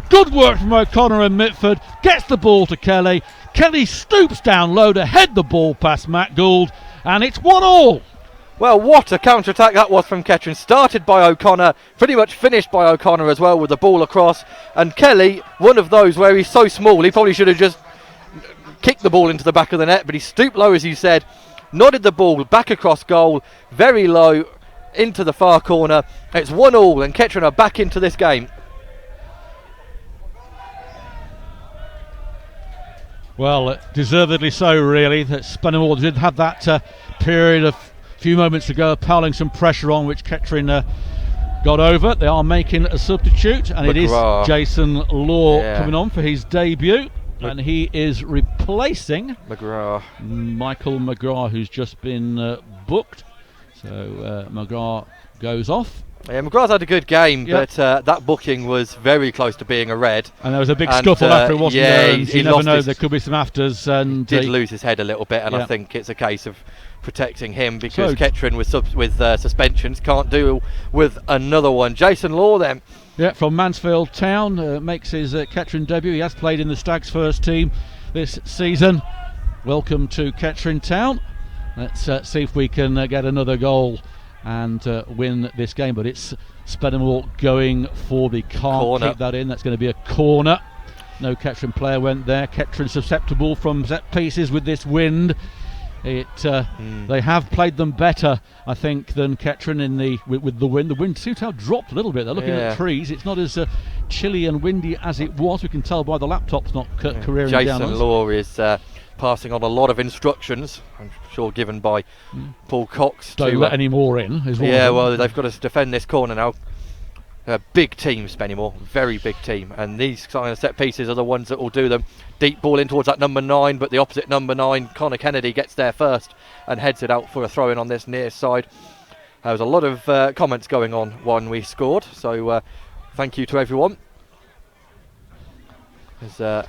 Good work from O'Connor and Mitford. Gets the ball to Kelly. Kelly stoops down low to head the ball past Matt Gould, and it's 1-1. Well, what a counter-attack that was from Kettering. Started by O'Connor, pretty much finished by O'Connor as well with the ball across. And Kelly, one of those where he's so small, he probably should have just kicked the ball into the back of the net, but he stooped low, as you said, nodded the ball back across goal, very low into the far corner. It's 1-1, and Kettering are back into this game. Well, deservedly so, really. That Spennymoor did have that period of few moments ago, piling some pressure on, which Kettering got over. They are making a substitute, and it is Jason Law coming on for his debut, and he is replacing Michael McGrath, who's just been booked. So McGrath goes off. Yeah, McGrath had a good game, Yep. but that booking was very close to being a red. And there was a big scuffle after it, wasn't yeah, there? And he you never lost know, his, there could be some afters. And did lose his head a little bit, and Yeah. I think it's a case of protecting him because So- Kettering with suspensions can't do with another one. Jason Law then. Yeah, from Mansfield Town, makes his Kettering debut. He has played in the Stags first team this season. Welcome to Kettering Town. Let's see if we can get another goal and win this game. But it's Spennymoor going for the Corner. Keep that in. That's going to be a corner. No Kettering player went there. Kettering susceptible from set pieces with this wind. They have played them better, I think, than Kettering with the wind. The wind seems to have dropped a little bit. They're looking at trees. It's not as chilly and windy as it was. We can tell by the laptops not careering down Jason us. Law is passing on a lot of instructions, I'm sure given by Paul Cox. Don't let any more in. Is one of them. Well, they've got to defend this corner now. A big team, Spennymoor, very big team, and these kind of set pieces are the ones that will do them. Deep ball in towards that number 9, but the opposite number 9, Connor Kennedy, gets there first and heads it out for a throw in on this near side. There was a lot of comments going on when we scored, so thank you to everyone. There's a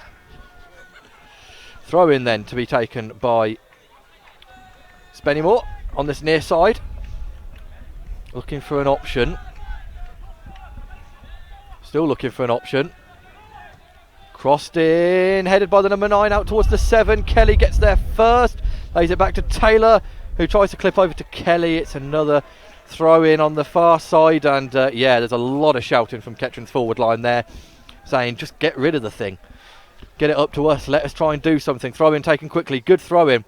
throw in then to be taken by Spennymoor on this near side, looking for an option. Still looking for an option. Crossed in, headed by the number 9 out towards the 7. Kelly gets there first. Lays it back to Taylor, who tries to clip over to Kelly. It's another throw in on the far side. And there's a lot of shouting from Kettering's forward line there, saying just get rid of the thing. Get it up to us. Let us try and do something. Throw in taken quickly. Good throw in.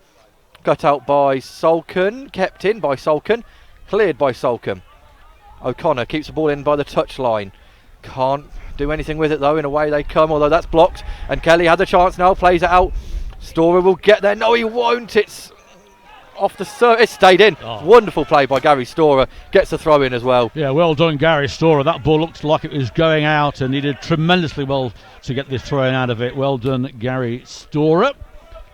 Cut out by Solken. Kept in by Solken. Cleared by Solken. O'Connor keeps the ball in by the touch line. Can't do anything with it though. In a way they come, although that's blocked. And Kelly had the chance now, plays it out. Storer will get there. No, he won't. It's off the surface. It stayed in. Wonderful play by Gary Storer. Gets the throw in as well. Yeah, well done, Gary Storer. That ball looked like it was going out, and he did tremendously well to get this throw in out of it. Well done, Gary Storer.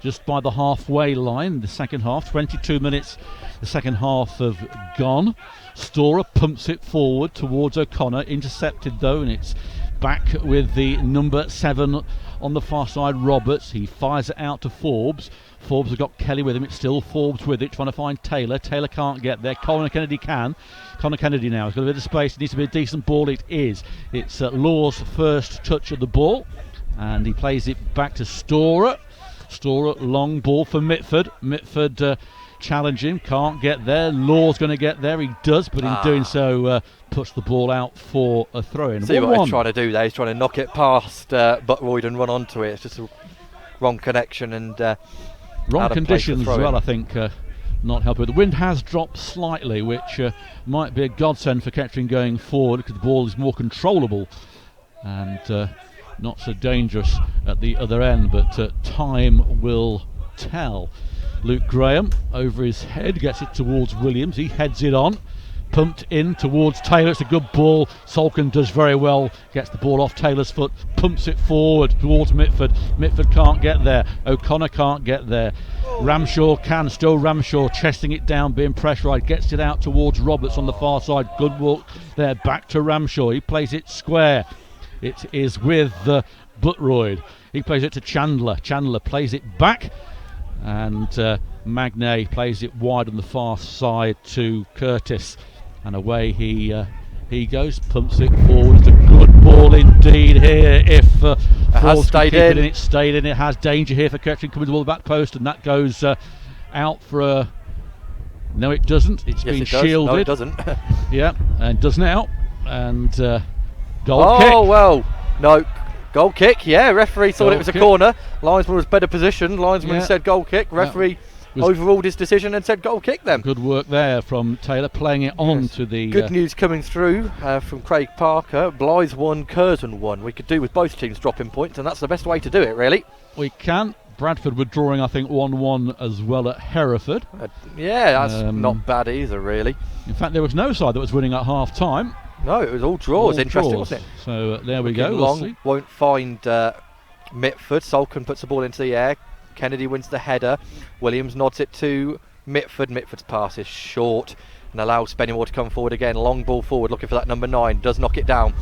Just by the halfway line, the second half, 22 minutes, the second half have gone. Storer pumps it forward towards O'Connor, intercepted though, and it's back with the number 7 on the far side, Roberts. He fires it out to Forbes. Forbes has got Kelly with him. It's still Forbes with it, trying to find Taylor. Taylor can't get there. Connor Kennedy can. Connor Kennedy now has got a bit of space. It needs to be a decent ball. It is. It's Law's first touch of the ball, and he plays it back to Storer. Storer, long ball for Mitford. Mitford challenging, can't get there. Law's going to get there. He does, but in doing so, puts the ball out for a throw-in. See what he's trying to do there. He's trying to knock it past Buttroyd and run onto it. It's just a wrong connection and wrong conditions as well, I think. Not helping. The wind has dropped slightly, which might be a godsend for Kettering going forward because the ball is more controllable and not so dangerous at the other end, but time will tell. Luke Graham over his head gets it towards Williams. He heads it on, pumped in towards Taylor. It's a good ball. Solken does very well, gets the ball off Taylor's foot, pumps it forward towards Mitford. Mitford can't get there. O'Connor can't get there. Ramshaw can, still Ramshaw chesting it down, being pressurised, gets it out towards Roberts on the far side. Good walk there, back to Ramshaw. He plays it square. It is with Buttroyd. He plays it to Chandler. Chandler plays it back, and Magnay plays it wide on the far side to Curtis, and away he goes, pumps it forward. It's a good ball indeed here. If it has stayed in. It stayed in. It has danger here for Kettering coming to the back post, and that goes out for a. No, it doesn't. It's been shielded. No, it doesn't. Yeah, and does now, and goal kick. Oh well, no. Goal kick, yeah. Referee thought it was a corner. Linesman was better positioned. Linesman said goal kick. Referee overruled his decision and said goal kick then. Good work there from Taylor, playing it on to the... Good news coming through from Craig Parker. Blythe won, Curzon won. We could do with both teams dropping points, and that's the best way to do it, really. We can. Bradford were drawing, I think, 1-1 as well at Hereford. That's not bad either, really. In fact, there was no side that was winning at half-time. No, it was all draws. Interesting, wasn't it? So there we go. Long we'll see. Won't find Mitford. Solken puts the ball into the air. Kennedy wins the header. Williams nods it to Mitford. Mitford's pass is short, and allows Spennymoor to come forward again. Long ball forward, looking for that number 9. Does knock it down.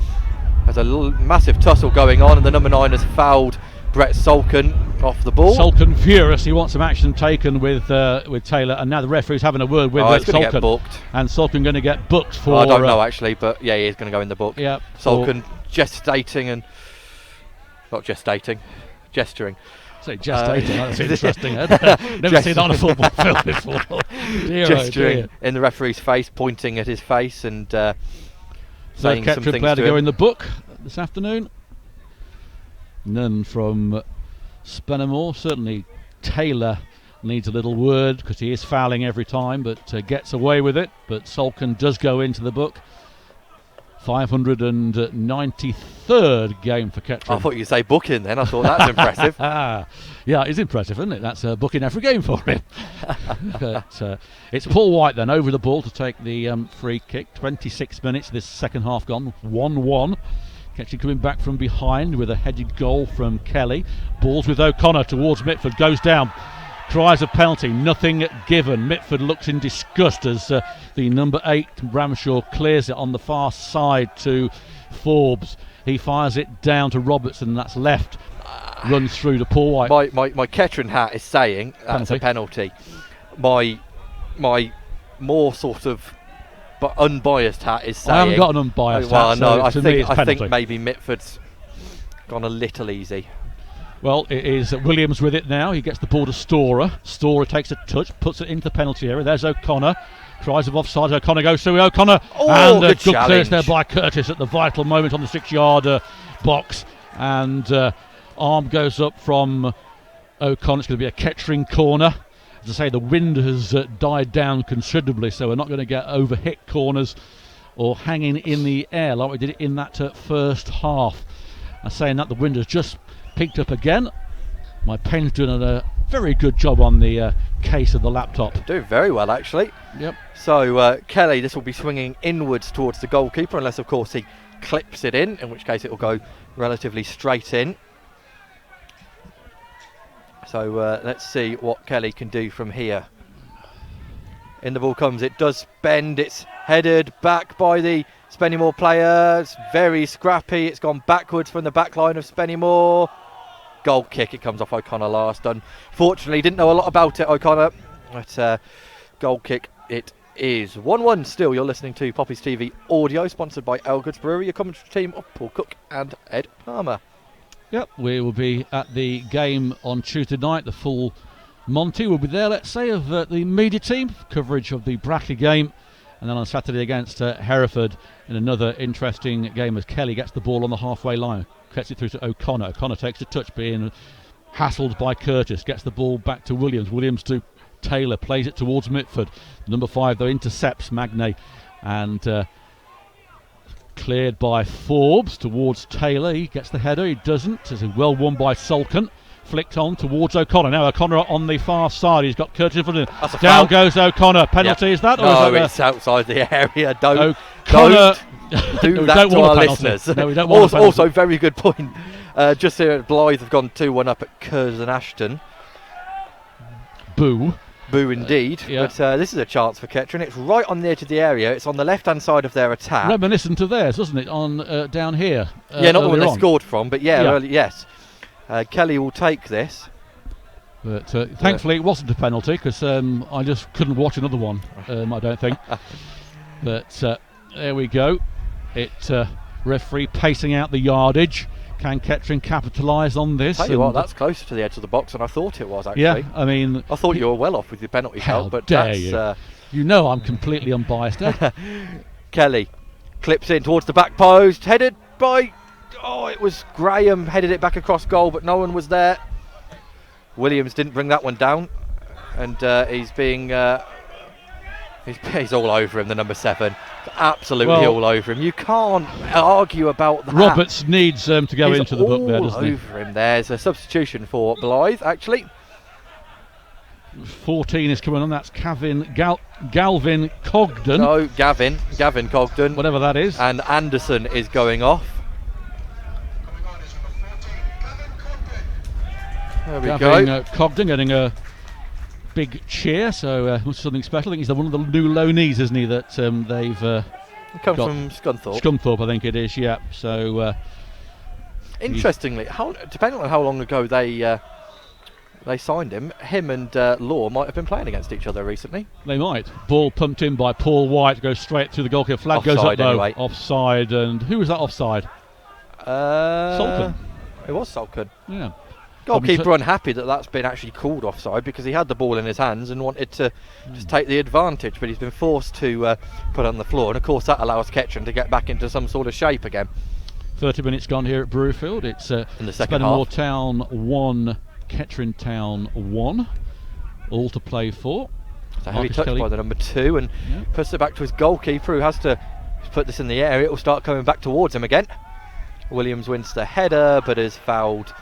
There's a massive tussle going on, and the number 9 has fouled Brett Salkin off the ball. Salkin furious. He wants some action taken with Taylor, and now the referee's having a word with he's Salkin. Get booked. And Salkin going to get booked for. I don't know actually, but yeah, he is going to go in the book. Yeah. Salkin gestating and not gestating, gesturing. Say gestating. That's interesting. I've never seen that on a football film before. Dear, gesturing oh dear. in the referee's face, pointing at his face, and saying some things player to him. go in the book this afternoon. None from Spennymoor. Certainly Taylor needs a little word because he is fouling every time, but gets away with it. But Salkin does go into the book. 593rd game for Kettering. I thought you'd say booking then. I thought that's impressive. Yeah, it's impressive, isn't it? That's booking every game for him. But, it's Paul White then over the ball to take the free kick. 26 minutes, this second half gone. 1-1. Kettering coming back from behind with a headed goal from Kelly. Balls with O'Connor towards Mitford. Goes down. Cries of penalty, nothing given. Mitford looks in disgust as the number 8 Bramshaw clears it on the far side to Forbes. He fires it down to Robertson, and that's left. Runs through to Paul White. My Kettering hat is saying that's a penalty. My more sort of unbiased hat is saying. I haven't got an unbiased hat. No, I think maybe Mitford's gone a little easy. Well, it is Williams with it now. He gets the ball to Storer. Storer takes a touch, puts it into the penalty area. There's O'Connor. Cries of offside. O'Connor goes through. O'Connor. And good clearance there by Curtis at the vital moment on the 6-yard box. And arm goes up from O'Connor. It's going to be a Kettering corner. As I say, the wind has died down considerably, so we're not going to get overhit corners or hanging in the air like we did it in that first half. I'm saying that the wind has just picked up again. My pen's doing a very good job on the case of the laptop. Doing very well actually. Yep. So Kelly, this will be swinging inwards towards the goalkeeper, unless of course he clips it in which case it will go relatively straight in. So let's see what Kelly can do from here. In the ball comes, it does bend, it's headed back by the Spennymoor player. It's very scrappy, it's gone backwards from the back line of Spennymoor. Goal kick, it comes off O'Connor last. Unfortunately, didn't know a lot about it, O'Connor. But goal kick it is. 1-1 still. You're listening to Poppy's TV audio, sponsored by Elgood's Brewery. Your commentary team of Paul Cook and Ed Palmer. Yep, we will be at the game on Tuesday night. The full Monty will be there, let's say, of the media team. Coverage of the Brackley game. And then on Saturday against Hereford in another interesting game as Kelly gets the ball on the halfway line. Gets it through to O'Connor. O'Connor takes a touch, being hassled by Curtis. Gets the ball back to Williams. Williams to Taylor. Plays it towards Mitford. Number 5, though, intercepts Magnay. And cleared by Forbes towards Taylor. He gets the header. He doesn't. It's well won by Salkin. Flicked on towards O'Connor. Now O'Connor on the far side. He's got Curtis in front of him. Down goes O'Connor. Penalty, is that? Or no, is that it's outside the area. Don't do that don't to our listeners. No, we don't want also, very good point. Just here at Blythe have gone 2-1 up at Curzon Ashton. Boo. Boo indeed. Yeah. But this is a chance for Kettering. It's right on the edge of the area. It's on the left-hand side of their attack. Reminiscent of theirs, wasn't it? On down here. Yeah, not the one they on. scored from, but yes. Kelly will take this. But thankfully it wasn't a penalty, because I just couldn't watch another one, I don't think. But there we go. Referee pacing out the yardage. Can Kettering capitalise on this? Tell you what, that's closer to the edge of the box than I thought it was, actually. Yeah, I mean... I thought you were well off with your penalty How count, but dare that's... you? You know I'm completely unbiased, eh? Kelly clips in towards the back post, headed by... Oh, it was Graham, headed it back across goal, but no one was there. Williams didn't bring that one down, and he's being... He's all over him, the number 7. Absolutely all over him. You can't argue about that. Roberts needs to go into the book there, doesn't he? Over him. There's a substitution for Blythe, actually. 14 is coming on. That's Galvin Cogden. No, Gavin Cogden. Whatever that is. And Anderson is going off. There we go. Cogden getting a big cheer, so must be something special. I think he's one of the new loanees, isn't he, that they've He comes from Scunthorpe. Scunthorpe, I think it is, yeah. So interestingly, depending on how long ago they signed him and Law might have been playing against each other recently. They might. Ball pumped in by Paul White, goes straight through the goalkeeper. Flag Offside goes up though. anyway. Offside, and who was that offside? Salkin. It was Salkin. Yeah. Goalkeeper unhappy that's been actually called offside because he had the ball in his hands and wanted to just take the advantage, but he's been forced to put it on the floor, and of course that allows Kettering to get back into some sort of shape again. 30 minutes gone here at Brewfield. It's in the second Spennymoor half. Town 1, Kettering Town 1, all to play for. It's a heavy touch by the number 2, and puts it back to his goalkeeper, who has to put this in the air. It will start coming back towards him again. Williams wins the header, but is fouled.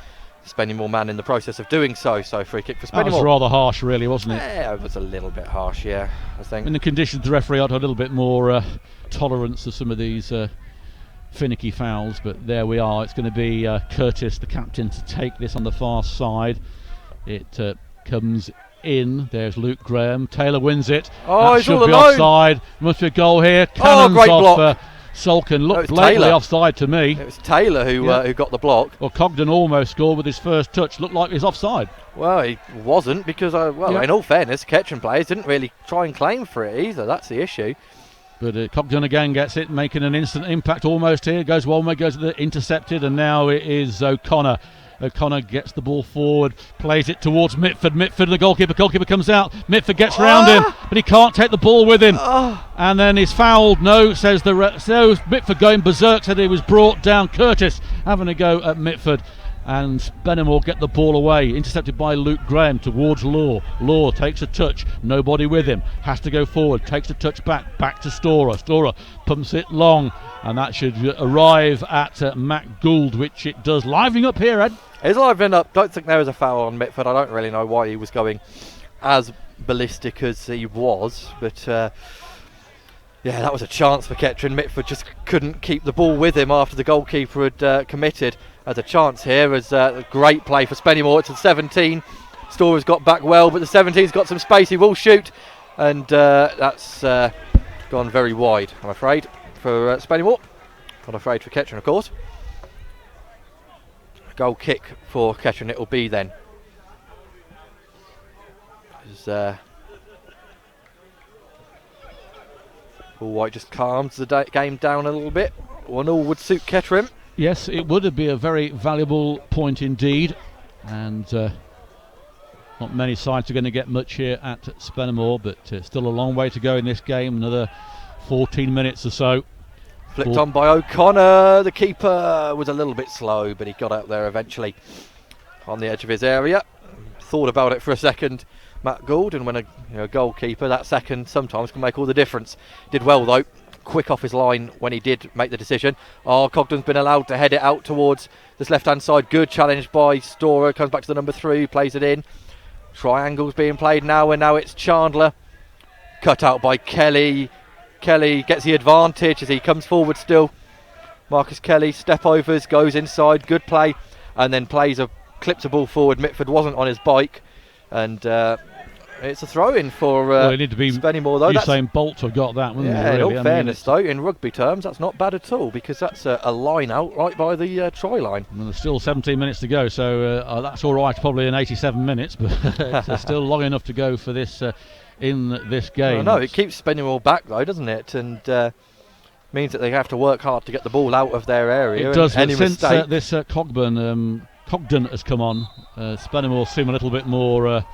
Spennymoor man in the process of doing so. So free kick for Spennymoor. That was rather harsh, really, wasn't it? Yeah, it was a little bit harsh. Yeah, I think. In the conditions, the referee had a little bit more tolerance of some of these finicky fouls, but there we are. It's going to be Curtis, the captain, to take this on the far side. It comes in. There's Luke Graham. Taylor wins it. Oh, that he's should all be alone. offside. Must be a goal here. Cannons great off block. Sulkin. Looked No, blatantly Taylor. offside to me. It was Taylor who got the block. Well, Cogden almost scored with his first touch. Looked like he's offside. Well, he wasn't, because in all fairness, Kettering players didn't really try and claim for it either. That's the issue. But Cogden again gets it, making an instant impact almost here. Goes one way, goes intercepted, and now it is O'Connor. O'Connor gets the ball forward, plays it towards Mitford. Mitford, the goalkeeper. Goalkeeper comes out. Mitford gets round him, but he can't take the ball with him. And then he's fouled. No, says so Mitford going berserk. Said he was brought down. Curtis having a go at Mitford. And Spennymoor get the ball away, intercepted by Luke Graham towards Law. Law takes a touch, nobody with him, has to go forward, takes a touch back to Storer. Storer pumps it long, and that should arrive at Matt Gould, which it does. Livening up here, Ed. It's livening up. Don't think there was a foul on Mitford. I don't really know why he was going as ballistic as he was, but that was a chance for Kettering. Mitford just couldn't keep the ball with him after the goalkeeper had committed. There's a chance here, as a great play for Spennymoor. It's at 17. Storer's got back well, but the 17's got some space. He will shoot, and that's gone very wide, I'm afraid, for Spennymoor. Not afraid for Kettering, of course. Goal kick for Kettering it will be then. Paul White just calms the game down a little bit. 1-1 would suit Kettering. Yes, it would be a very valuable point indeed, and not many sides are going to get much here at Spennymoor, but still a long way to go in this game. Another 14 minutes or so. Flicked on by O'Connor. The keeper was a little bit slow, but he got out there eventually on the edge of his area. Thought about it for a second, Matt Gould, and when a goalkeeper, that second sometimes can make all the difference. Did well though. Quick off his line when he did make the decision. Cogden's been allowed to head it out towards this left-hand side. Good challenge by Storer. Comes back to the number 3, plays it in. Triangle's being played now, and now it's Chandler. Cut out by Kelly. Kelly gets the advantage as he comes forward still. Marcus Kelly, step overs, goes inside. Good play, and then clips a ball forward. Mitford wasn't on his bike, and it's a throw-in for Spennymoor though. Usain Bolt to have got that, wouldn't it? Really? In all fairness though, in rugby terms, that's not bad at all, because that's a line out right by the try line. And there's still 17 minutes to go, so that's all right, probably in 87 minutes, but it's still long enough to go for this in this game. No, it keeps Spennymoor back though, doesn't it? And means that they have to work hard to get the ball out of their area. It does, any since mistake. this Cogden has come on, Spennymoor seem a little bit more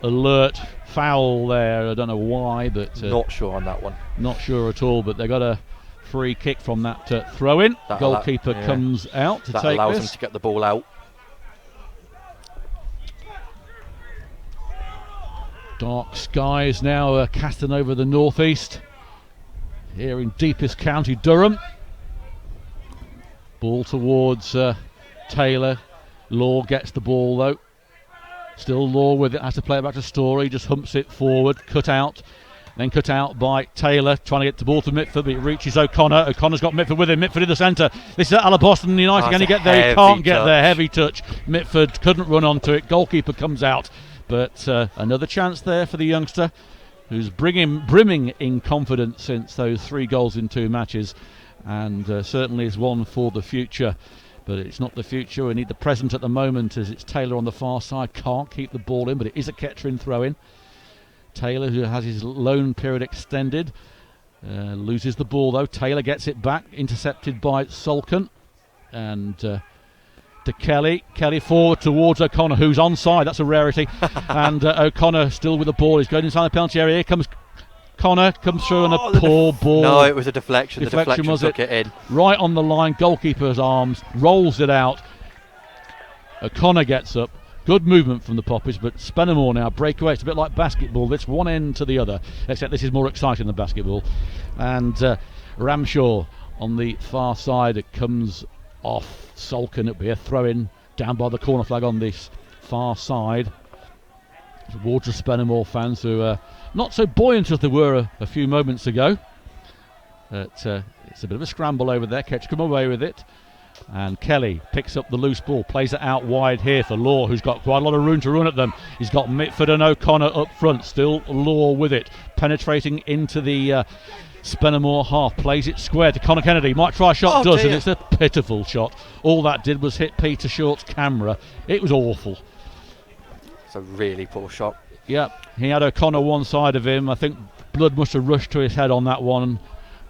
alert. Foul there, I don't know why, but not sure on that one. Not sure at all, but they got a free kick from that throw-in. Goalkeeper comes out to take this. That allows them to get the ball out. Dark skies now casting over the northeast here in deepest county Durham. Ball towards Taylor. Law gets the ball though. Still Law with it, has to play it back to Story, just humps it forward, cut out by Taylor, trying to get the ball to Mitford, but it reaches O'Connor. O'Connor's got Mitford with him, Mitford in the centre. This is Boston United, can he get there? He can't get there, heavy touch. Mitford couldn't run onto it, goalkeeper comes out, But another chance there for the youngster, who's brimming in confidence since those 3 goals in 2 matches, and certainly is one for the future. But it's not the future, we need the present at the moment, as it's Taylor on the far side, can't keep the ball in, but it is a Kettering throw-in. Taylor, who has his loan period extended, loses the ball though. Taylor gets it back, intercepted by Solken, and to Kelly forward towards O'Connor, who's onside, that's a rarity. And O'Connor still with the ball, he's going inside the penalty area. Here comes Connor, comes through on a poor ball. No, it was a deflection. The deflection took it in. Right on the line, goalkeeper's arms, rolls it out. O'Connor gets up. Good movement from the Poppies, but Spennymoor now breakaway. It's a bit like basketball. It's one end to the other, except this is more exciting than basketball. And Ramshaw on the far side, it comes off Solken. It'll be a throw-in down by the corner flag on this far side towards the Spennymoor fans, who are not so buoyant as they were a few moments ago. But it's a bit of a scramble over there. Ketch come away with it. And Kelly picks up the loose ball, plays it out wide here for Law, who's got quite a lot of room to run at them. He's got Mitford and O'Connor up front, still Law with it, penetrating into the Spennymoor half, plays it square to Conor Kennedy, might try a shot, does, and it's a pitiful shot. All that did was hit Peter Short's camera. It was awful. It's a really poor shot. Yep, he had O'Connor one side of him. I think blood must have rushed to his head on that one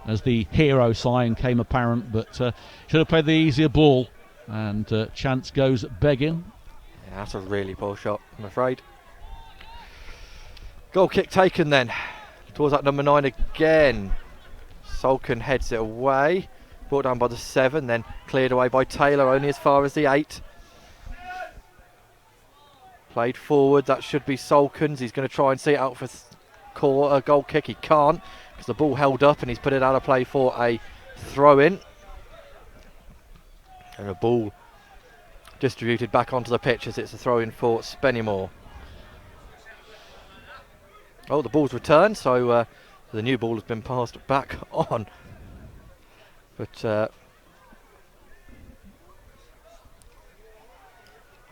as the hero sign came apparent, but should have played the easier ball, and chance goes begging. Yeah, that's a really poor shot, I'm afraid. Goal kick taken then towards that number 9 again. Solken heads it away, brought down by the 7, then cleared away by Taylor, only as far as the 8. Played forward, that should be Solken's. He's going to try and see it out for a goal kick. He can't, because the ball held up and he's put it out of play for a throw-in. And a ball distributed back onto the pitch as it's a throw-in for Spennymoor. Oh, the ball's returned, so the new ball has been passed back on. But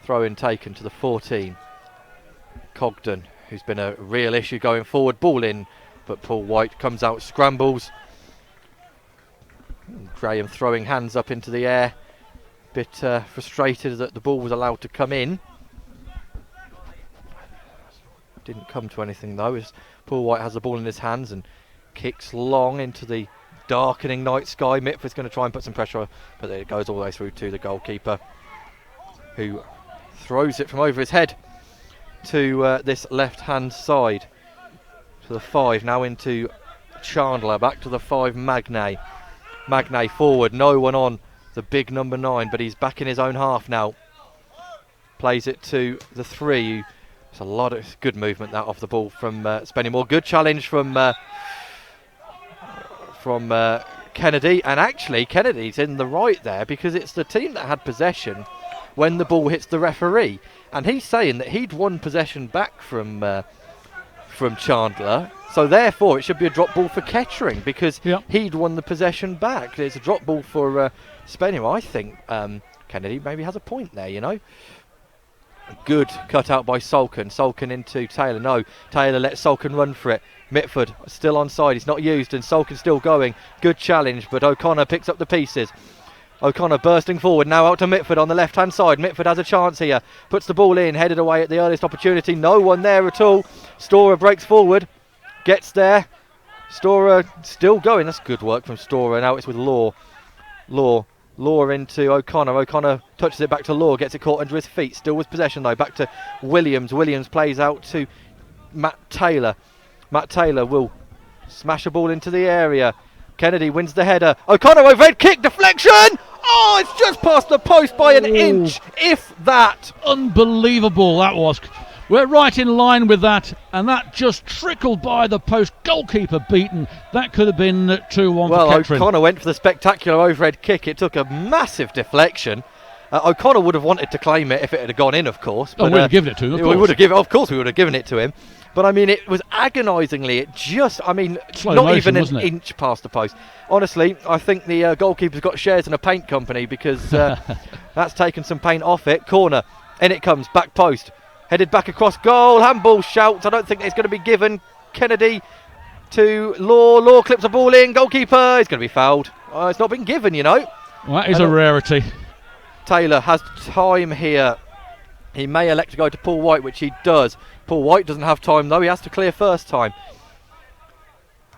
throw-in taken to the 14. Cogden, who's been a real issue going forward. Ball in, but Paul White comes out, scrambles. Graham throwing hands up into the air. Bit frustrated that the ball was allowed to come in. Didn't come to anything though, as Paul White has the ball in his hands and kicks long into the darkening night sky. Mitford's going to try and put some pressure, but it goes all the way through to the goalkeeper, who throws it from over his head to this left-hand side. To the 5, now into Chandler, back to the 5, Magnay. Magnay forward, no one on the big number 9, but he's back in his own half now. Plays it to the 3. It's a lot of good movement that off the ball from Spennymoor. Good challenge from Kennedy, and actually Kennedy's in the right there, because it's the team that had possession when the ball hits the referee, and he's saying that he'd won possession back from Chandler, so therefore it should be a drop ball for Kettering, because he'd won the possession back. It's a drop ball for Spennymoor. I think Kennedy maybe has a point there, you know. Good cut out by Solken. Solken into Taylor. No, Taylor lets Solken run for it. Mitford still onside. He's not used, and Solken still going. Good challenge, but O'Connor picks up the pieces. O'Connor bursting forward, now out to Mitford on the left-hand side. Mitford has a chance here. Puts the ball in, headed away at the earliest opportunity. No one there at all. Storer breaks forward. Gets there. Storer still going. That's good work from Storer. Now it's with Law. Law into O'Connor. O'Connor touches it back to Law, gets it caught under his feet. Still with possession though. Back to Williams. Williams plays out to Matt Taylor. Matt Taylor will smash a ball into the area. Kennedy wins the header. O'Connor overhead kick, deflection! Oh, it's just past the post by an inch, if that. Unbelievable that was. We're right in line with that, and that just trickled by the post. Goalkeeper beaten. That could have been 2-1 well, for Kettering. O'Connor went for the spectacular overhead kick. It took a massive deflection. O'Connor would have wanted to claim it if it had gone in, of course. But, we'd have given it to him, of course. Of course we would have given it to him. But I mean, it was agonisingly, not even an inch past the post. Honestly, I think the goalkeeper's got shares in a paint company, because that's taken some paint off it. Corner, in it comes, back post. Headed back across goal. Handball shouts. I don't think it's going to be given. Kennedy to Law. Law clips the ball in. Goalkeeper is going to be fouled. It's not been given, you know. Well, that is a rarity. Taylor has time here. He may elect to go to Paul White, which he does. Paul White doesn't have time though. He has to clear first time.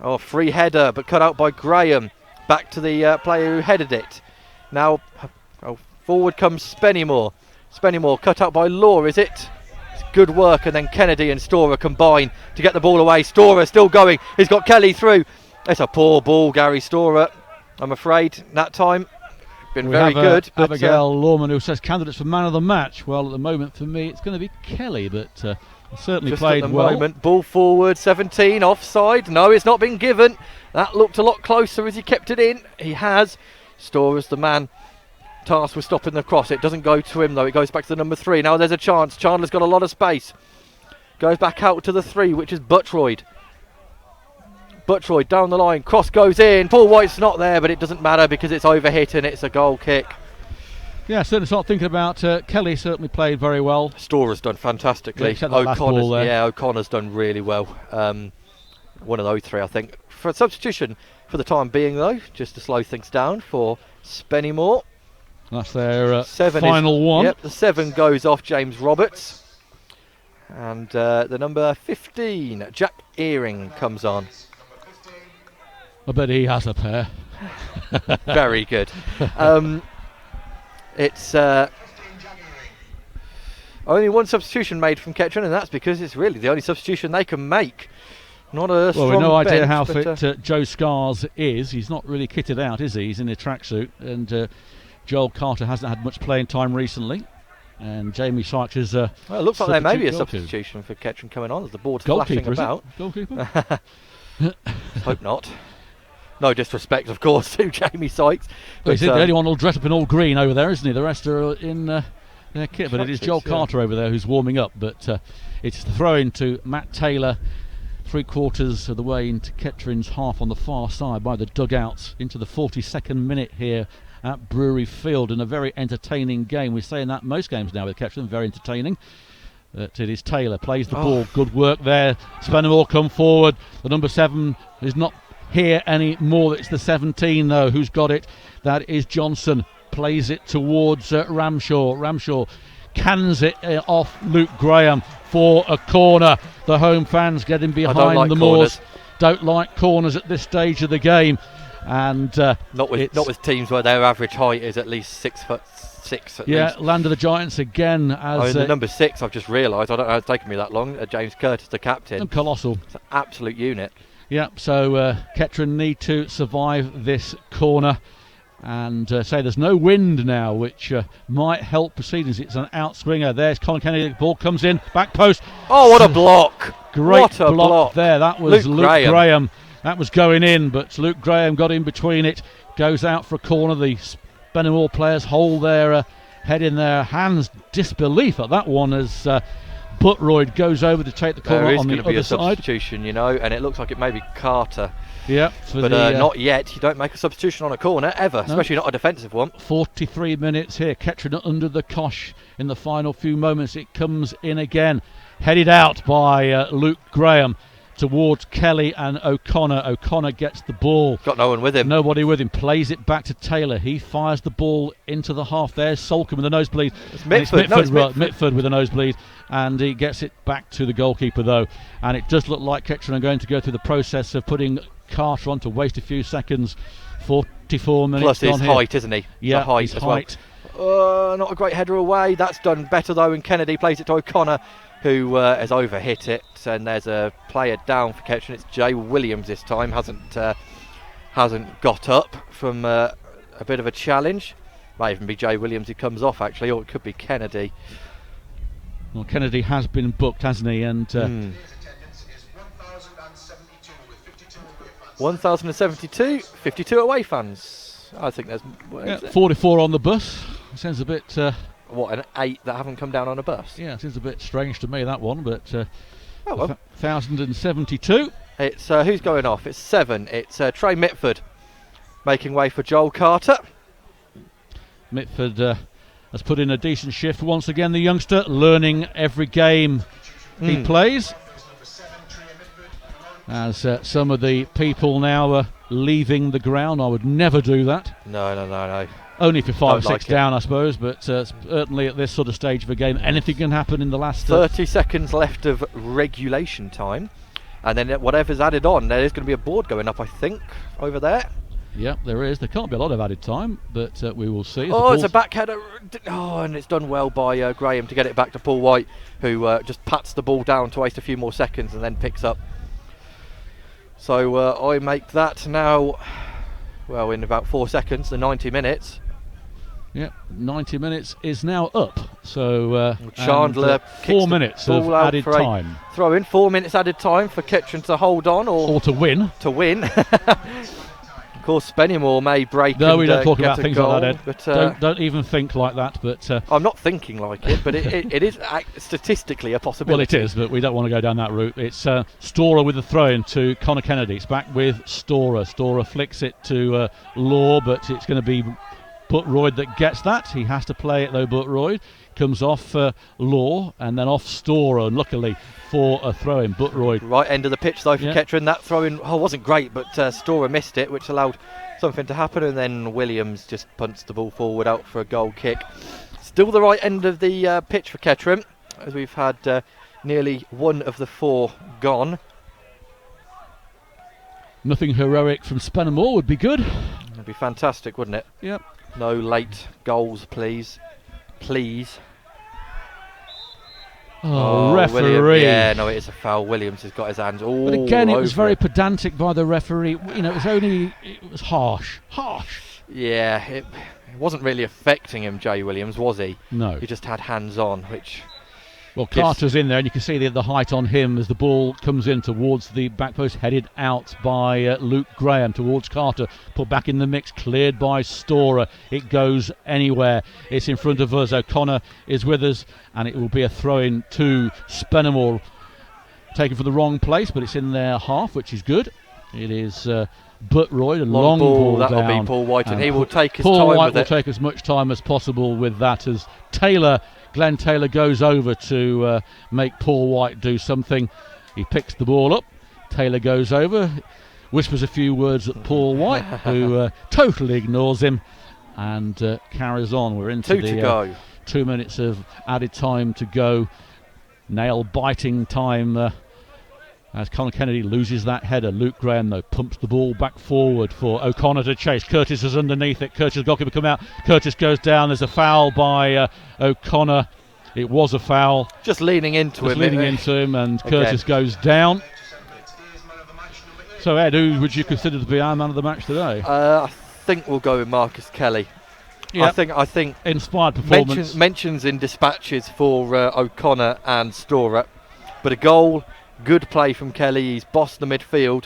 Oh, free header, but cut out by Graham. Back to the player who headed it. Now, forward comes Spennymoor. Spennymoor cut out by Law, is it? It's good work, and then Kennedy and Storer combine to get the ball away. Storer still going. He's got Kelly through. It's a poor ball, Gary Storer. I'm afraid that time. Been very good. But Abigail Lawman, who says candidates for man of the match. Well, at the moment for me, it's going to be Kelly, but certainly just played at the well. Moment, ball forward, 17, offside. No, it's not been given. That looked a lot closer as he kept it in. He has. Storer's the man tasked with stopping the cross. It doesn't go to him though. It goes back to the number 3. Now there's a chance. Chandler's got a lot of space. Goes back out to the 3, which is Buttroyd. Buttroyd down the line. Cross goes in. Paul White's not there, but it doesn't matter because it's overhit and it's a goal kick. Yeah, certainly start thinking about Kelly. Certainly played very well. Storer's done fantastically. Yeah, O'Connor's done really well. One of those 3, I think. For a substitution for the time being, though, just to slow things down for Spennymoor. That's their final one. Yep, the 7 goes off James Roberts. And the number 15, Jack Earing, comes on. I bet he has a pair. Very good. It's only one substitution made from Kettering, and that's because it's really the only substitution they can make. Not a strong Well, we've no idea bench, how fit Joe Scars is. He's not really kitted out, is he? He's in a tracksuit, and Joel Carter hasn't had much playing time recently. And Jamie Sykes is well, it looks like there may be a substitution for Kettering coming on as the board's flashing about. Goalkeeper? Hope not. No disrespect, of course, to Jamie Sykes. Well, he's the only one who'll dress up in all green over there, isn't he? The rest are in their kit, but it is Joel Carter over there who's warming up. But it's the throw-in to Matt Taylor, 3/4 of the way into Kettering's half on the far side by the dugouts into the 42nd minute here at Brewery Field, and a very entertaining game. We're saying that most games now with Kettering, very entertaining. But it is Taylor, plays the ball, good work there. Spennymoor come forward. The number 7 is not here anymore. It's the 17 though who's got it. That is Johnson. Plays it towards Ramshaw. Ramshaw cans it off Luke Graham for a corner. The home fans getting behind the Moors. Don't like corners at this stage of the game. And not with teams where their average height is at least 6'6" at least. Land of the Giants again. As the number 6, I've just realised, I don't know, it's taken me that long. James Curtis, the captain. Colossal. It's an absolute unit. Yeah, so Kettering need to survive this corner. And say there's no wind now, which might help proceedings. It's an outswinger. There's Colin Kennedy. The ball comes in, back post. Oh, what a block! Great block there. That was Luke Graham. That was going in, but Luke Graham got in between it. Goes out for a corner. The Spennymoor players hold their head in their hands. Disbelief at that one as Buttroyd goes over to take the corner on the other side. There is going to be a substitution, you know, and it looks like it may be Carter. Yeah, but not yet. You don't make a substitution on a corner ever, especially not a defensive one. 43 minutes here. Kettering under the cosh in the final few moments. It comes in again, headed out by Luke Graham towards Kelly and O'Connor. O'Connor gets the ball. Got no one with him. Nobody with him. Plays it back to Taylor. He fires the ball into the half. There's Solcombe with a nosebleed. It's Mitford. Mitford with a nosebleed. And he gets it back to the goalkeeper though. And it does look like Kettering are going to go through the process of putting Carter on to waste a few seconds. 44 minutes. Plus his height, isn't he? Yeah, his height. Well. Not a great header away. That's done better though, and Kennedy plays it to O'Connor, who has overhit it. And there's a player down for Kettering. It's Jay Williams this time. Hasn't got up from a bit of a challenge. Might even be Jay Williams who comes off actually, or it could be Kennedy. Well, Kennedy has been booked, hasn't he? And 1,072, 52 away fans. I think there's 44 on the bus. Sounds a bit. What, an 8 that haven't come down on a bus? Yeah, seems a bit strange to me, that one, but 1,072. It's who's going off? It's 7. It's Trey Mitford making way for Joel Carter. Mitford has put in a decent shift once again. The youngster learning every game he plays. As some of the people now are leaving the ground. I would never do that. No. Only if you're 5 or 6 like down, I suppose, but certainly at this sort of stage of a game, anything can happen in the last 30 seconds left of regulation time, and then whatever's added on, there is going to be a board going up, I think, over there. Yeah, there is. There can't be a lot of added time, but we will see. It's a backheader. And it's done well by Graham to get it back to Paul White, who just pats the ball down to waste a few more seconds and then picks up. So I make that now, well, in about 4 seconds, the 90 minutes. Yep, 90 minutes is now up. So Chandler 4 minutes of added time. Throw in 4 minutes added time for Kettering to hold on or to win. Of course, Spennymoor may break. No, we don't talk about things goal, like that, Ed. But don't even think like that. But I'm not thinking like it, but it is statistically a possibility. Well, it is, but we don't want to go down that route. It's Storer with the throw-in to Connor Kennedy. It's back with Storer. Storer flicks it to Law, but it's going to be Buttroyd that gets that. He has to play it though. Buttroyd comes off Law and then off Storer, and luckily for a throw-in. Buttroyd right end of the pitch though for Kettering. That throw-in wasn't great, but Storer missed it, which allowed something to happen, and then Williams just punts the ball forward out for a goal kick. Still the right end of the pitch for Kettering, as we've had nearly one of the 4 gone. Nothing heroic from Spennymoor would be good. It'd be fantastic, wouldn't it? Yep. No late goals, please. Oh, referee. Williams. Yeah, no, it is a foul. Williams has got his hands all But again, it over was very pedantic by the referee. You know, it was harsh. Yeah, it wasn't really affecting him, Jay Williams, was he? No. He just had hands on, which... Well, Carter's in there, and you can see the height on him as the ball comes in towards the back post, headed out by Luke Graham towards Carter, put back in the mix, cleared by Storer. It goes anywhere. It's in front of us. O'Connor is with us, and it will be a throw-in to Spennymoor, taken for the wrong place, but it's in their half, which is good. It is Buttroyd, a long ball that'll down. Be Paul White, and he will take his Paul time White with will it. take as much time as possible with that, as Glenn Taylor goes over to make Paul White do something. He picks the ball up. Taylor goes over, whispers a few words at Paul White, who totally ignores him and carries on. We're into the 2 minutes of added time to go. Nail-biting time as Connor Kennedy loses that header. Luke Graham, though, pumps the ball back forward for O'Connor to chase. Curtis is underneath it. Curtis, goalkeeper, come out. Curtis goes down. There's a foul by O'Connor. It was a foul. Just leaning into him, and Curtis goes down. So, Ed, who would you consider to be our man of the match today? I think we'll go with Marcus Kelly. Yep. I think inspired performance. Mentions in dispatches for O'Connor and Storer, but a goal. Good play from Kelly. He's bossed the midfield,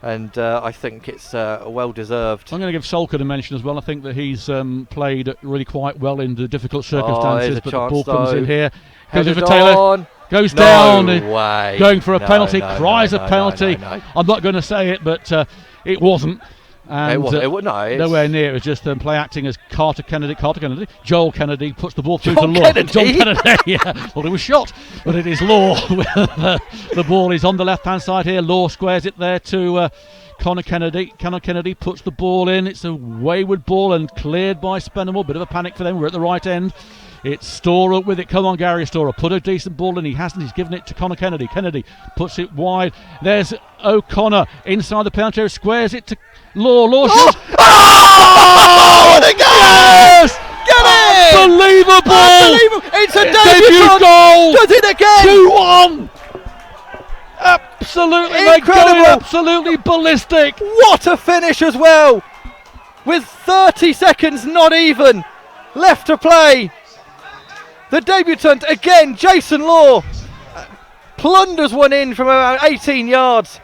and I think it's well deserved. I'm going to give Solkard a mention as well. I think that he's played really quite well in the difficult circumstances. But the ball comes in here. Goes in for Taylor. Goes down. Way. Going for a penalty. Cries a penalty. No. I'm not going to say it, but it wasn't. And it wasn't. Nowhere near. It was just play acting as Carter Kennedy. Joel Kennedy puts the ball through to Law. John Kennedy. Yeah. Well, it was shot, but it is Law. The ball is on the left-hand side here. Law squares it there to Connor Kennedy. Connor Kennedy puts the ball in. It's a wayward ball and cleared by Spennymoor. Bit of a panic for them. We're at the right end. It's Storer with it. Come on, Gary Storer. Put a decent ball in. He hasn't. He's given it to Connor Kennedy. Kennedy puts it wide. There's O'Connor inside the penalty area. Squares it to Law. Law shoots. Oh! What a goal! Yes! Get it! Unbelievable! It's a debut goal! Does it again! 2-1! Absolutely incredible! Going absolutely ballistic! What a finish as well! With 30 seconds not even left to play. The debutant again, Jason Law, plunders one in from about 18 yards.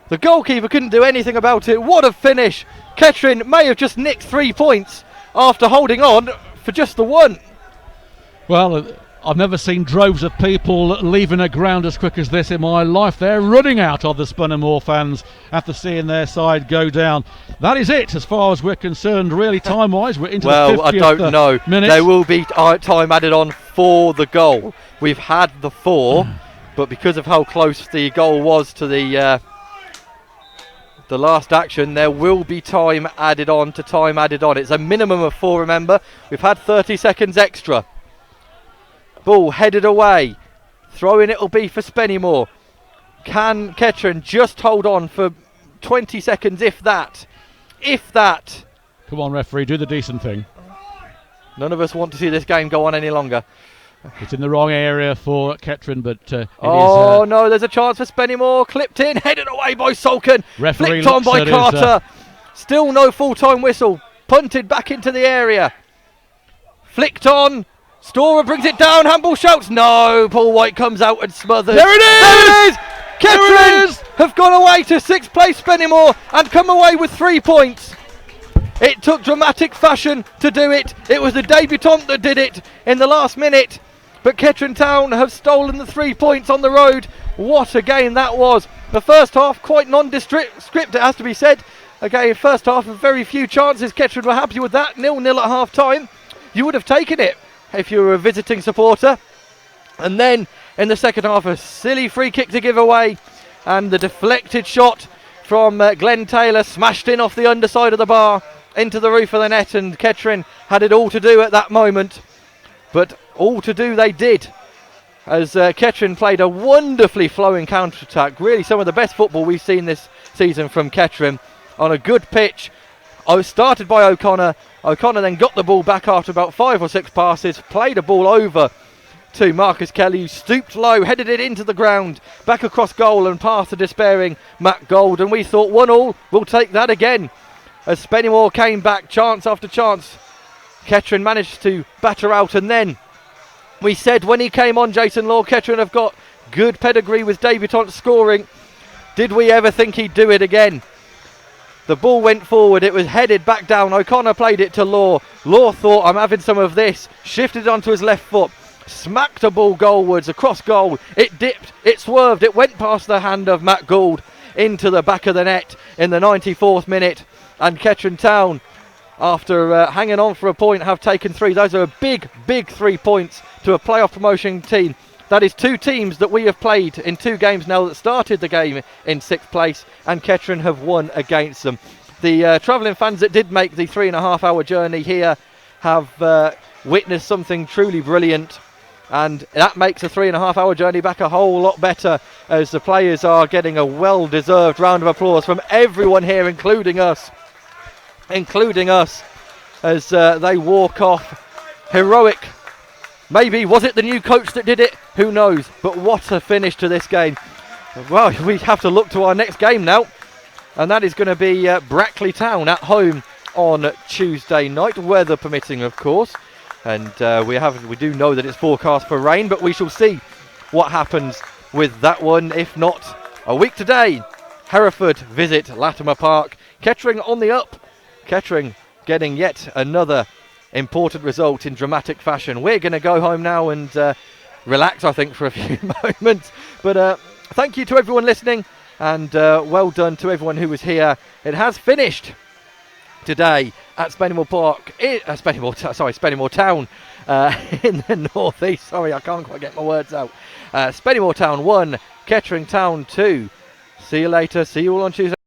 The goalkeeper couldn't do anything about it. What a finish. Kettering may have just nicked 3 points after holding on for just the one. Well, I've never seen droves of people leaving a ground as quick as this in my life. They're running out of the Spennymoor fans after seeing their side go down. That is it as far as we're concerned, really, time-wise. We're into the 50th I don't know. minute. There will be time added on for the goal. We've had the 4, but because of how close the goal was to the last action, there will be time added on to time added on. It's a minimum of 4, remember. We've had 30 seconds extra. Ball headed away. Throw-in it'll be for Spennymoor. Can Kettering just hold on for 20 seconds, if that? If that. Come on, referee, do the decent thing. None of us want to see this game go on any longer. It's in the wrong area for Kettering, but no, there's a chance for Spennymoor. Clipped in, headed away by Salkin. Referee flicked on by Carter. Still no full-time whistle. Punted back into the area. Flicked on. Storer brings it down. Handball shouts. No, Paul White comes out and smothers. There it is! There it is! Kettering have gone away to 6th place Spennymoor and come away with 3 points. It took dramatic fashion to do it. It was the debutant that did it in the last minute. But Kettering Town have stolen the 3 points on the road. What a game that was. The first half quite nondescript, it has to be said. Again, first half very few chances. Kettering were happy with that. 0-0 at half time. You would have taken it if you were a visiting supporter. And then in the second half, a silly free kick to give away, and the deflected shot from Glenn Taylor smashed in off the underside of the bar into the roof of the net, and Kettering had it all to do at that moment. But all to do they did, as Kettering played a wonderfully flowing counter-attack. Really some of the best football we've seen this season from Kettering on a good pitch. Started by O'Connor. O'Connor then got the ball back after about 5 or 6 passes, played a ball over to Marcus Kelly, who stooped low, headed it into the ground, back across goal and past the despairing Matt Gold. And we thought 1-1, we'll take that again. As Spennymoor came back, chance after chance, Kettering managed to batter out. And then we said when he came on, Jason Law, Kettering have got good pedigree with debutant scoring. Did we ever think he'd do it again? The ball went forward, it was headed back down. O'Connor played it to Law. Law thought, I'm having some of this. Shifted it onto his left foot. Smacked a ball goalwards, across goal. It dipped, it swerved, it went past the hand of Matt Gould into the back of the net in the 94th minute. And Kettering Town, after hanging on for a point, have taken 3. Those are big 3 points to a playoff promotion team. That is 2 teams that we have played in 2 games now that started the game in 6th place, and Kettering have won against them. The travelling fans that did make the 3.5-hour journey here have witnessed something truly brilliant, and that makes a 3.5-hour journey back a whole lot better, as the players are getting a well-deserved round of applause from everyone here, including us, as they walk off heroic. Maybe, was it the new coach that did it? Who knows? But what a finish to this game. Well, we have to look to our next game now, and that is going to be Brackley Town at home on Tuesday night, weather permitting, of course. And we do know that it's forecast for rain, but we shall see what happens with that one. If not, a week today, Hereford visit Latimer Park. Kettering on the up. Kettering getting yet another important result in dramatic fashion. We're going to go home now and relax, I think, for a few moments. But thank you to everyone listening, and well done to everyone who was here. It has finished today at Spennymoor Park, Spennymoor Town in the northeast. Sorry, I can't quite get my words out. Spennymoor Town 1, Kettering Town 2. See you later. See you all on Tuesday.